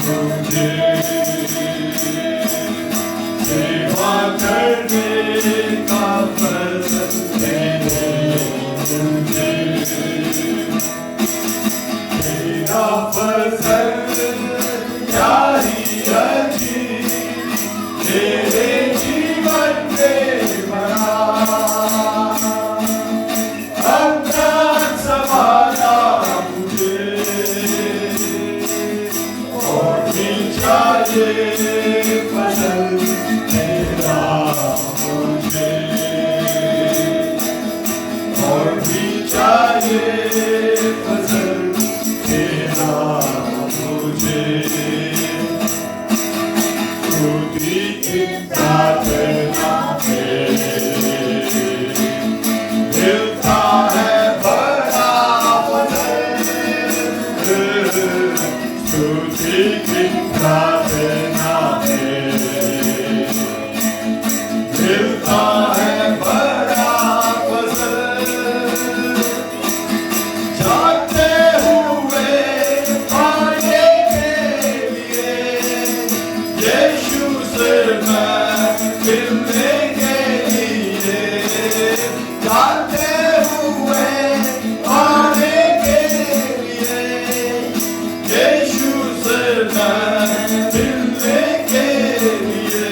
मुझे, सेवा करने का फल दे दे मुझे, तेरा फजल क्या ही अजीब तेरे जीवन में बना, अपना संभाला मुझे और भी चाहिए फजल तेरा मुझे, और भी चाहिए फजल तेरा मुझे, खुद ही प्रार्थना में मिलता है बड़ा फजल, स्तुति की प्रार्थना में मिलता है बड़ा फजल, जाते हुए पाने के लिए यीशु से मैं मिलने के लिए, जाते हुए पाने के लिए यीशु से मैं मिलने के लिए,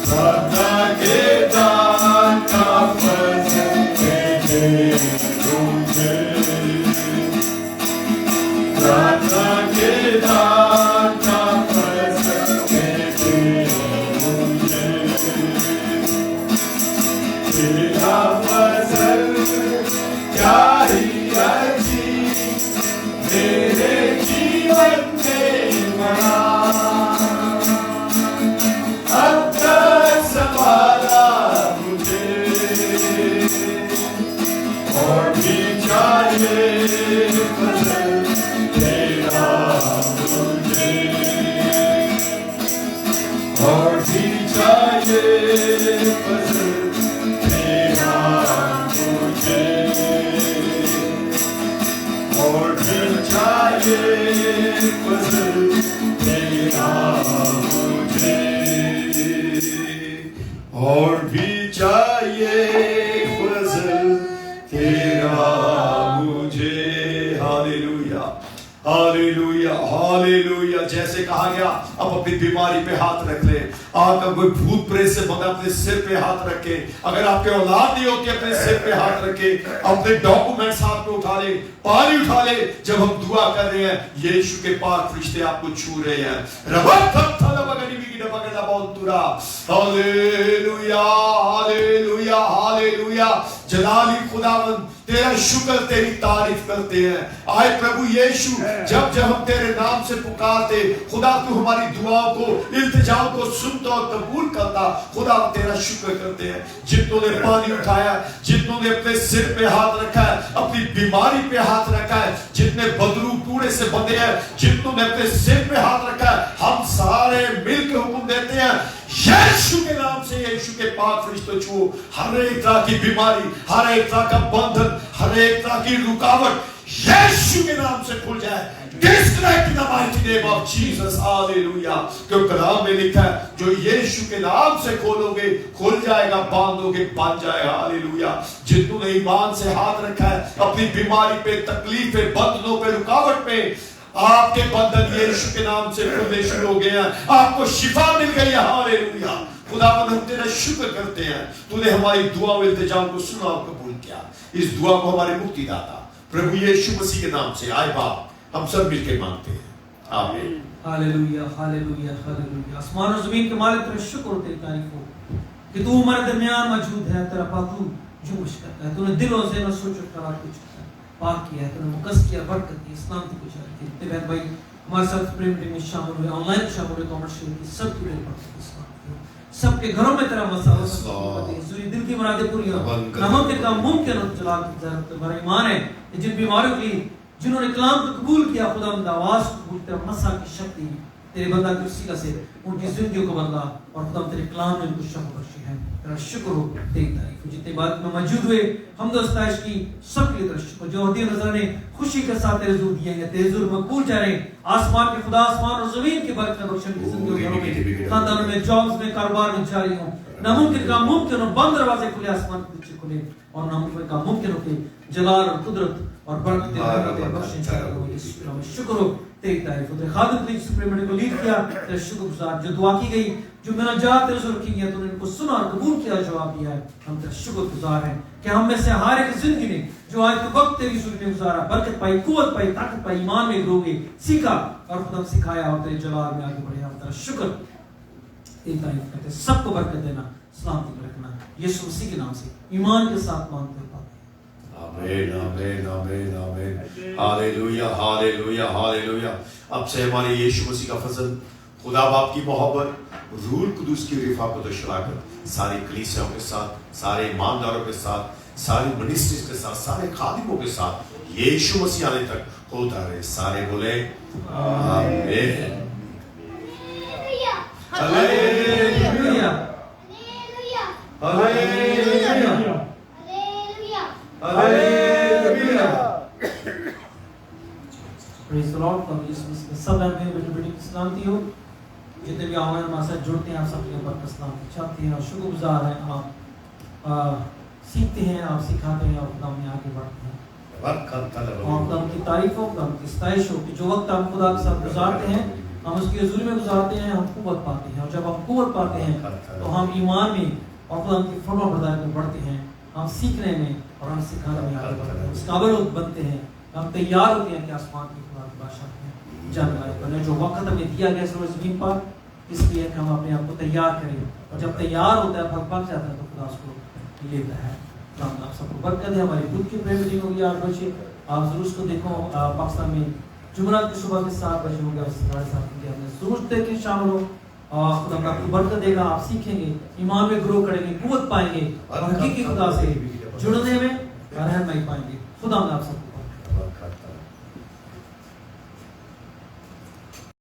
प्रार्थना के दान का फजल दे दे मुझे, प्रार्थना के दान का फजल दे दे मुझे, तेरा फजल क्या ही अजीब मेरे जीवन में बना, अब तक संभाला मुझे और भी चाहिए फजल तेरा मुझे, और भी चाहिए फजल तेरा मुझे, और भी चाहिए फजल तेरा मुझे, और भी चाहिए फजल तेरा मुझे। Hallelujah hallelujah hallelujah. जैसे कहा गया अब अपनी बीमारी पे हाथ रख ले, अगर कोई भूत प्रेत से बंधा अपने सिर पे हाथ रखे, अगर आपके औलाद नहीं होती अपने सिर पे हाथ रखे, अपने डॉक्यूमेंट्स हाथ में उठा ले, पानी उठा ले। जब हम दुआ कर रहे हैं यीशु के पाक फरिश्ते आपको छू रहे हैं। Hallelujah hallelujah hallelujah. जलाली खुदावंद तेरा शुक्र तेरी तारीफ करते हैं। आए प्रभु यीशु, जब जब हम तेरे नाम से पुकारते खुदा तू हमारी दुआओं को इल्तिजाओं को सुनता और कबूल करता। खुदा तेरा शुक्र करते हैं। जितनों ने पानी उठाया, जितनों ने अपने सिर पे हाथ रखा है, अपनी बीमारी पे हाथ रखा है, जितने बदरू कूड़े से बंधे हैं, जितनों ने अपने सिर पे हाथ रखा है, हम सारे मिलकर हुक्म देते हैं यीशु के नाम से, यीशु के पाक फरिश्तों छुओ हर एक तरह की बीमारी, हर एक तरह का बंधन, हर एक तरह की रुकावट यीशु के नाम से खुल जाए। Disconnect in the mighty name of Jesus. Hallelujah. क्योंकि कलाम में लिखा है जो यीशु के नाम से खोलोगे खुल जाएगा, बांधोगे बंध जाएगा। हालेलुया। जितनों ने ईमान से हाथ रखा है अपनी बीमारी पे, तकलीफ पे, बंधनों पे, रुकावट पे, आपके बंधन यीशु के नाम से खुलने शुरू हो गए हैं। आपको शिफा मिल गई है। हालेलुया। खुदावंद हम तेरा शुक्र करते हैं, तूने हमारी दुआ व इल्तिजा को सुना और कबूल किया। इस दुआ को हमारे मुक्तिदाता प्रभु यीशु मसीह के नाम से आए बाप हम सब मिलकर मांगते हैं, आमीन। Hallelujah hallelujah hallelujah. आसमान और जमीन के मालिक तेरा शुक्र और तेरी तारीफ हो कि तू हमारे दरमियान मौजूद है। तेरा पाकू जुम्श करता है, तूने दिलों से न सोचो करार कुछ करता है, पाक किया है, तूने मुकस किया, बरकत दी, इस्लाम की गुजारी की। ते बहन भाई हमारे साथ प्रेम में शामिल हुए, ऑनलाइन शामिल हुए, कॉमर्शियल की सब की बरकत इस्लाम की, सबके घरों में तेरा मसाला सूरी दिल की मुरादें पूरी हो, नामुमकिन का मुमकिन हो। जलाल की ज़रूरत तुम्हारा ईमान है कि जिन बीमारियों के लिए जिन्होंने कलाम को कबूल किया, खुदा उनकी आवाज को कबूल, तेरा मसा की शक्ति तेरे बंदा की वसीला से उनकी जिंदगी को बदला और खुदा तेरे कलाम ने उनको शक्ति बख्शी है। तेरा शुक्र हो, तेरी तारीफ हो। जितने बात में मौजूद हुए हमद और सताइश की सबके लिए तेरा शुक्र। जो अहदी नजर ने खुशी के साथ तेरे हुजूर दिए हैं, तेरे हुजूर मकबूल जा रहे हैं। आसमान के खुदा आसमान और जमीन की बरकत बख्शने की जिंदगी में, खानदानों में, जॉब्स में, कारोबार में जारी हो। नामुमकिन का मुमकिन हो, बंद दरवाजे खुले, आसमान के नीचे खुले, और नामुमकिन का मुमकिन हो के जलाल और कुदरत और बरकत बख्शने शुक्र हो, तेरी तारीफ हो। तेरे खादिम ने जिस प्रेम को लीड किया, तेरे शुक्रगुजार। जो दुआ की गई, जो मेरा जात तेरे से रखी गई, तूने इनको सुना और कबूल किया, जवाब दिया है। हम तेरे शुक्रगुजार हैं कि हम में से हर एक जिंदगी ने जो आज तक वक्त तेरी सुन में गुजारा, बरकत पाई, कुव्वत पाई, ताकत पाई, ईमान में ग्रो गए, सीखा और खुदा सिखाया और तेरे जलाल में आगे बढ़े। हम तेरा शुक्र, तेरी तारीफ करते, सबको बरकत देना, सलामती में रखना, यीशु मसीह के नाम से ईमान के साथ मांगते हैं। आमीन आमीन आमीन आमीन। Hallelujah hallelujah hallelujah. अब से हमारे यीशु मसीह का फजल, खुदा बाप की मोहब्बत, रूह कुदूस की रिफाकत और शराकत सारी कलीसियाओं के साथ, सारे ईमानदारों के साथ, सारी मिनिस्ट्रीज के साथ, सारे खादिमों के साथ यीशु मसीह आने तक होता रहे। सारे बोले आमीन। Hallelujah hallelujah hallelujah. Praise the lord. प्रभु यीशु मसीह सब में बेटे बेटी की सलामती हो। जितने भी ऑनलाइन हमारे साथ जुड़ते हैं, आप सबके ऊपर सलामती चाहते हैं और शुक्रगुजार हैं। आप सीखते हैं, आप सिखाते हैं और खुदा में आगे बढ़ते हैं। और खुदा की तारीफ हो, खुदा की सताइश हो कि जो वक्त हम खुदा के साथ गुजारते हैं, हम उसकी हुजूरी में गुजारते हैं, हम कुव्वत पाते हैं। और जब हम कुव्वत पाते हैं तो हम ईमान में और खुदा की फरमाबरदारी में बढ़ते हैं, हम सीखने में और हम सिखाने में आगे बढ़ते हैं, उस काबिल बनते हैं, हम तैयार होते हैं कि आसमान की खुदा की बादशाह में जाने वाले बने। जो वक्त हमें दिया गया सर्व ज़मीन पर, इसलिए कि हम अपने आप को तैयार करें, और जब तैयार होता है, फल पक जाता है, तो खुदा उसको लेता है। आप सबको बरकत है। हमारी खुद की प्रेम मीटिंग होगी 8 बजे, आप जरूर उसको देखो। पाकिस्तान में जुमेरात की सुबह के 7 बजे होगा, 7:30 बजे जरूर देख के शामिल हो। खुदा आपको बरकत देगा, आप सीखेंगे, ईमान में ग्रो करेंगे, कुव्वत पाएंगे और हकीकी खुदा से जुड़ने में रहनुमाई पाएंगे। खुदा आप सबको